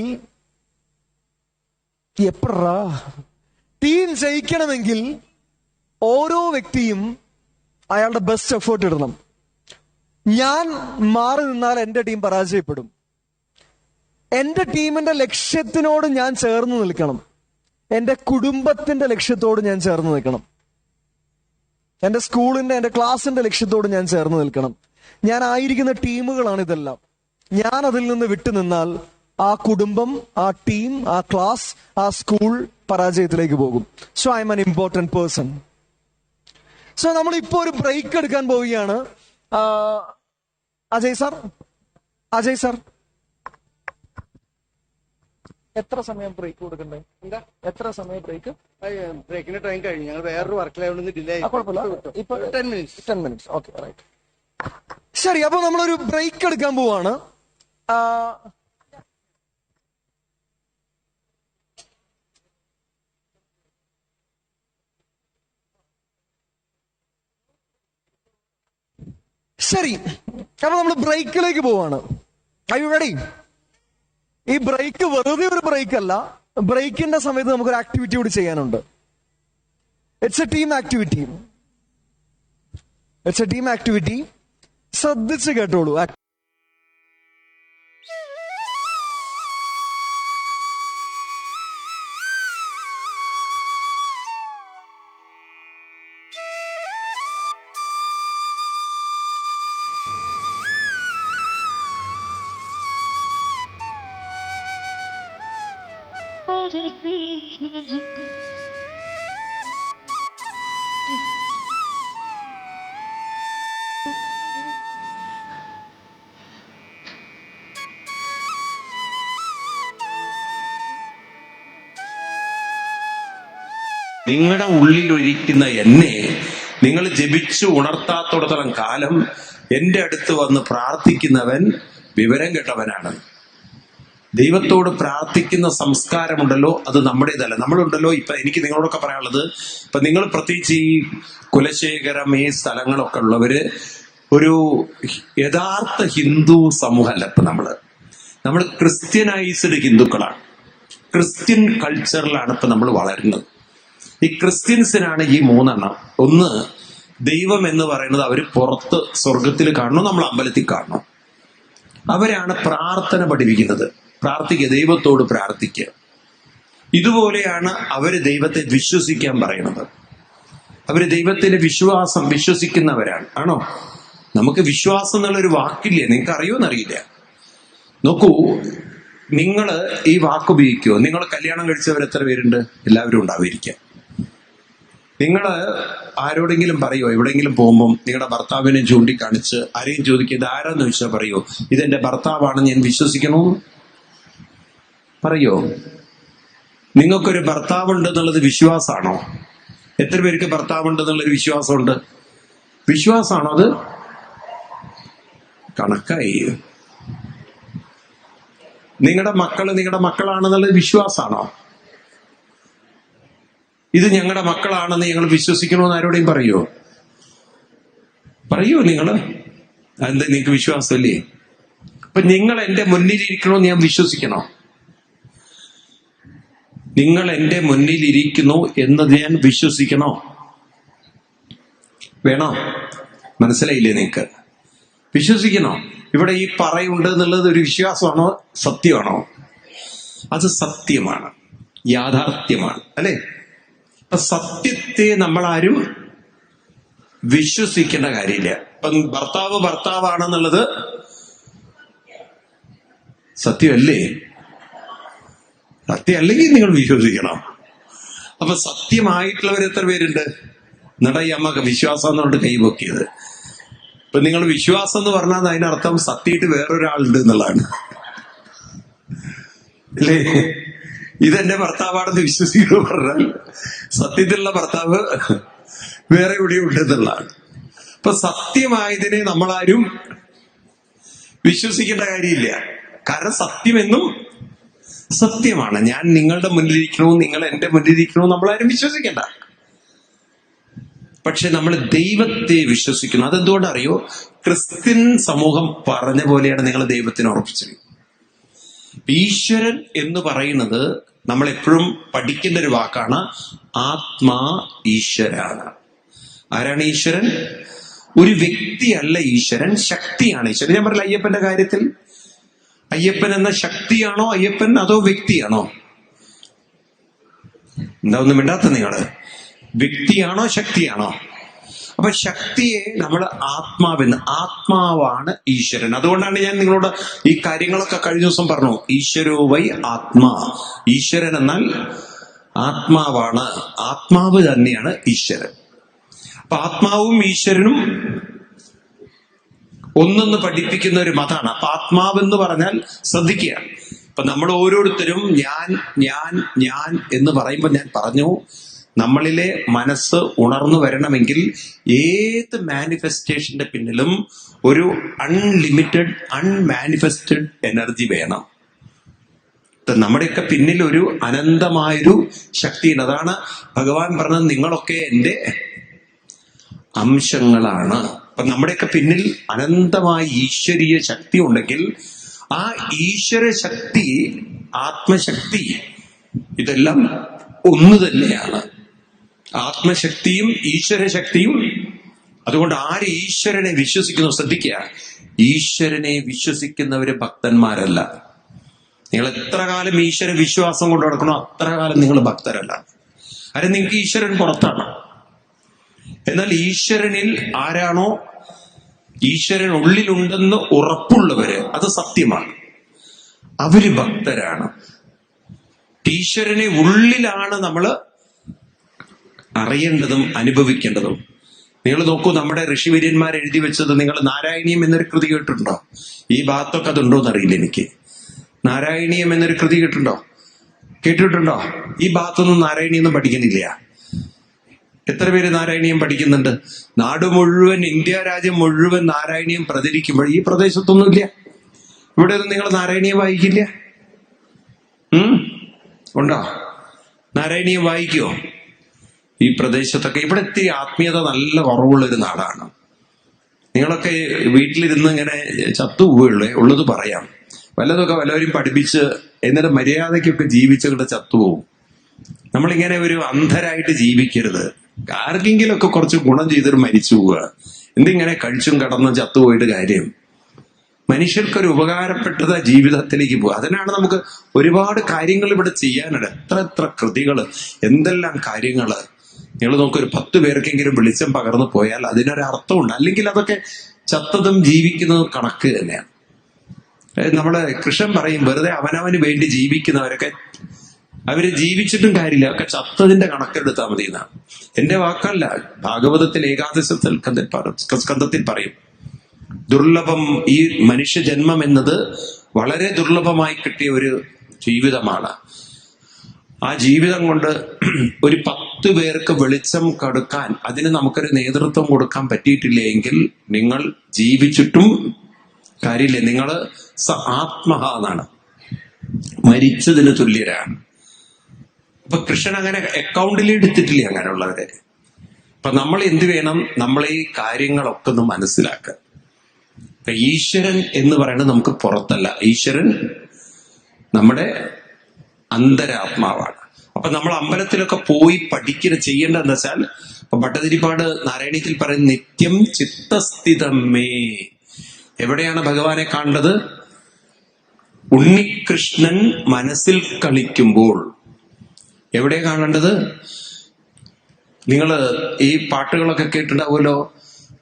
S1: ഓരോ വ്യക്തിയും അയാളുടെ ബെസ്റ്റ് എഫേർട്ട് ഇടണം. ഞാൻ മാറി നിന്നാൽ എന്റെ ടീം പരാജയപ്പെടും. എന്റെ ടീമിന്റെ ലക്ഷ്യത്തിനോട് ഞാൻ ചേർന്ന് നിൽക്കണം. എന്റെ കുടുംബത്തിന്റെ ലക്ഷ്യത്തോട് ഞാൻ ചേർന്ന് നിൽക്കണം. എന്റെ സ്കൂളിന്റെ, എന്റെ ക്ലാസിന്റെ ലക്ഷ്യത്തോട് ഞാൻ ചേർന്ന് നിൽക്കണം. ഞാൻ ആയിരിക്കുന്ന ടീമുകളാണ് ഇതെല്ലാം. ഞാൻ അതിൽ നിന്ന് വിട്ടുനിന്നാൽ ആ കുടുംബം, ആ ടീം, ആ ക്ലാസ്, ആ സ്കൂൾ പരാജയത്തിലേക്ക് പോകും. So I M an important person. So നമ്മൾ ഇപ്പോ ഒരു ബ്രേക്ക് എടുക്കാൻ പോവുകയാണ്. അജയ് സാർ എത്ര സമയം ബ്രേക്ക് കൊടുക്കണ്ടേ? എത്ര സമയം ബ്രേക്ക്?
S10: ബ്രേക്കിന്റെ ടൈം കഴിഞ്ഞു. ഞങ്ങൾ വേറൊരു വർക്കിലായതുകൊണ്ട് ഡിലേ.
S1: കുഴപ്പമില്ല, ഇപ്പൊ 10 മിനിറ്റ്സ്. Okay, right. ശരി, അപ്പൊ നമ്മളൊരു ബ്രേക്ക് എടുക്കാൻ പോവാണ്. ശരി, അപ്പൊ നമ്മൾ ബ്രേക്കിലേക്ക് പോവാണ്. Are you ready? ഈ ബ്രേക്ക് വെറുതെ ഒരു ബ്രേക്ക് അല്ല. ബ്രേക്കിന്റെ സമയത്ത് നമുക്കൊരു ആക്ടിവിറ്റി കൂടി ചെയ്യാനുണ്ട്. It's A team activity. ശ്രദ്ധിച്ച് കേട്ടോളൂ.
S11: നിങ്ങളുടെ ഉള്ളിൽ ഒരിക്കുന്ന എന്നെ നിങ്ങൾ ജപിച്ചു ഉണർത്താത്തോടത്തോളം കാലം എന്റെ അടുത്ത് വന്ന് പ്രാർത്ഥിക്കുന്നവൻ വിവരം കെട്ടവനാണ്. ദൈവത്തോട് പ്രാർത്ഥിക്കുന്ന സംസ്കാരമുണ്ടല്ലോ, അത് നമ്മുടേതല്ല. നമ്മളുണ്ടല്ലോ, ഇപ്പൊ എനിക്ക് നിങ്ങളോടൊക്കെ പറയാനുള്ളത്, ഇപ്പൊ നിങ്ങൾ പ്രത്യേകിച്ച് ഈ കുലശേഖരം, ഈ സ്ഥലങ്ങളൊക്കെ ഉള്ളവര് ഒരു യഥാർത്ഥ ഹിന്ദു സമൂഹമല്ല. ഇപ്പൊ നമ്മൾ ക്രിസ്ത്യനൈസ്ഡ് ഹിന്ദുക്കളാണ്. ക്രിസ്ത്യൻ കൾച്ചറിലാണ് ഇപ്പൊ നമ്മൾ വളരുന്നത്. ഈ ക്രിസ്ത്യൻസിനാണ് ഈ 3 എണ്ണം. ഒന്ന്, ദൈവം എന്ന് പറയുന്നത് അവര് പുറത്ത് സ്വർഗത്തിൽ കാണണം, നമ്മൾ അമ്പലത്തിൽ കാണണം. അവരാണ് പ്രാർത്ഥന പഠിപ്പിക്കുന്നത്. പ്രാർത്ഥിക്കുക, ദൈവത്തോട് പ്രാർത്ഥിക്കുക. ഇതുപോലെയാണ് അവര് ദൈവത്തെ വിശ്വസിക്കാൻ പറയുന്നത്. അവര് ദൈവത്തിന്റെ വിശ്വസിക്കുന്നവരാണ്. ആണോ? നമുക്ക് വിശ്വാസം എന്നുള്ളൊരു വാക്കില്ലേ? നിങ്ങൾക്ക് അറിയുമെന്നറിയില്ല. നോക്കൂ, നിങ്ങള് ഈ വാക്ക് ഉപയോഗിക്കുമോ? നിങ്ങൾ കല്യാണം കഴിച്ചവർ എത്ര പേരുണ്ട്? എല്ലാവരും ഉണ്ടാവിരിക്കാം. നിങ്ങള് ആരോടെങ്കിലും പറയോ, എവിടെയെങ്കിലും പോകുമ്പോൾ നിങ്ങളുടെ ഭർത്താവിനെ ചൂണ്ടിക്കാണിച്ച് ആരെയും ചോദിക്കുക ഇത് ആരാന്ന് ചോദിച്ചാൽ പറയോ ഇതെന്റെ ഭർത്താവാണെന്ന് ഞാൻ വിശ്വസിക്കണോ? പറയോ? നിങ്ങൾക്കൊരു ഭർത്താവുണ്ട് എന്നുള്ളത് വിശ്വാസമാണോ? എത്ര പേർക്ക് ഭർത്താവുണ്ട് എന്നുള്ളൊരു വിശ്വാസമുണ്ട്? വിശ്വാസമാണോ അത്? കണക്കായി. നിങ്ങളുടെ മക്കളാണെന്നുള്ളത് വിശ്വാസമാണോ? ഇത് ഞങ്ങളുടെ മക്കളാണെന്ന് ഞങ്ങൾ വിശ്വസിക്കണമെന്ന് ആരോടെയും പറയോ? നിങ്ങള് എന്താ നിങ്ങൾക്ക് വിശ്വാസമല്ലേ? അപ്പൊ നിങ്ങൾ എന്റെ മുന്നിലിരിക്കണമെന്ന് ഞാൻ വിശ്വസിക്കണോ? നിങ്ങൾ എന്റെ മുന്നിലിരിക്കുന്നു എന്നത് ഞാൻ വിശ്വസിക്കണോ? വേണോ? മനസ്സിലായില്ലേ നിങ്ങൾക്ക്? വിശ്വസിക്കണോ? ഇവിടെ ഈ പറയുണ്ട് എന്നുള്ളത് ഒരു വിശ്വാസമാണോ സത്യമാണോ? അത് സത്യമാണ്, യാഥാർത്ഥ്യമാണ്, അല്ലെ? അപ്പൊ സത്യത്തെ നമ്മളാരും വിശ്വസിക്കേണ്ട കാര്യമില്ല. ഇപ്പം ഭർത്താവാണെന്നുള്ളത് സത്യമല്ലേ? സത്യമല്ലെങ്കിൽ നിങ്ങൾ വിശ്വസിക്കണം. അപ്പൊ സത്യമായിട്ടുള്ളവർ എത്ര പേരുണ്ട്? എന്നിട്ടാ ഈ അമ്മ വിശ്വാസം എന്നുകൊണ്ട് കൈപൊക്കിയത്. ഇപ്പൊ നിങ്ങൾ വിശ്വാസം എന്ന് പറഞ്ഞാൽ അതിനർത്ഥം സത്യമായിട്ട് വേറൊരാളുണ്ട് എന്നുള്ളതാണ്, അല്ലേ? ഇതെന്റെ ഭർത്താവാണെന്ന് വിശ്വസിക്കുന്നു പറഞ്ഞാൽ സത്യത്തിലുള്ള ഭർത്താവ് വേറെ എവിടെയുണ്ട് എന്നുള്ളതാണ്. അപ്പൊ സത്യമായതിനെ നമ്മളാരും വിശ്വസിക്കേണ്ട കാര്യമില്ല. കാരണം സത്യമെന്നും സത്യമാണ്. ഞാൻ നിങ്ങളുടെ മുന്നിലിരിക്കണോ, നിങ്ങൾ എന്റെ മുന്നിലിരിക്കണോ നമ്മളാരും വിശ്വസിക്കേണ്ട. പക്ഷെ നമ്മൾ ദൈവത്തെ വിശ്വസിക്കുന്നു. അതെന്തുകൊണ്ടറിയോ? ക്രിസ്ത്യൻ സമൂഹം പറഞ്ഞ പോലെയാണ് നിങ്ങൾ ദൈവത്തിനെ ഉറപ്പിച്ചത്. ഈശ്വരൻ എന്ന് പറയുന്നത് നമ്മൾ എപ്പോഴും പഠിക്കേണ്ട ഒരു വാക്കാണ്. ആത്മാ ഈശ്വരാണ്. ആരാണ് ഈശ്വരൻ? ഒരു വ്യക്തിയല്ല ഈശ്വരൻ, ശക്തിയാണ് ഈശ്വരൻ. ഞാൻ പറഞ്ഞില്ല അയ്യപ്പന്റെ കാര്യത്തിൽ, അയ്യപ്പൻ എന്ന ശക്തിയാണോ അയ്യപ്പൻ, അതോ വ്യക്തിയാണോ? എന്താ ഒന്നും മിണ്ടാത്ത നിങ്ങള്? വ്യക്തിയാണോ ശക്തിയാണോ? അപ്പൊ ശക്തിയെ നമ്മൾ ആത്മാവാണ് ഈശ്വരൻ. അതുകൊണ്ടാണ് ഞാൻ നിങ്ങളോട് ഈ കാര്യങ്ങളൊക്കെ കഴിഞ്ഞ ദിവസം പറഞ്ഞു. ഈശ്വരോ വൈ ആത്മാ. ഈശ്വരൻ എന്നാൽ ആത്മാവാണ്, ആത്മാവ് തന്നെയാണ് ഈശ്വരൻ. അപ്പൊ ആത്മാവും ഈശ്വരനും ഒന്നെന്ന് പഠിപ്പിക്കുന്ന ഒരു മതമാണ്. അപ്പൊ ആത്മാവെന്ന് പറഞ്ഞാൽ ശ്രദ്ധിക്കുക. അപ്പൊ നമ്മൾ ഓരോരുത്തരും ഞാൻ എന്ന് പറയുമ്പോൾ ഞാൻ പറഞ്ഞു, നമ്മളിലെ മനസ്സ് ഉണർന്നു വരണമെങ്കിൽ ഏത് മാനിഫെസ്റ്റേഷന്റെ പിന്നിലും ഒരു അൺലിമിറ്റഡ് അൺമാനിഫെസ്റ്റഡ് എനർജി വേണം. നമ്മുടെയൊക്കെ പിന്നിൽ ഒരു അനന്തമായൊരു ശക്തിയുണ്ട്. അതാണ് ഭഗവാൻ പറഞ്ഞത്, നിങ്ങളൊക്കെ എൻ്റെ അംശങ്ങളാണ്. അപ്പൊ നമ്മുടെയൊക്കെ പിന്നിൽ അനന്തമായ ഈശ്വരീയ ശക്തി ഉണ്ടെങ്കിൽ ആ ഈശ്വര ശക്തി, ആത്മശക്തി, ഇതെല്ലാം ഒന്ന് തന്നെയാണ്. ആത്മശക്തിയും ഈശ്വരശക്തിയും. അതുകൊണ്ട് ആര് ഈശ്വരനെ വിശ്വസിക്കുന്നു, ശ്രദ്ധിക്കുക, ഈശ്വരനെ വിശ്വസിക്കുന്നവര് ഭക്തന്മാരല്ല. നിങ്ങൾ എത്ര കാലം ഈശ്വര വിശ്വാസം കൊണ്ട് നടക്കണോ അത്ര കാലം നിങ്ങൾ ഭക്തരല്ല. അരെ നിങ്ങൾക്ക് ഈശ്വരൻ പുറത്താണ്. എന്നാൽ ഈശ്വരനിൽ ആരാണോ, ഈശ്വരൻ ഉള്ളിലുണ്ടെന്ന് ഉറപ്പുള്ളവര്, അത് സത്യമാണ്, അവര് ഭക്തരാണ്. ഈശ്വരനെ ഉള്ളിലാണ് നമ്മള് അറിയേണ്ടതും അനുഭവിക്കേണ്ടതും. നിങ്ങൾ നോക്കൂ, നമ്മുടെ ഋഷിവര്യന്മാർ എഴുതി വെച്ചത്, നിങ്ങൾ നാരായണീയം എന്നൊരു കൃതി കേട്ടിട്ടുണ്ടോ? ഈ ഭാഗത്തൊക്കെ അതുണ്ടോന്ന് അറിയില്ല എനിക്ക്. നാരായണീയം എന്നൊരു കൃതി കേട്ടിട്ടുണ്ടോ? ഈ ഭാഗത്തൊന്നും നാരായണീയൊന്നും പഠിക്കുന്നില്ല. എത്ര പേര് നാരായണീയം പഠിക്കുന്നുണ്ട്? നാട് മുഴുവൻ, ഇന്ത്യ രാജ്യം മുഴുവൻ നാരായണീയം പ്രചരിക്കുമ്പോൾ ഈ പ്രദേശത്തൊന്നുമില്ല. ഇവിടെ ഒന്നും നിങ്ങൾ നാരായണീയം വായിക്കില്ല? ഉണ്ടോ? നാരായണീയം വായിക്കുവോ? ഈ പ്രദേശത്തൊക്കെ ഇവിടെ ഇത്തിരി ആത്മീയത നല്ല കുറവുള്ളൊരു നാടാണ്. നിങ്ങളൊക്കെ വീട്ടിലിരുന്ന് ഇങ്ങനെ ചത്തുപോവുള്ളേ, ഉള്ളത് പറയാം. വല്ലതൊക്കെ വല്ലവരും പഠിപ്പിച്ച് എന്നിട്ട് മര്യാദയ്ക്കൊക്കെ ജീവിച്ചുകൊണ്ട് ചത്തുപോകും. നമ്മളിങ്ങനെ ഒരു അന്ധരായിട്ട് ജീവിക്കരുത്. ആർക്കെങ്കിലുമൊക്കെ കുറച്ച് ഗുണം ചെയ്തിട്ട് മരിച്ചു പോവുക. എന്തിങ്ങനെ കഴിച്ചും കടന്നും ചത്തുപോയിട്ട് കാര്യം? മനുഷ്യർക്കൊരു ഉപകാരപ്പെട്ടത് ജീവിതത്തിലേക്ക് പോകുക. അതിനാണ് നമുക്ക് ഒരുപാട് കാര്യങ്ങൾ ഇവിടെ ചെയ്യാനുണ്ട്. എത്ര കൃതികള്, എന്തെല്ലാം കാര്യങ്ങള്. നിങ്ങൾ നോക്കൊരു 10 പേർക്കെങ്കിലും വെളിച്ചം പകർന്നു പോയാൽ അതിനൊരർത്ഥമുണ്ട്. അല്ലെങ്കിൽ അതൊക്കെ ചത്തതും ജീവിക്കുന്നതും കണക്ക് തന്നെയാണ്. നമ്മള് കൃഷ്ണൻ പറയും, വെറുതെ അവനവന് വേണ്ടി ജീവിക്കുന്നവരൊക്കെ അവര് ജീവിച്ചിട്ടും കാര്യമില്ല, ഒക്കെ ചത്തതിന്റെ കണക്കെടുത്താൽ മതി എന്നാണ്. എന്റെ വാക്കല്ല, ഭാഗവതത്തിൽ ഏകാദശത്തിൽ സ്കന്ധത്തിൽ പറയും, ദുർലഭം ഈ മനുഷ്യ ജന്മം എന്നത് വളരെ ദുർലഭമായി കിട്ടിയ ഒരു ജീവിതമാണ്. ആ ജീവിതം കൊണ്ട് ഒരു 10 പേർക്ക് വെളിച്ചം കൊടുക്കാൻ, അതിന് നമുക്കൊരു നേതൃത്വം കൊടുക്കാൻ പറ്റിയിട്ടില്ലെങ്കിൽ നിങ്ങൾ ജീവിച്ചിട്ടും കാര്യമില്ല. നിങ്ങൾ ആത്മഹ എന്നാണ്, മരിച്ചതിന് തുല്യരാണ്. അപ്പൊ കൃഷ്ണൻ അങ്ങനെ അക്കൗണ്ടിൽ എടുത്തിട്ടില്ല അങ്ങനെയുള്ളവരെ. അപ്പൊ നമ്മൾ എന്ത് വേണം? നമ്മൾ ഈ കാര്യങ്ങളൊക്കെ ഒന്ന് മനസ്സിലാക്കുക. അപ്പൊ ഈശ്വരൻ എന്ന് പറയുന്നത് നമുക്ക് പുറത്തല്ല, ഈശ്വരൻ നമ്മുടെ അന്തരാത്മാവാണ്. അപ്പൊ നമ്മൾ അമ്പലത്തിലൊക്കെ പോയി ചെയ്യേണ്ടതെന്ന് വെച്ചാൽ, ഇപ്പൊ ഭട്ടതിരിപ്പാട് നാരായണീയത്തിൽ പറയുന്ന നിത്യം ചിത്തസ്ഥിതമേ. എവിടെയാണ് ഭഗവാനെ കാണേണ്ടത്? ഉണ്ണികൃഷ്ണൻ മനസ്സിൽ കളിക്കുമ്പോൾ. എവിടെ കാണേണ്ടത്? നിങ്ങള് ഈ പാട്ടുകളൊക്കെ കേട്ടിട്ടുണ്ടാവുമല്ലോ,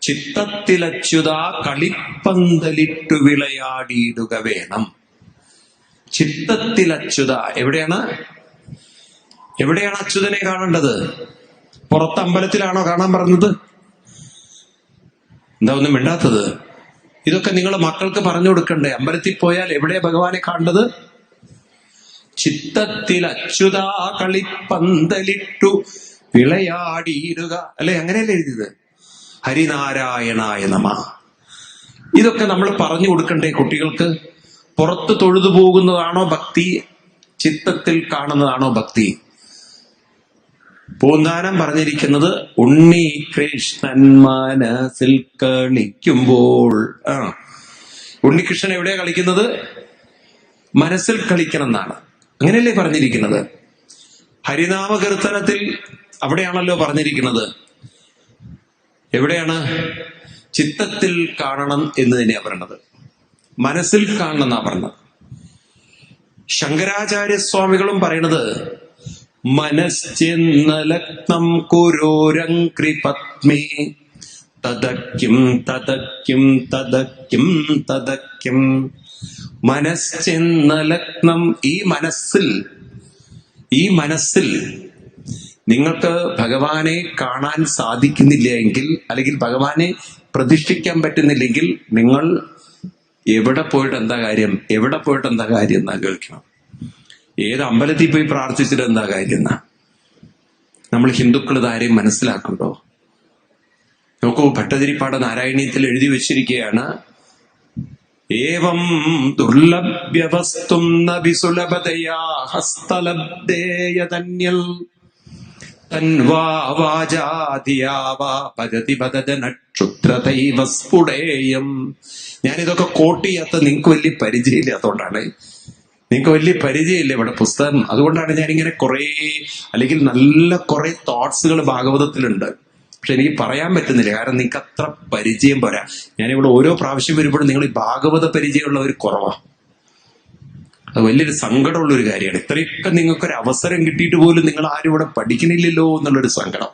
S11: ചിത്തത്തിലച്യുതാ കളിപ്പന്തലിട്ടു വിളയാടിയിടുക വേണം. ചിത്തത്തിലച്യുത എവിടെയാണ്? എവിടെയാണ് അച്യുതനെ കാണേണ്ടത്? പുറത്ത് അമ്പലത്തിലാണോ കാണാൻ പറഞ്ഞത്? എന്താ ഒന്നും മിണ്ടാത്തത്? ഇതൊക്കെ നിങ്ങൾ മക്കൾക്ക് പറഞ്ഞു കൊടുക്കണ്ടേ? അമ്പലത്തിൽ പോയാൽ എവിടെയാ ഭഗവാനെ കാണേണ്ടത്? ചിത്തത്തിൽ അച്യുതാ കളിപ്പന്തലിട്ടു വിളയാടിയിടുക, അല്ലെ? അങ്ങനെയല്ലേ എഴുതിയത്? ഹരിനാരായണായ നമ. ഇതൊക്കെ നമ്മൾ പറഞ്ഞു കൊടുക്കണ്ടേ കുട്ടികൾക്ക്? പുറത്ത് തൊഴുതു പോകുന്നതാണോ ഭക്തി? ചിത്തത്തിൽ കാണുന്നതാണോ ഭക്തി? പൂന്താനം പറഞ്ഞിരിക്കുന്നത് ഉണ്ണി കൃഷ്ണൻ മനസ്സിൽ കളിക്കുമ്പോൾ. ഉണ്ണികൃഷ്ണൻ എവിടെയാ കളിക്കുന്നത്? മനസ്സിൽ കളിക്കണം എന്നാണ്, അങ്ങനെയല്ലേ പറഞ്ഞിരിക്കുന്നത്? ഹരിനാമകീർത്തനത്തിൽ അവിടെയാണല്ലോ പറഞ്ഞിരിക്കുന്നത്. എവിടെയാണ്? ചിത്തത്തിൽ കാണണം എന്ന് തന്നെയാ പറയണത്, മനസ്സിൽ കാണണം എന്നാ പറഞ്ഞത്. ശങ്കരാചാര്യസ്വാമികളും പറയണത് മനശ്ചിന്നലഗ്നം കുരോരംക്രി പത്മേ തദക്യം തദക്യം തദക്യം തദക്യം. മനശ്ചിന്നലഗ്നം, ഈ മനസ്സിൽ നിങ്ങൾക്ക് ഭഗവാനെ കാണാൻ സാധിക്കുന്നില്ല എങ്കിൽ, അല്ലെങ്കിൽ ഭഗവാനെ പ്രതിഷ്ഠിക്കാൻ പറ്റുന്നില്ലെങ്കിൽ, നിങ്ങൾ എവിടെ പോയിട്ട് എന്താ കാര്യം? എവിടെ പോയിട്ട് എന്താ കാര്യം എന്നാ കേൾക്കണം. ഏത് അമ്പലത്തിൽ പോയി പ്രാർത്ഥിച്ചിട്ട് എന്താ കാര്യം എന്നാ? നമ്മൾ ഹിന്ദുക്കൾ ഇതാരെയും മനസ്സിലാക്കുന്നുണ്ടോ? നോക്കൂ, ഭട്ടതിരിപ്പാട് നാരായണീയത്തിൽ എഴുതി വെച്ചിരിക്കുകയാണ്, ഏവം ദുർലഭ്യവസ്തും നബിസുലഭതയാ ഹസ്തലബ്ധേയതന്യൽ തൻവാ വാചാതിയാവാ പരതി പദജനക്ഷുദ്രതൈവ സ്ഫുടേയം. ഞാനിതൊക്കെ കോട്ട് ചെയ്യാത്ത നിങ്ങൾക്ക് വലിയ പരിചയമില്ലാത്തതുകൊണ്ടാണ്. നിങ്ങൾക്ക് വലിയ പരിചയമില്ല ഇവിടെ പുസ്തകം, അതുകൊണ്ടാണ് ഞാനിങ്ങനെ കുറെ, അല്ലെങ്കിൽ നല്ല കുറെ തോട്ട്സുകൾ ഭാഗവതത്തിലുണ്ട്, പക്ഷെ എനിക്ക് പറയാൻ പറ്റുന്നില്ല, കാരണം നിങ്ങൾക്ക് അത്ര പരിചയം പോരാ. ഞാനിവിടെ ഓരോ പ്രാവശ്യം വരുമ്പോഴും നിങ്ങൾ ഈ ഭാഗവത പരിചയമുള്ളവർ കുറവാണ്. അത് വലിയൊരു സങ്കടമുള്ള ഒരു കാര്യമാണ്. ഇത്രയൊക്കെ നിങ്ങൾക്കൊരു അവസരം കിട്ടിയിട്ട് പോലും നിങ്ങൾ ആരും ഇവിടെ പഠിക്കണില്ലല്ലോ എന്നുള്ളൊരു സങ്കടം.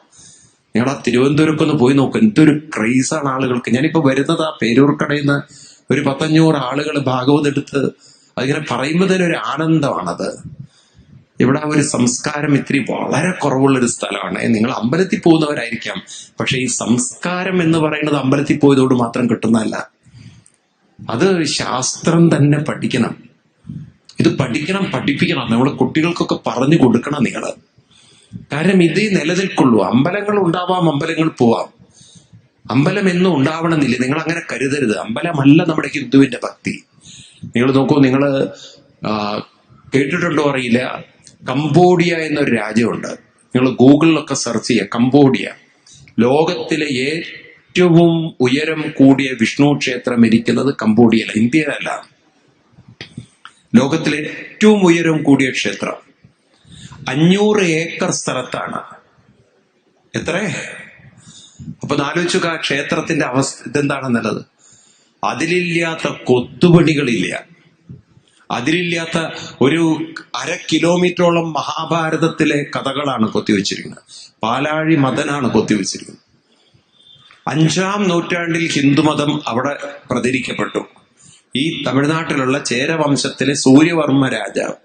S11: നിങ്ങൾ ആ തിരുവനന്തപുരമൊക്കെ ഒന്ന് പോയി നോക്കും, എന്തൊരു ക്രൈസാണ് ആളുകൾക്ക്. ഞാനിപ്പോ വരുന്നത് ആ പേരൂർക്കടയിൽ നിന്ന് ഒരു 100-500 ആളുകൾ ഭാഗവതം എടുത്ത് അതിങ്ങനെ പറയുമ്പോൾ തന്നെ ഒരു ആനന്ദമാണത്. ഇവിടെ ഒരു സംസ്കാരം ഇത്തിരി വളരെ കുറവുള്ളൊരു സ്ഥലമാണ്. നിങ്ങൾ അമ്പലത്തിൽ പോകുന്നവരായിരിക്കാം, പക്ഷെ ഈ സംസ്കാരം എന്ന് പറയുന്നത് അമ്പലത്തിൽ പോയതോട് മാത്രം കിട്ടുന്നതല്ല. അത് ശാസ്ത്രം തന്നെ പഠിക്കണം. ഇത് പഠിക്കണം, പഠിപ്പിക്കണം. നമ്മുടെ കുട്ടികൾക്കൊക്കെ പറഞ്ഞു കൊടുക്കണം നിങ്ങള്. കാരണം ഇതേ നിലനിൽക്കുള്ളൂ. അമ്പലങ്ങൾ ഉണ്ടാവാം, അമ്പലങ്ങൾ പോവാം. അമ്പലം എന്നും ഉണ്ടാവണമെന്നില്ല. നിങ്ങൾ അങ്ങനെ കരുതരുത്. അമ്പലമല്ല നമ്മുടെ ഹിന്ദുവിന്റെ ഭക്തി. നിങ്ങൾ നോക്കൂ, നിങ്ങള് കേട്ടിട്ടുണ്ടോ അറിയില്ല, കംബോഡിയ എന്നൊരു രാജ്യമുണ്ട്. നിങ്ങൾ ഗൂഗിളിലൊക്കെ സെർച്ച് ചെയ്യുക, കംബോഡിയ. ലോകത്തിലെ ഏറ്റവും ഉയരം കൂടിയ വിഷ്ണു ക്ഷേത്രം ഇരിക്കുന്നത് കംബോഡിയയില, ഇന്ത്യയിലല്ല. ലോകത്തിലെ ഏറ്റവും ഉയരം കൂടിയ ക്ഷേത്രം 500 ഏക്കർ സ്ഥലത്താണ്. എത്ര? അപ്പൊ ആലോചിച്ചു ആ ക്ഷേത്രത്തിന്റെ അവസ്ഥ ഇതെന്താണെന്നുള്ളത്. അതിലില്ലാത്ത കൊത്തുപണികളില്ല, അതിലില്ലാത്ത ഒരു 1/2 കിലോമീറ്ററോളം മഹാഭാരതത്തിലെ കഥകളാണ് കൊത്തിവെച്ചിരിക്കുന്നത്. പാലാഴി മദനാണ് കൊത്തിവെച്ചിരിക്കുന്നത്. 5-ാം നൂറ്റാണ്ടിൽ ഹിന്ദുമതം അവിടെ പ്രചരിക്കപ്പെട്ടു. ഈ തമിഴ്നാട്ടിലുള്ള ചേരവംശത്തിലെ സൂര്യവർമ്മ രാജാവ്.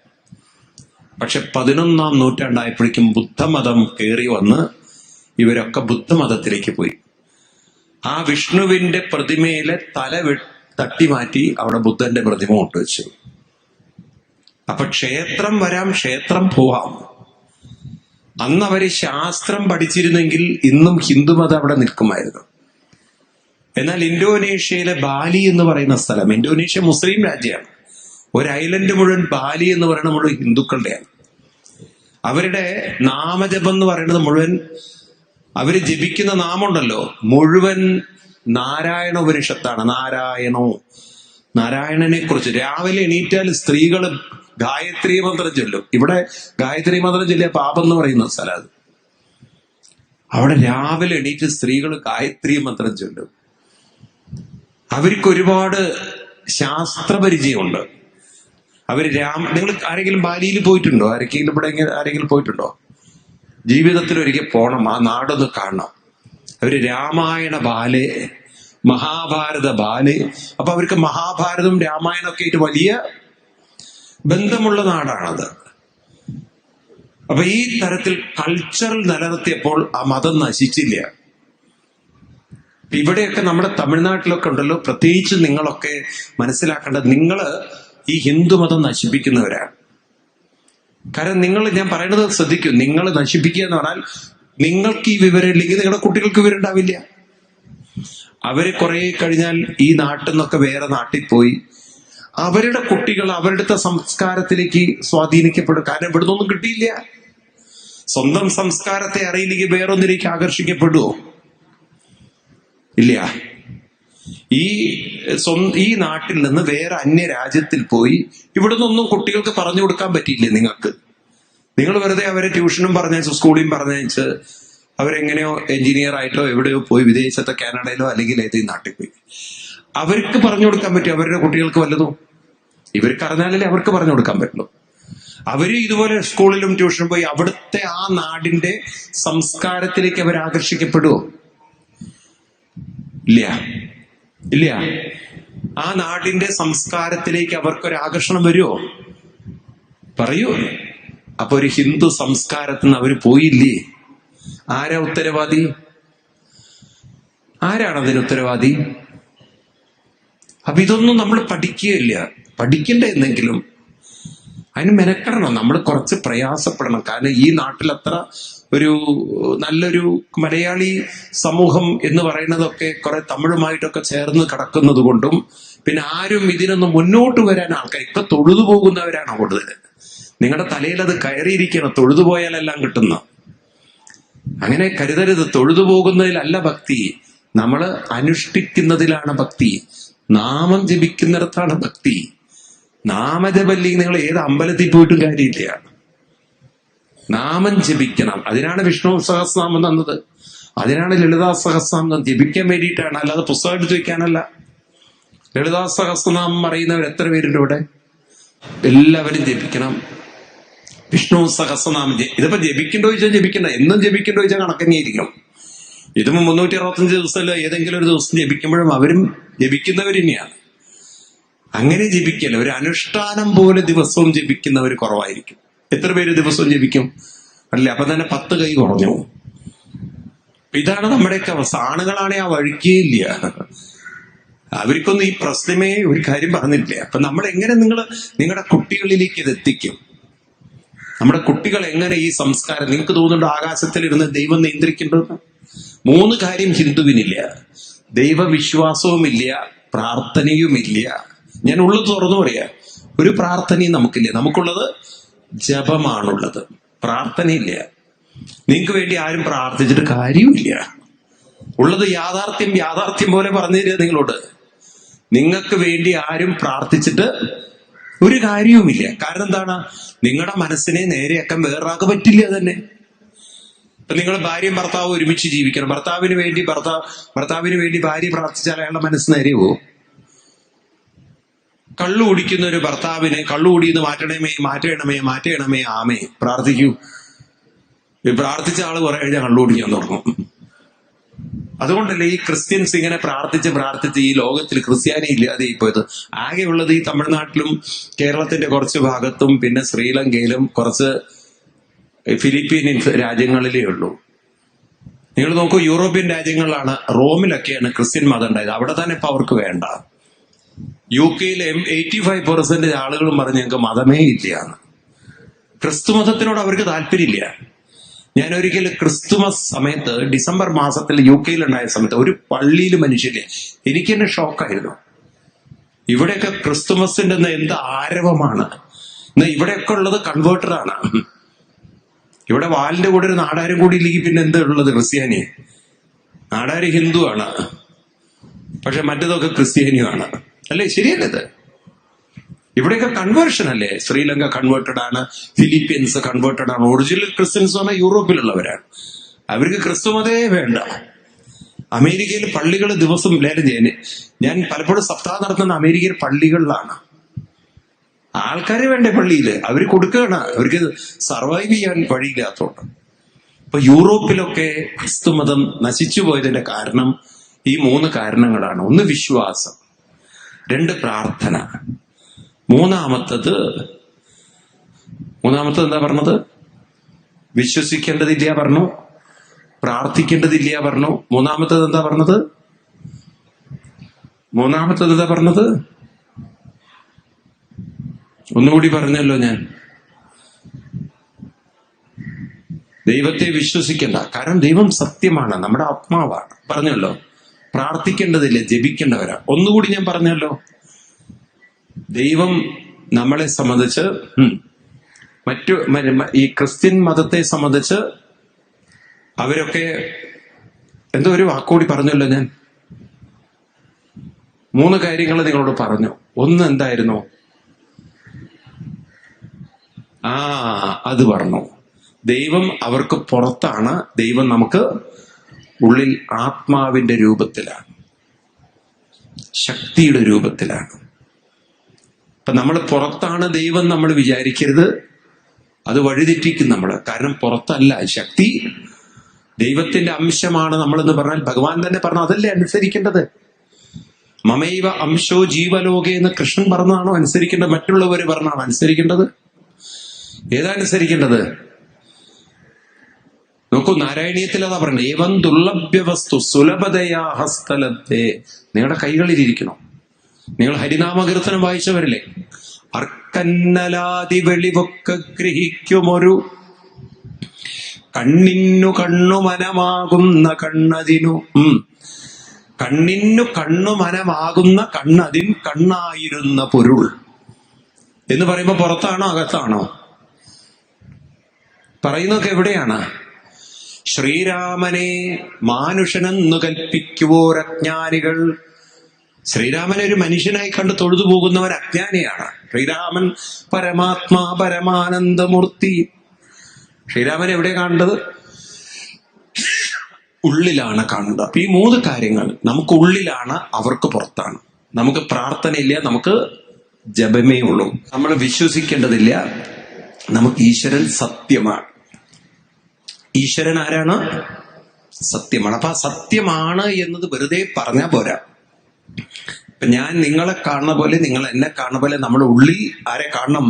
S11: പക്ഷെ 11-ാം നൂറ്റാണ്ടായപ്പോഴേക്കും ബുദ്ധമതം കയറി വന്ന് ഇവരൊക്കെ ബുദ്ധമതത്തിലേക്ക് പോയി. ആ വിഷ്ണുവിന്റെ പ്രതിമയിലെ തല തട്ടി മാറ്റി അവിടെ ബുദ്ധന്റെ പ്രതിമ കൊണ്ടുവച്ചു. അപ്പൊ ക്ഷേത്രം വരാം, ക്ഷേത്രം പോവാം. അന്ന് അവര് ശാസ്ത്രം പഠിച്ചിരുന്നെങ്കിൽ ഇന്നും ഹിന്ദുമതം അവിടെ നിൽക്കുമായിരുന്നു. എന്നാൽ ഇന്തോനേഷ്യയിലെ ബാലി എന്ന് പറയുന്ന സ്ഥലം, ഇന്തോനേഷ്യ മുസ്ലിം രാജ്യമാണ്. ഒരു ഐലൻഡ് മുഴുവൻ ബാലി എന്ന് പറയുന്നത് മുഴുവൻ ഹിന്ദുക്കളുടെയാണ്. അവരുടെ നാമജപം എന്ന് പറയുന്നത് മുഴുവൻ, അവര് ജപിക്കുന്ന നാമുണ്ടല്ലോ മുഴുവൻ നാരായണ ഉപനിഷത്താണ്. നാരായണനെ കുറിച്ച് രാവിലെ എണീറ്റാൽ സ്ത്രീകൾ ഗായത്രി മന്ത്രം ചൊല്ലും. ഇവിടെ ഗായത്രി മന്ത്രം ചൊല്ലിയ പാപം എന്ന് പറയുന്ന സ്ഥലം അത്. അവിടെ രാവിലെ എണീറ്റ് സ്ത്രീകൾ ഗായത്രി മന്ത്രം ചൊല്ലും. അവർക്ക് ഒരുപാട് ശാസ്ത്രപരിചയമുണ്ട്. അവര് നിങ്ങൾ ആരെങ്കിലും ബാലിയിൽ പോയിട്ടുണ്ടോ? ആരെങ്കിലും പോയിട്ടുണ്ടോ? ജീവിതത്തിൽ ഒരിക്കൽ പോണം, ആ നാടൊന്ന് കാണണം. അവര് രാമായണ ബാലെ, മഹാഭാരത ബാലെ. അപ്പൊ അവർക്ക് മഹാഭാരതവും രാമായണവും ഒക്കെ ആയിട്ട് വലിയ ബന്ധമുള്ള നാടാണത്. അപ്പൊ ഈ തരത്തിൽ കൾച്ചറൽ നിലനിർത്തിയപ്പോൾ ആ മതം നശിച്ചില്ല. ഇവിടെയൊക്കെ നമ്മുടെ തമിഴ്നാട്ടിലൊക്കെ ഉണ്ടല്ലോ, പ്രത്യേകിച്ച് നിങ്ങളൊക്കെ മനസ്സിലാക്കേണ്ടത്, നിങ്ങള് ഈ ഹിന്ദുമതം നശിപ്പിക്കുന്നവരാണ്. കാരണം ഞാൻ പറയുന്നത് ശ്രദ്ധിക്കൂ. നിങ്ങൾ നശിപ്പിക്കുക എന്ന് പറഞ്ഞാൽ നിങ്ങൾക്ക് ഈ വിവരം ഇല്ലെങ്കിൽ നിങ്ങളുടെ കുട്ടികൾക്ക് വിവരം ഉണ്ടാവില്ല. അവര് കുറെ കഴിഞ്ഞാൽ ഈ നാട്ടിൽ നിന്നൊക്കെ വേറെ നാട്ടിൽ പോയി അവരുടെ കുട്ടികൾ അവരുടെ സംസ്കാരത്തിലേക്ക് സ്വാധീനിക്കപ്പെടും. കാരണം ഇവിടെ നിന്നൊന്നും കിട്ടിയില്ല. സ്വന്തം സംസ്കാരത്തെ അറിയില്ലെങ്കിൽ വേറൊന്നിലേക്ക് ആകർഷിക്കപ്പെടുവോ? ഇല്ല. ഈ നാട്ടിൽ നിന്ന് വേറെ അന്യ രാജ്യത്തിൽ പോയി ഇവിടെ നിന്നൊന്നും കുട്ടികൾക്ക് പറഞ്ഞു കൊടുക്കാൻ പറ്റിയില്ലേ നിങ്ങൾക്ക്? നിങ്ങൾ വെറുതെ അവരെ ട്യൂഷനും പറഞ്ഞയച്ച് സ്കൂളിലും പറഞ്ഞയച്ച് അവരെങ്ങനെയോ എഞ്ചിനീയർ ആയിട്ടോ എവിടെയോ പോയി വിദേശത്തെ കാനഡയിലോ അല്ലെങ്കിൽ ഏതെങ്കിലും നാട്ടിൽ പോയി. അവർക്ക് പറഞ്ഞു കൊടുക്കാൻ പറ്റും അവരുടെ കുട്ടികൾക്ക് വല്ലതും? ഇവർക്ക് അറിഞ്ഞാലല്ലേ അവർക്ക് പറഞ്ഞു കൊടുക്കാൻ പറ്റുള്ളൂ. അവര് ഇതുപോലെ സ്കൂളിലും ട്യൂഷനും പോയി അവിടുത്തെ ആ നാടിന്റെ സംസ്കാരത്തിലേക്ക് അവർ ആകർഷിക്കപ്പെടുവോ? ഇല്ല. ആ നാടിന്റെ സംസ്കാരത്തിലേക്ക് അവർക്കൊരു ആകർഷണം വരുമോ? പറയൂ. അപ്പൊ ഒരു ഹിന്ദു സംസ്കാരത്തിൽ നിന്ന് അവര് പോയില്ലേ? ആരാ ഉത്തരവാദി? ആരാണ് അതിന് ഉത്തരവാദി? അപ്പൊ ഇതൊന്നും നമ്മൾ പഠിക്കുകയില്ല. പഠിക്കണ്ട എന്നെങ്കിലും അതിന് മെനക്കെടണം. നമ്മൾ കുറച്ച് പ്രയാസപ്പെടണം. കാരണം ഈ നാട്ടിൽ അത്ര ഒരു നല്ലൊരു മലയാളി സമൂഹം എന്ന് പറയുന്നതൊക്കെ കുറെ തമിഴുമായിട്ടൊക്കെ ചേർന്ന് കിടക്കുന്നത് കൊണ്ടും പിന്നെ ആരും ഇതിനൊന്നും മുന്നോട്ട് വരാൻ ആൾക്കാർ ഇപ്പൊ തൊഴുതു പോകുന്നവരാണ് കൂടുതൽ. നിങ്ങളുടെ തലയിൽ അത് കയറിയിരിക്കണം. തൊഴുതുപോയാലെല്ലാം കിട്ടുന്ന അങ്ങനെ കരുതരുത്. തൊഴുതു പോകുന്നതിലല്ല ഭക്തി, നമ്മൾ അനുഷ്ഠിക്കുന്നതിലാണ് ഭക്തി. നാമം ജപിക്കുന്നിടത്താണ് ഭക്തി. നാമജപല്ലി നിങ്ങൾ ഏത് അമ്പലത്തിൽ പോയിട്ടും കാര്യമില്ല. നാമം ജപിക്കണം. അതിനാണ് വിഷ്ണു സഹസ്രനാമം തന്നത്. അതിനാണ് ലളിതാ സഹസ്രനാമം ജപിക്കാൻ വേണ്ടിയിട്ടാണ്, അല്ലാതെ പുസ്തകം എടുത്ത് വയ്ക്കാനല്ല. ലളിതാ സഹസ്രനാമം അറിയുന്നവർ എത്ര പേരുണ്ട് ഇവിടെ? എല്ലാവരും ജപിക്കണം. വിഷ്ണു സഹസ്രനാമം ഇതിപ്പോ ജപിക്കണ്ടോ ചോദിച്ചാൽ ജപിക്കണ്ട. എന്നും ജപിക്കണ്ടോ ചോദിച്ചാൽ കണക്കന്നെയായിരിക്കും. ഇതിപ്പോ 365 ദിവസമല്ല, ഏതെങ്കിലും ഒരു ദിവസം ജപിക്കുമ്പോഴും അവരും ജപിക്കുന്നവർ തന്നെയാണ്. അങ്ങനെ ജപിക്കല്ല. ഒരു അനുഷ്ഠാനം പോലെ ദിവസവും ജപിക്കുന്നവർ കുറവായിരിക്കും. എത്ര പേര് ദിവസവും ജപിക്കും? അല്ലേ? അപ്പൊ തന്നെ 10 കൈ കുറഞ്ഞു. ഇതാണ് നമ്മുടെയൊക്കെ അവസ്ഥ. ആണുങ്ങളാണെ ആ വഴിക്കേയില്ല. അവർക്കൊന്നും ഈ പ്രശ്നമേ ഒരു കാര്യം പറഞ്ഞില്ല. അപ്പൊ നമ്മൾ എങ്ങനെ നിങ്ങളുടെ കുട്ടികളിലേക്ക് ഇത് എത്തിക്കും? നമ്മുടെ കുട്ടികൾ എങ്ങനെ ഈ സംസ്കാരം, നിങ്ങൾക്ക് തോന്നുന്നുണ്ടോ ആകാശത്തിലിരുന്ന് ദൈവം നിയന്ത്രിക്കേണ്ടത്? 3 കാര്യം ഹിന്ദുവിനില്ല. ദൈവവിശ്വാസവുമില്ല, പ്രാർത്ഥനയുമില്ല. ഞാൻ ഉള്ളത് തുറന്നു പറയാ, ഒരു പ്രാർത്ഥനയും നമുക്കില്ല. നമുക്കുള്ളത് ജപമാണുള്ളത്, പ്രാർത്ഥനയില്ല. നിങ്ങൾക്ക് വേണ്ടി ആരും പ്രാർത്ഥിച്ചിട്ട് കാര്യമില്ല. ഉള്ളത് യാഥാർത്ഥ്യം പോലെ പറഞ്ഞു തരിക നിങ്ങളോട്. നിങ്ങൾക്ക് വേണ്ടി ആരും പ്രാർത്ഥിച്ചിട്ട് ഒരു കാര്യവുമില്ല. കാരണം എന്താണ്? നിങ്ങളുടെ മനസ്സിനെ നേരെയാക്കാൻ വേറൊരാൾക്ക് പറ്റില്ല തന്നെ. ഇപ്പൊ നിങ്ങൾ ഭാര്യയും ഭർത്താവും ഒരുമിച്ച് ജീവിക്കണം. ഭർത്താവിന് വേണ്ടി ഭാര്യ പ്രാർത്ഥിച്ചാൽ അയാളുടെ മനസ്സ് നേരെയോ? കള്ളു കുടിക്കുന്ന ഒരു ഭർത്താവിനെ കള്ളുകൂടിയെന്ന് മാറ്റണമേ ആമേ പ്രാർത്ഥിക്കൂ. പ്രാർത്ഥിച്ച ആള് കുറെ കഴിഞ്ഞാൽ കള്ളു കുടിക്കാൻ തുടങ്ങും. അതുകൊണ്ടല്ലേ ഈ ക്രിസ്ത്യൻസ് ഇങ്ങനെ പ്രാർത്ഥിച്ച് ഈ ലോകത്തിൽ ക്രിസ്ത്യാനി ഇല്ലാതെ പോയത്. ആകെയുള്ളത് ഈ തമിഴ്നാട്ടിലും കേരളത്തിന്റെ കുറച്ച് ഭാഗത്തും പിന്നെ ശ്രീലങ്കയിലും കുറച്ച് ഫിലിപ്പീൻ രാജ്യങ്ങളിലേ ഉള്ളൂ. നിങ്ങൾ നോക്കൂ, യൂറോപ്യൻ രാജ്യങ്ങളിലാണ്, റോമിലൊക്കെയാണ് ക്രിസ്ത്യൻ മതം ഉണ്ടായത്. അവിടെ തന്നെ ഇപ്പൊ അവർക്ക് വേണ്ട. UK-യിലെ 85% ആളുകളും പറഞ്ഞ് ഞങ്ങൾക്ക് മതമേ ഇല്ലയാണ്. ക്രിസ്തു മതത്തിനോട് അവർക്ക് താല്പര്യമില്ല. ഞാൻ ഒരിക്കൽ ക്രിസ്തുമസ് സമയത്ത് ഡിസംബർ മാസത്തിൽ UK-യിലുണ്ടായ സമയത്ത് ഒരു പള്ളിയിൽ മനുഷ്യരില്ല. എനിക്ക് തന്നെ ഷോക്കായിരുന്നു. ഇവിടെയൊക്കെ ക്രിസ്തുമസിന്റെ എന്ത് ആരവമാണ്. എന്നാ ഇവിടെയൊക്കെ ഉള്ളത് കൺവേർട്ടറാണ്. ഇവിടെ വാലിന്റെ കൂടെ ഒരു നാടാരും കൂടി ഇല്ലെങ്കിൽ പിന്നെ എന്താ ഉള്ളത്? ക്രിസ്ത്യാനി. നാടാര് ഹിന്ദു ആണ്, പക്ഷെ മറ്റേതൊക്കെ ക്രിസ്ത്യാനിയുമാണ്. അല്ലേ? ശരിയല്ലത്? ഇവിടെയൊക്കെ കൺവേർഷൻ അല്ലേ? ശ്രീലങ്ക കൺവേർട്ടഡ് ആണ്, ഫിലിപ്പീൻസ് കൺവേർട്ടഡ് ആണ്. ഒറിജിനൽ ക്രിസ്ത്യൻസ് പറഞ്ഞാൽ യൂറോപ്പിലുള്ളവരാണ്. അവർക്ക് ക്രിസ്തു മതേ വേണ്ട. അമേരിക്കയിൽ പള്ളികൾ ദിവസം ലേലം ചെയ്യാൻ ഞാൻ പലപ്പോഴും സപ്താഹം നടത്തുന്ന അമേരിക്കയിൽ പള്ളികളിലാണ്. ആൾക്കാരെ വേണ്ടേ പള്ളിയിൽ? അവര് കൊടുക്കുകയാണ്. അവർക്ക് സർവൈവ് ചെയ്യാൻ വഴിയില്ലാത്തോണ്ട്. ഇപ്പൊ യൂറോപ്പിലൊക്കെ ക്രിസ്തുമതം നശിച്ചു പോയതിന്റെ കാരണം ഈ 3 കാരണങ്ങളാണ്. 1 വിശ്വാസം, 2 പ്രാർത്ഥന, മൂന്നാമത്തത് എന്താ പറഞ്ഞത്? വിശ്വസിക്കേണ്ടതില്ല പറഞ്ഞു, പ്രാർത്ഥിക്കേണ്ടതില്ല പറഞ്ഞു. മൂന്നാമത്തത് എന്താ പറഞ്ഞത്? ഒന്നുകൂടി പറഞ്ഞല്ലോ ഞാൻ. ദൈവത്തെ വിശ്വസിക്കണ്ട, കാരണം ദൈവം സത്യമാണ്, നമ്മുടെ ആത്മാവാണ്. പറഞ്ഞല്ലോ. പ്രാർത്ഥിക്കേണ്ടതില്ല, ജപിക്കേണ്ടവരാ. ഒന്നുകൂടി ഞാൻ പറഞ്ഞല്ലോ. ദൈവം നമ്മളെ സംബന്ധിച്ച് ഈ ക്രിസ്ത്യൻ മതത്തെ സംബന്ധിച്ച് അവരൊക്കെ എന്തോ ഒരു വാക്കുകൂടി പറഞ്ഞല്ലോ ഞാൻ. 3 കാര്യങ്ങൾ നിങ്ങളോട് പറഞ്ഞു. ഒന്ന് എന്തായിരുന്നു? അത് പറഞ്ഞു. ദൈവം അവർക്ക് പുറത്താണ്, ദൈവം നമുക്ക് ഉള്ളിൽ ആത്മാവിന്റെ രൂപത്തിലാണ്, ശക്തിയുടെ രൂപത്തിലാണ്. അപ്പൊ നമ്മൾ പുറത്താണ് ദൈവം നമ്മൾ വിചാരിക്കരുത്. അത് വഴിതെറ്റിക്കും നമ്മള്. കാരണം പുറത്തല്ല, ശക്തി ദൈവത്തിന്റെ അംശമാണ് നമ്മളെന്ന് പറഞ്ഞാൽ ഭഗവാൻ തന്നെ പറഞ്ഞു അതല്ലേ അനുസരിക്കേണ്ടത്. മമൈവ അംശോ ജീവലോകെ എന്ന് കൃഷ്ണൻ പറഞ്ഞതാണോ അനുസരിക്കേണ്ടത്? മറ്റുള്ളവര് പറഞ്ഞാണോ അനുസരിക്കേണ്ടത്? ഏതാ അനുസരിക്കേണ്ടത്? നോക്കൂ, നാരായണീയത്തിൽ അതാ പറഞ്ഞത്, ഏവം ദുർലഭ്യ വസ്തു സുലഭതയാ ഹസ്തലത്തെ. നിങ്ങളുടെ കൈകളിലിരിക്കണം. നിങ്ങൾ ഹരിനാമകീർത്തനം വായിച്ചവരല്ലേ? അർക്കന്നലാതി വെളിവൊക്കെ ഗ്രഹിക്കുമൊരു കണ്ണിന്നു കണ്ണുമനമാകുന്ന കണ്ണതിനു. കണ്ണിന്നു കണ്ണുമനമാകുന്ന കണ്ണതിൻ കണ്ണായിരുന്ന പൊരുൾ എന്ന് പറയുമ്പോ പുറത്താണോ അകത്താണോ? പറയുന്നതൊക്കെ എവിടെയാണ്? ശ്രീരാമനെ മാനുഷനെന്നു കൽപ്പിക്കുവോരജ്ഞാനികൾ. ശ്രീരാമനെ ഒരു മനുഷ്യനായി കണ്ട് തൊഴുതു പോകുന്നവർ അജ്ഞാനിയാണ്. ശ്രീരാമൻ പരമാത്മാ പരമാനന്ദമൂർത്തി. ശ്രീരാമൻ എവിടെ കാണേണ്ടത്? ഉള്ളിലാണ് കാണേണ്ടത്. അപ്പൊ ഈ 3 കാര്യങ്ങൾ നമുക്ക് ഉള്ളിലാണ്, അവർക്ക് പുറത്താണ്. നമുക്ക് പ്രാർത്ഥനയില്ല, നമുക്ക് ജപമേ ഉള്ളൂ. നമ്മൾ വിശ്വസിക്കേണ്ടതില്ല. നമുക്ക് ഈശ്വരൻ സത്യമാണ്. ഈശ്വരൻ ആരാണ്? സത്യമാണ്. അപ്പൊ ആ സത്യമാണ് എന്നത് വെറുതെ പറഞ്ഞാൽ പോരാ. ഇപ്പൊ ഞാൻ നിങ്ങളെ കാണുന്ന പോലെ, നിങ്ങൾ എന്നെ കാണുന്ന പോലെ നമ്മുടെ ഉള്ളിൽ ആരെ കാണണം?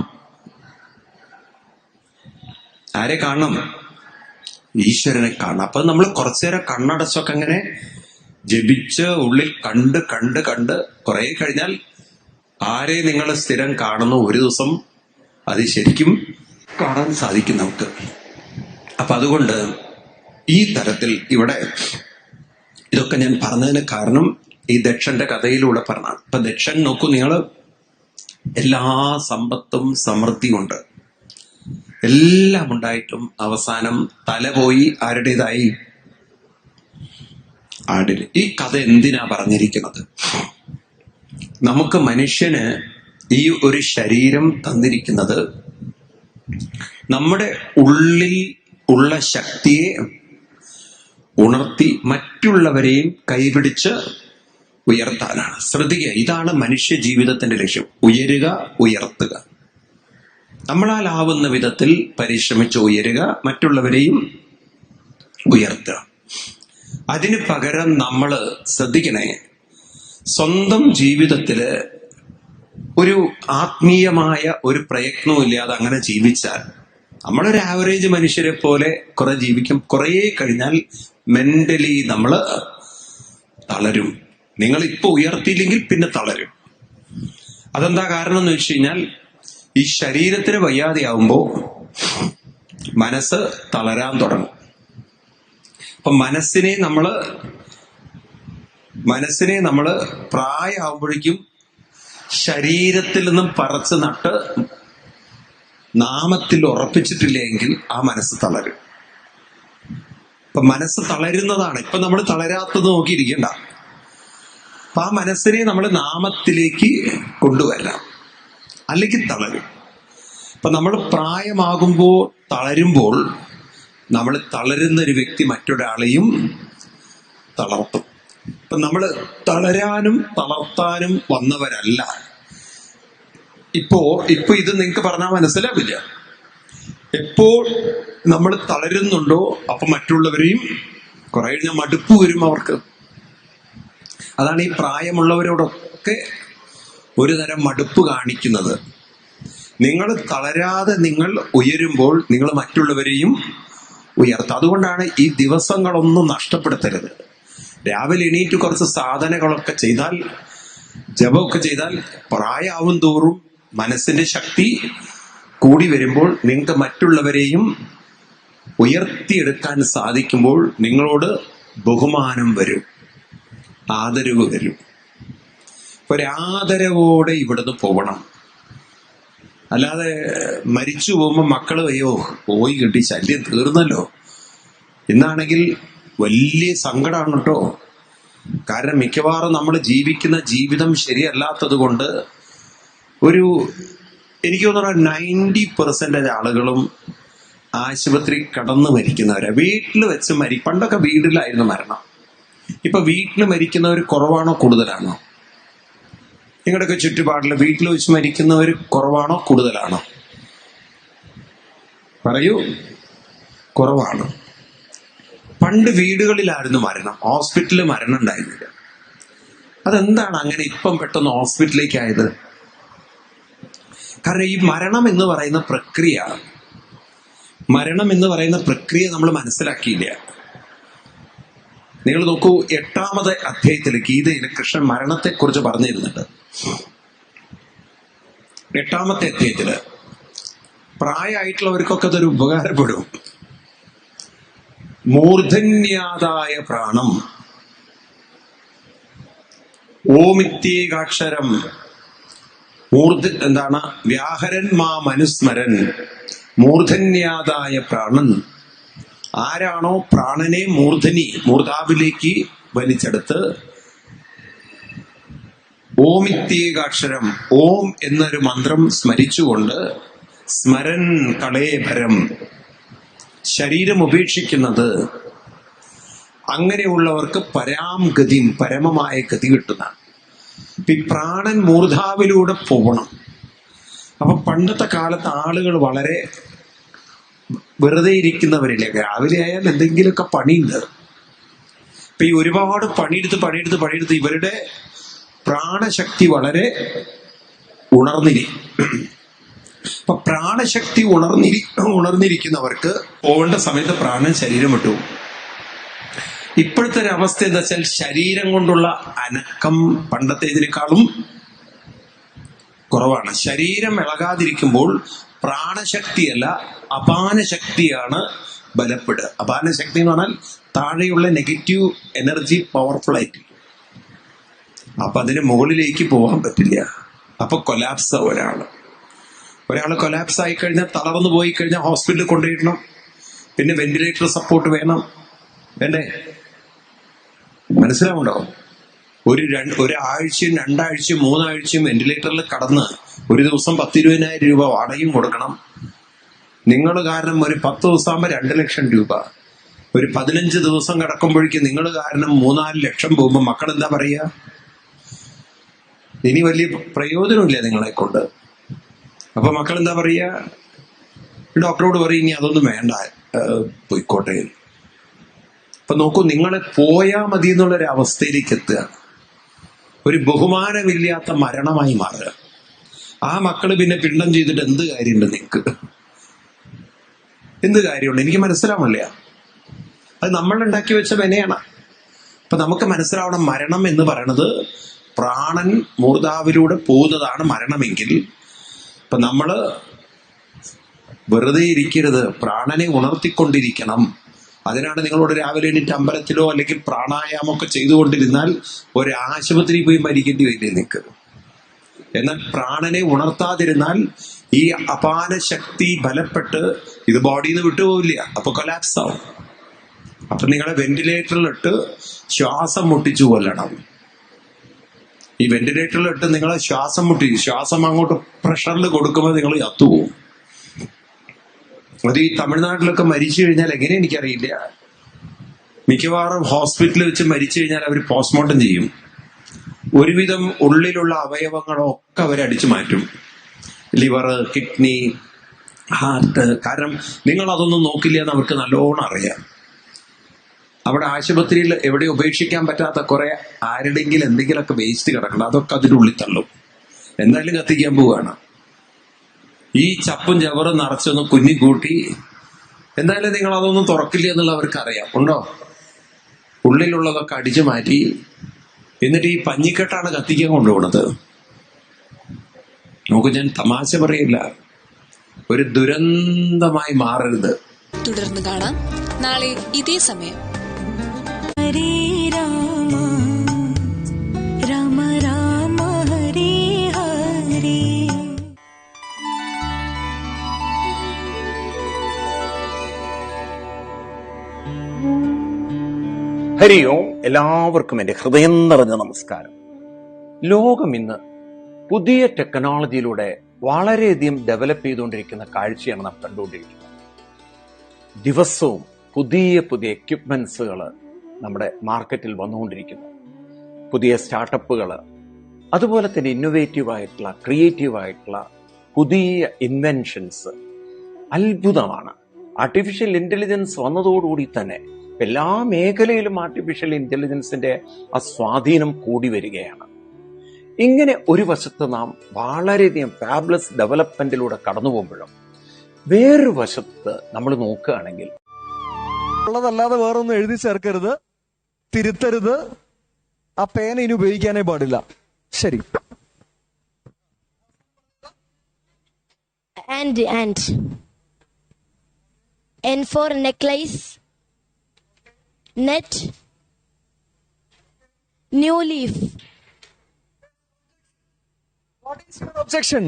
S11: ഈശ്വരനെ കാണണം. അപ്പൊ നമ്മൾ കുറച്ചുനേരം കണ്ണടച്ചൊക്കെ അങ്ങനെ ജപിച്ച് ഉള്ളിൽ കണ്ട് കണ്ട് കണ്ട് കുറെ കഴിഞ്ഞാൽ ആരെ നിങ്ങൾ സ്ഥിരം കാണുന്നു, ഒരു ദിവസം അത് ശരിക്കും കാണാൻ സാധിക്കും നമുക്ക്. അപ്പൊ അതുകൊണ്ട് ഈ തരത്തിൽ ഇവിടെ ഇതൊക്കെ ഞാൻ പറഞ്ഞതിന് കാരണം ഈ ദക്ഷന്റെ കഥയിലൂടെ പറഞ്ഞാണ്. ഇപ്പൊ ദക്ഷൻ നോക്കൂ, നിങ്ങൾ എല്ലാ സമ്പത്തും സമൃദ്ധിയുണ്ട്, എല്ലാം ഉണ്ടായിട്ടും അവസാനം തല പോയി ആരുടേതായി? ആടിന്. ഈ കഥ എന്തിനാ പറഞ്ഞിരിക്കുന്നത്? നമുക്ക് മനുഷ്യന് ഈ ഒരു ശരീരം തന്നിരിക്കുന്നത് നമ്മുടെ ഉള്ളിൽ ഉള്ള ശക്തിയെ ഉണർത്തി മറ്റുള്ളവരെയും കൈപിടിച്ച് ഉയർത്താനാണ്. ശ്രദ്ധിക്കുക, ഇതാണ് മനുഷ്യ ജീവിതത്തിന്റെ ലക്ഷ്യം. ഉയരുക, ഉയർത്തുക. നമ്മളാലാവുന്ന വിധത്തിൽ പരിശ്രമിച്ച് ഉയരുക, മറ്റുള്ളവരെയും ഉയർത്തുക. അതിന് പകരം നമ്മൾ ശ്രദ്ധിക്കണേ, സ്വന്തം ജീവിതത്തില് ഒരു ആത്മീയമായ ഒരു പ്രയത്നവും ഇല്ലാതെ അങ്ങനെ ജീവിച്ചാൽ നമ്മളൊരു ആവറേജ് മനുഷ്യരെ പോലെ കുറെ ജീവിക്കും. കുറെ കഴിഞ്ഞാൽ മെന്റലി നമ്മൾ തളരും. നിങ്ങൾ ഇപ്പൊ ഉയർത്തിയില്ലെങ്കിൽ പിന്നെ തളരും. അതെന്താ കാരണം എന്ന് വെച്ച് കഴിഞ്ഞാൽ, ഈ ശരീരത്തിന് വയ്യാതെയാവുമ്പോ മനസ്സ് തളരാൻ തുടങ്ങും. അപ്പൊ മനസ്സിനെ നമ്മള് പ്രായമാകുമ്പോഴേക്കും ശരീരത്തിൽ നിന്നും പറിച്ച് നട്ട് നാമത്തിൽ ഉറപ്പിച്ചിട്ടില്ലെങ്കിൽ ആ മനസ്സ് തളരും. ഇപ്പൊ മനസ്സ് തളരുന്നതാണ്. ഇപ്പൊ നമ്മൾ തളരാത്തത് നോക്കിയിരിക്കണ്ട. അപ്പൊ ആ മനസ്സിനെ നമ്മൾ നാമത്തിലേക്ക് കൊണ്ടുവരണം, അല്ലെങ്കിൽ തളരും. ഇപ്പൊ നമ്മൾ പ്രായമാകുമ്പോൾ തളരുമ്പോൾ നമ്മൾ തളരുന്ന ഒരു വ്യക്തി മറ്റൊരാളെയും തളർത്തും. ഇപ്പൊ നമ്മൾ തളരാനും തളർത്താനും വന്നവരല്ല. ഇപ്പോ ഇത് നിങ്ങൾക്ക് പറഞ്ഞാൽ മനസ്സിലാവില്ല. എപ്പോൾ നമ്മൾ തളരുന്നുണ്ടോ അപ്പൊ മറ്റുള്ളവരെയും കുറെ കഴിഞ്ഞാൽ മടുപ്പ് വരും അവർക്ക്. അതാണ് ഈ പ്രായമുള്ളവരോടൊക്കെ ഒരു തരം മടുപ്പ് കാണിക്കുന്നത്. നിങ്ങൾ തളരാതെ നിങ്ങൾ ഉയരുമ്പോൾ നിങ്ങൾ മറ്റുള്ളവരെയും ഉയർത്തും. അതുകൊണ്ടാണ് ഈ ദിവസങ്ങളൊന്നും നഷ്ടപ്പെടുത്തരുത്. രാവിലെ എണീറ്റ് കുറച്ച് സാധനകളൊക്കെ ചെയ്താൽ, ജപമൊക്കെ ചെയ്താൽ, പ്രായമാവും തോറും മനസ്സിന്റെ ശക്തി കൂടി വരുമ്പോൾ നിങ്ങൾക്ക് മറ്റുള്ളവരെയും ഉയർത്തിയെടുക്കാൻ സാധിക്കുമ്പോൾ നിങ്ങളോട് ബഹുമാനം വരും, ആദരവ് വരും. ഒരാദരവോടെ ഇവിടുന്ന് പോകണം. അല്ലാതെ മരിച്ചു പോകുമ്പോൾ മക്കള് അയ്യോ പോയി കിട്ടി, ശല്യം തീർന്നല്ലോ എന്നാണെങ്കിൽ വലിയ സങ്കടമാണ് കേട്ടോ. കാരണം മിക്കവാറും നമ്മൾ ജീവിക്കുന്ന ജീവിതം ശരിയല്ലാത്തത് കൊണ്ട് എനിക്ക് തോന്നുന്നു 90% ആളുകളും ആശുപത്രി കടന്നു മരിക്കുന്നവരാ. വീട്ടിൽ വെച്ച് പണ്ടൊക്കെ വീട്ടിലായിരുന്നു മരണം. ഇപ്പൊ വീട്ടിൽ മരിക്കുന്നവർ കുറവാണോ കൂടുതലാണോ? നിങ്ങളുടെയൊക്കെ ചുറ്റുപാടിൽ വീട്ടിൽ വെച്ച് മരിക്കുന്നവർ കുറവാണോ കൂടുതലാണോ? പറയൂ. കുറവാണ്. പണ്ട് വീടുകളിലായിരുന്നു മരണം, ഹോസ്പിറ്റലിൽ മരണം ഉണ്ടായിരുന്നില്ല. അതെന്താണ് അങ്ങനെ ഇപ്പം പെട്ടെന്ന് ഹോസ്പിറ്റലിലേക്ക് ആയത്? കാരണം ഈ മരണം എന്ന് പറയുന്ന പ്രക്രിയ നമ്മൾ മനസ്സിലാക്കിയില്ല. നിങ്ങൾ നോക്കൂ, 8ാമത്തെ അധ്യായത്തിൽ ഗീതയിൽ കൃഷ്ണൻ മരണത്തെ കുറിച്ച് പറഞ്ഞിരുന്നുണ്ട്. 8ാമത്തെ അധ്യായത്തില് പ്രായമായിട്ടുള്ളവർക്കൊക്കെ അതൊരു ഉപകാരപ്പെടും. മൂർധന്യാതായ പ്രാണം ഓമിത്യേകാക്ഷരം എന്താണ്? വ്യാഹരൻ മാ മനുസ്മരൻ മൂർധന്യാതായ പ്രാണൻ. ആരാണോ പ്രാണനെ മൂർധാവിലേക്ക് വലിച്ചെടുത്ത് ഓമിത്യേകാക്ഷരം, ഓം എന്നൊരു മന്ത്രം സ്മരിച്ചുകൊണ്ട് സ്മരൻ കളേഭരം, ശരീരം ഉപേക്ഷിക്കുന്നത്, അങ്ങനെയുള്ളവർക്ക് പരാംഗതിയും പരമമായ ഗതി കിട്ടുന്നതാണ്. ഈ പ്രാണൻ മൂർധാവിലൂടെ പോകണം. അപ്പൊ പണ്ടത്തെ കാലത്ത് ആളുകൾ വളരെ വെറുതെ ഇരിക്കുന്നവരില്ലേ. രാവിലെ ആയാൽ എന്തെങ്കിലുമൊക്കെ പണിയുണ്ട്. ഇപ്പൊ ഈ ഒരുപാട് പണിയെടുത്ത് ഇവരുടെ പ്രാണശക്തി വളരെ അപ്പൊ പ്രാണശക്തി ഉണർന്നിരിക്കുന്നവർക്ക് പോകേണ്ട സമയത്ത് പ്രാണൻ ശരീരം വിട്ടു. ഇപ്പോഴത്തെ ഒരു അവസ്ഥ എന്താ വെച്ചാൽ ശരീരം കൊണ്ടുള്ള അനക്കം പണ്ടത്തേതിനേക്കാളും കുറവാണ്. ശരീരം ഇളകാതിരിക്കുമ്പോൾ പ്രാണശക്തിയല്ല അപാനശക്തിയാണ് ബലപ്പെടുക. അപാനശക്തി എന്ന് പറഞ്ഞാൽ താഴെയുള്ള നെഗറ്റീവ് എനർജി പവർഫുൾ ആയിട്ട്, അപ്പൊ അതിന് മുകളിലേക്ക് പോകാൻ പറ്റില്ല. അപ്പൊ കൊലാപ്സ് ഒരാൾ കൊലാപ്സ് ആയി കഴിഞ്ഞാൽ, തളർന്നു പോയി കഴിഞ്ഞാൽ ഹോസ്പിറ്റലിൽ കൊണ്ടുപോയിടണം. പിന്നെ വെന്റിലേറ്റർ സപ്പോർട്ട് വേണം, വേണ്ടേ? മനസ്സിലാവുണ്ടോ? ഒരാഴ്ചയും 2 ആഴ്ചയും 3 ആഴ്ചയും വെന്റിലേറ്ററിൽ കടന്ന് ഒരു ദിവസം 10-20,000 രൂപ വാടകയും കൊടുക്കണം. നിങ്ങൾ കാരണം ഒരു 10 ദിവസമാകുമ്പോൾ 2 ലക്ഷം രൂപ. ഒരു 15 ദിവസം കിടക്കുമ്പോഴേക്കും നിങ്ങൾ കാരണം 3-4 ലക്ഷം പോകുമ്പോൾ മക്കൾ എന്താ പറയുക? ഇനി വലിയ പ്രയോജനമില്ല നിങ്ങളെ കൊണ്ട്. അപ്പൊ മക്കൾ എന്താ പറയുക? ഡോക്ടറോട് പറയും ഇനി അതൊന്നും വേണ്ട, പോയിക്കോട്ടെ. അപ്പൊ നോക്കൂ, നിങ്ങളെ പോയാ മതി എന്നുള്ളൊരു അവസ്ഥയിലേക്ക് എത്തുക, ഒരു ബഹുമാനമില്ലാത്ത മരണമായി മാറുക. ആ മക്കള് പിന്നെ പിണ്ഡം ചെയ്തിട്ട് എന്ത് കാര്യമുണ്ട്? നിനക്ക് എന്ത് കാര്യമുണ്ട്? എനിക്ക് മനസ്സിലാവില്ല. അത് നമ്മൾ ഉണ്ടാക്കി വെച്ച വിനയാണ്. അപ്പൊ നമുക്ക് മനസ്സിലാവണം, മരണം എന്ന് പറയണത് പ്രാണൻ മൂർധാവിലൂടെ പോകുന്നതാണ് മരണമെങ്കിൽ, ഇപ്പൊ നമ്മള് വെറുതെ ഇരിക്കരുത്, പ്രാണനെ ഉണർത്തിക്കൊണ്ടിരിക്കണം. അതിനാണ് നിങ്ങളോട് രാവിലെ എണീറ്റ് അമ്പലത്തിലോ അല്ലെങ്കിൽ പ്രാണായാമമൊക്കെ ചെയ്തുകൊണ്ടിരുന്നാൽ ഒരു ആശുപത്രി പോയി മരിക്കേണ്ടി വരില്ലേ നിൽക്ക്. എന്നാൽ പ്രാണനെ ഉണർത്താതിരുന്നാൽ ഈ അപാന ശക്തി ബലപ്പെട്ട് ഇത് ബോഡിയിൽ നിന്ന് വിട്ടുപോവില്ല, അപ്പൊ കൊലാപ്സ് ആവും. അപ്പൊ നിങ്ങളെ വെന്റിലേറ്ററിലിട്ട് ശ്വാസം മുട്ടിച്ചു കൊല്ലണം. ഈ വെന്റിലേറ്ററിലിട്ട് നിങ്ങളെ ശ്വാസം അങ്ങോട്ട് പ്രഷറിൽ കൊടുക്കുമ്പോൾ നിങ്ങൾ ചത്തുപോകും. അത് ഈ തമിഴ്നാട്ടിലൊക്കെ മരിച്ചു കഴിഞ്ഞാൽ എങ്ങനെ എനിക്കറിയില്ല, മിക്കവാറും ഹോസ്പിറ്റലിൽ വെച്ച് മരിച്ചു കഴിഞ്ഞാൽ അവർ പോസ്റ്റ്മോർട്ടം ചെയ്യും. ഒരുവിധം ഉള്ളിലുള്ള അവയവങ്ങളൊക്കെ അവരടിച്ചു മാറ്റും, ലിവർ, കിഡ്നി, ഹാർട്ട്. കാരണം നിങ്ങൾ അതൊന്നും നോക്കില്ല എന്ന് അവർക്ക് നല്ലോണം അറിയാം. അവിടെ ആശുപത്രിയിൽ എവിടെ ഉപേക്ഷിക്കാൻ പറ്റാത്ത കുറെ ആരുടെങ്കിലും എന്തെങ്കിലുമൊക്കെ വേസ്റ്റ് കിടക്കണം, അതൊക്കെ അതിൻ്റെ ഉള്ളിൽ തള്ളും. എന്തായാലും കത്തിക്കാൻ പോവുകയാണ്. ഈ ചപ്പും ചവറും നിറച്ചൊന്ന് കുഞ്ഞിക്കൂട്ടി എന്തായാലും നിങ്ങൾ അതൊന്നും തുറക്കില്ല എന്നുള്ള അവർക്ക് അറിയാം. ഉണ്ടോ? ഉള്ളിലുള്ളതൊക്കെ അടിച്ചു മാറ്റി എന്നിട്ട് ഈ പഞ്ഞിക്കെട്ടാണ് കത്തിക്കാൻ കൊണ്ടുപോകുന്നത്. നോക്കൂ, ഞാൻ തമാശ പറയില്ല, ഒരു ദുരന്തമായി മാറരുത്.
S12: തുടർന്ന് കാണാം നാളെ ഇതേ സമയം.
S13: ഹരേ രാമ രാമ രാമ ഹരേ ഹരേ.
S14: ഹരി ഓം. എല്ലാവർക്കും എൻ്റെ ഹൃദയം നിറഞ്ഞ നമസ്കാരം. ലോകം ഇന്ന് പുതിയ ടെക്നോളജിയിലൂടെ വളരെയധികം ഡെവലപ്പ് ചെയ്തുകൊണ്ടിരിക്കുന്ന കാഴ്ചയാണ് നാം കണ്ടുകൊണ്ടിരിക്കുന്നത്. ദിവസവും പുതിയ പുതിയ എക്യുപ്മെന്റ്സുകൾ നമ്മുടെ മാർക്കറ്റിൽ വന്നുകൊണ്ടിരിക്കുന്നു. പുതിയ സ്റ്റാർട്ടപ്പുകൾ, അതുപോലെ തന്നെ ഇന്നോവേറ്റീവായിട്ടുള്ള ക്രിയേറ്റീവായിട്ടുള്ള പുതിയ ഇൻവെൻഷൻസ് അത്ഭുതമാണ്. ആർട്ടിഫിഷ്യൽ ഇന്റലിജൻസ് വന്നതോടുകൂടി തന്നെ എല്ലാ മേഖലയിലും ആർട്ടിഫിഷ്യൽ ഇന്റലിജൻസിന്റെ ആ സ്വാധീനം കൂടി വരികയാണ്. ഇങ്ങനെ ഒരു വശത്ത് നാം വളരെയധികം ഫാബുലസ് ഡെവലപ്മെന്റിലൂടെ കടന്നു പോകുമ്പോഴും വേറൊരു വശത്ത് നമ്മൾ നോക്കുകയാണെങ്കിൽ
S1: ഉള്ളതല്ലാതെ വേറൊന്നും എഴുതി ചേർക്കരുത്, തിരുത്തരുത്, ആ പേന ഇനി ഉപയോഗിക്കാനേ പാടില്ല. ശരി.
S6: And N for necklace, net, new leaf.
S1: What is your objection?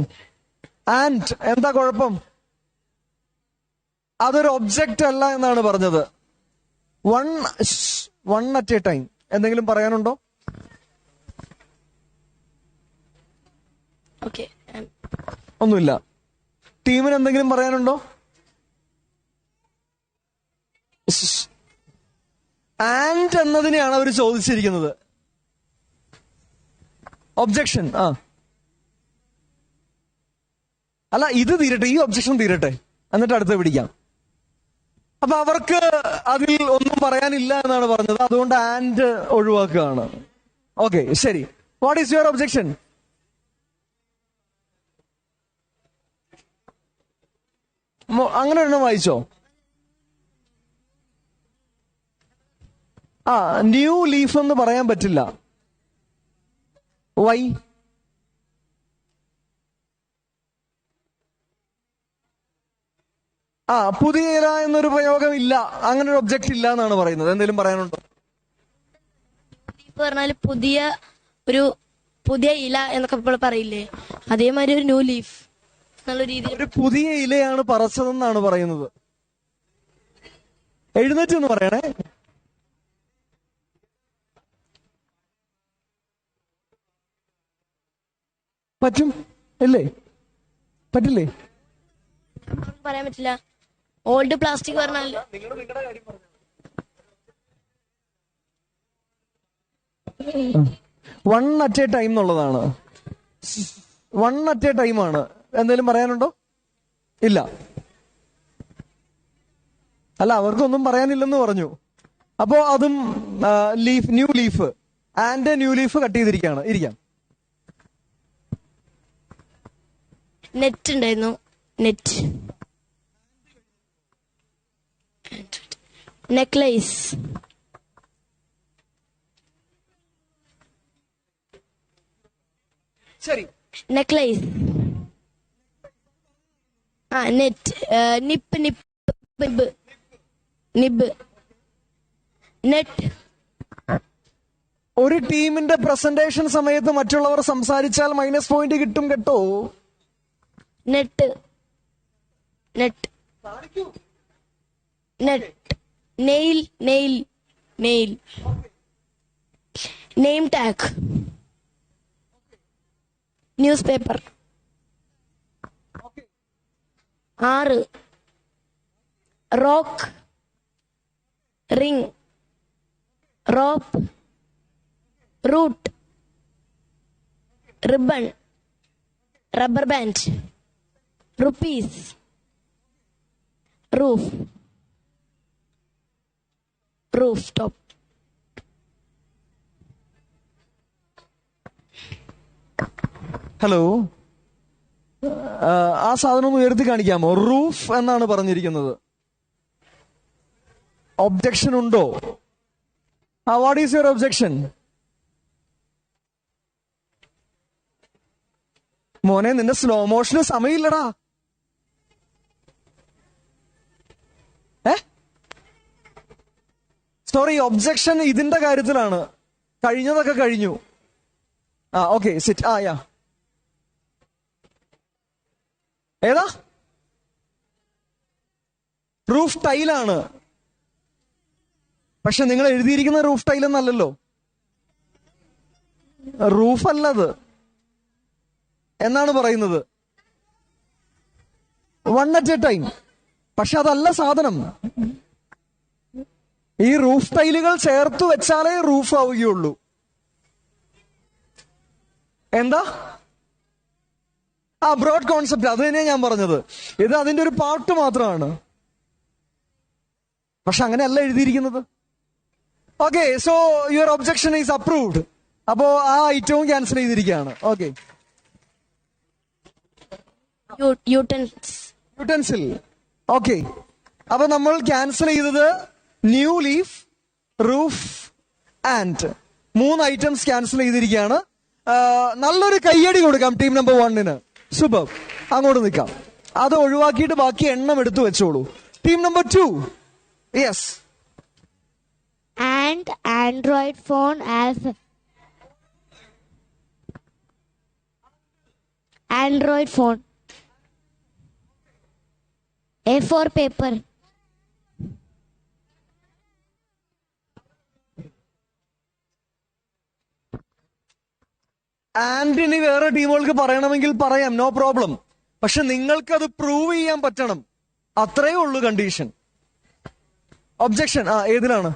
S1: And എന്താ കുഴപ്പം? അതൊരു ഒബ്ജക്റ്റ് അല്ല എന്നാണ് പറഞ്ഞത്. One at A time. എന്തെങ്കിലും പറയാനുണ്ടോ? ഒന്നുമില്ല. ടീമിന് എന്തെങ്കിലും പറയാനുണ്ടോ? ആൻഡ് എന്നതിനെയാണ് അവർ ചോദിച്ചിരിക്കുന്നത്. ഒബ്ജക്ഷൻ. അല്ല, ഇത് തീരട്ടെ, ഈ ഒബ്ജക്ഷൻ തീരട്ടെ, എന്നിട്ട് അടുത്ത് പിടിക്കാം. അപ്പൊ അവർക്ക് അതിൽ ഒന്നും പറയാനില്ല എന്നാണ് പറഞ്ഞത്, അതുകൊണ്ട് ആൻഡ് ഒഴിവാക്കുകയാണ്. ഓക്കെ, ശരി. What is your objection? അങ്ങനെ ഒരെണ്ണം വായിച്ചോ. ന്യൂ ലീഫ് എന്ന് പറയാൻ പറ്റില്ല. വൈ? പുതിയ ഇല എന്നൊരു പ്രയോഗം ഇല്ല, അങ്ങനെ ഒരു ഒബ്ജക്റ്റ് ഇല്ല എന്നാണ് പറയുന്നത്. എന്തെങ്കിലും പറയാനുണ്ടോ?
S6: പറഞ്ഞാല് പുതിയ ഇല എന്നൊക്കെ ഇപ്പോൾ പറയില്ലേ, അതേമാതിരി ഒരു ന്യൂ ലീഫ് എന്നുള്ള രീതിയിൽ
S1: ഒരു പുതിയ ഇലയാണ് പറച്ചതെന്നാണ് പറയുന്നത്. എഴുന്നേറ്റ് എന്ന് പറയണേ. പറ്റും ഇല്ലേ? പറ്റില്ലേ?
S6: പറയാൻ പറ്റില്ല. ഓൾഡ് പ്ലാസ്റ്റിക് പറഞ്ഞാൽ
S1: വൺ അറ്റ് എ ടൈം എന്നുള്ളതാണ്. വൺ അറ്റ് എ ടൈം ആണ്. എന്തെങ്കിലും പറയാനുണ്ടോ? ഇല്ല. അല്ല, അവർക്കൊന്നും പറയാനില്ലെന്ന് പറഞ്ഞു. അപ്പോ അതും leaf, new leaf. And new leaf cut ചെയ്തിരിക്കുകയാണ്. ഇരിക്കാം.
S6: നെറ്റ് ഉണ്ടായിരുന്നു. നെറ്റ്. നെക്ലേസ്.
S1: ശരി.
S6: നെക്ലേസ്. നെറ്റ്. നിപ്പ്. നിപ്പ്. നിബ്. നെറ്റ്.
S1: ഒരു ടീമിന്റെ പ്രസന്റേഷൻ സമയത്ത് മറ്റുള്ളവർ സംസാരിച്ചാൽ മൈനസ് പോയിന്റ് കിട്ടും കേട്ടോ.
S6: Net. Net. Net. Nail. Nail. Nail. Name tag. Newspaper. 6. Rock. Ring. Rope. Route. Ribbon. Rubber band. Rupees. Roof. Roof top.
S1: Hello, ആ സാധനം ഒന്ന് ഉയർത്തി കാണിക്കാമോ? റൂഫ് എന്നാണ് പറഞ്ഞിരിക്കുന്നത്. ഒബ്ജക്ഷൻ ഉണ്ടോ? What is your objection? മോനെ, നിന്റെ സ്ലോ മോഷന് സമയമില്ലടാ. സോറി, ഒബ്ജക്ഷൻ ഇതിന്റെ കാര്യത്തിലാണ്. കഴിഞ്ഞതൊക്കെ കഴിഞ്ഞു. Okay, sit. യാ, ഏതാ? റൂഫ് ടൈലാണ്. പക്ഷെ നിങ്ങൾ എഴുതിയിരിക്കുന്ന റൂഫ് ടൈൽ എന്നല്ലല്ലോ. റൂഫ് അല്ലത് എന്നാണ് പറയുന്നത്. One at A time. പക്ഷെ അതല്ല സാധനം. ഈ റൂഫ് ടൈലുകൾ ചേർത്ത് വെച്ചാലേ റൂഫ് ആവുകയുള്ളൂ. എന്താ? Broad concept. അത് തന്നെയാണ് ഞാൻ പറഞ്ഞത്. ഇത് അതിന്റെ ഒരു പാർട്ട് മാത്രമാണ്. പക്ഷെ അങ്ങനെയല്ല എഴുതിയിരിക്കുന്നത്. Okay, so your objection is approved. അപ്പോ ആ ഐറ്റവും ക്യാൻസൽ ചെയ്തിരിക്കുകയാണ്. ഓക്കെ. യൂട്ടൻസിൽ. ഓക്കെ, അപ്പൊ നമ്മൾ ക്യാൻസൽ ചെയ്തത് new leaf, roof and 3 items cancel ചെയ്തിരിക്കുകയാണ്. നല്ലൊരു കയ്യടി കൊടുക്കാം ടീം നമ്പർ 1. സൂപ്പർ. അങ്ങോട്ട് നിൽക്കാം. അത് ഒഴിവാക്കിയിട്ട് ബാക്കി എണ്ണം എടുത്തു വെച്ചോളൂ. Team number 2. Yes.
S6: And Android phone. Android phone. A4 paper.
S1: Antony വേറെ ടീമുകൾക്ക് പറയണമെങ്കിൽ പറയാം, നോ പ്രോബ്ലം. പക്ഷെ നിങ്ങൾക്കത് പ്രൂവ് ചെയ്യാൻ പറ്റണം. അത്രയേ ഉള്ളൂ കണ്ടീഷൻ. ഒബ്ജക്ഷൻ ഏതിലാണ്?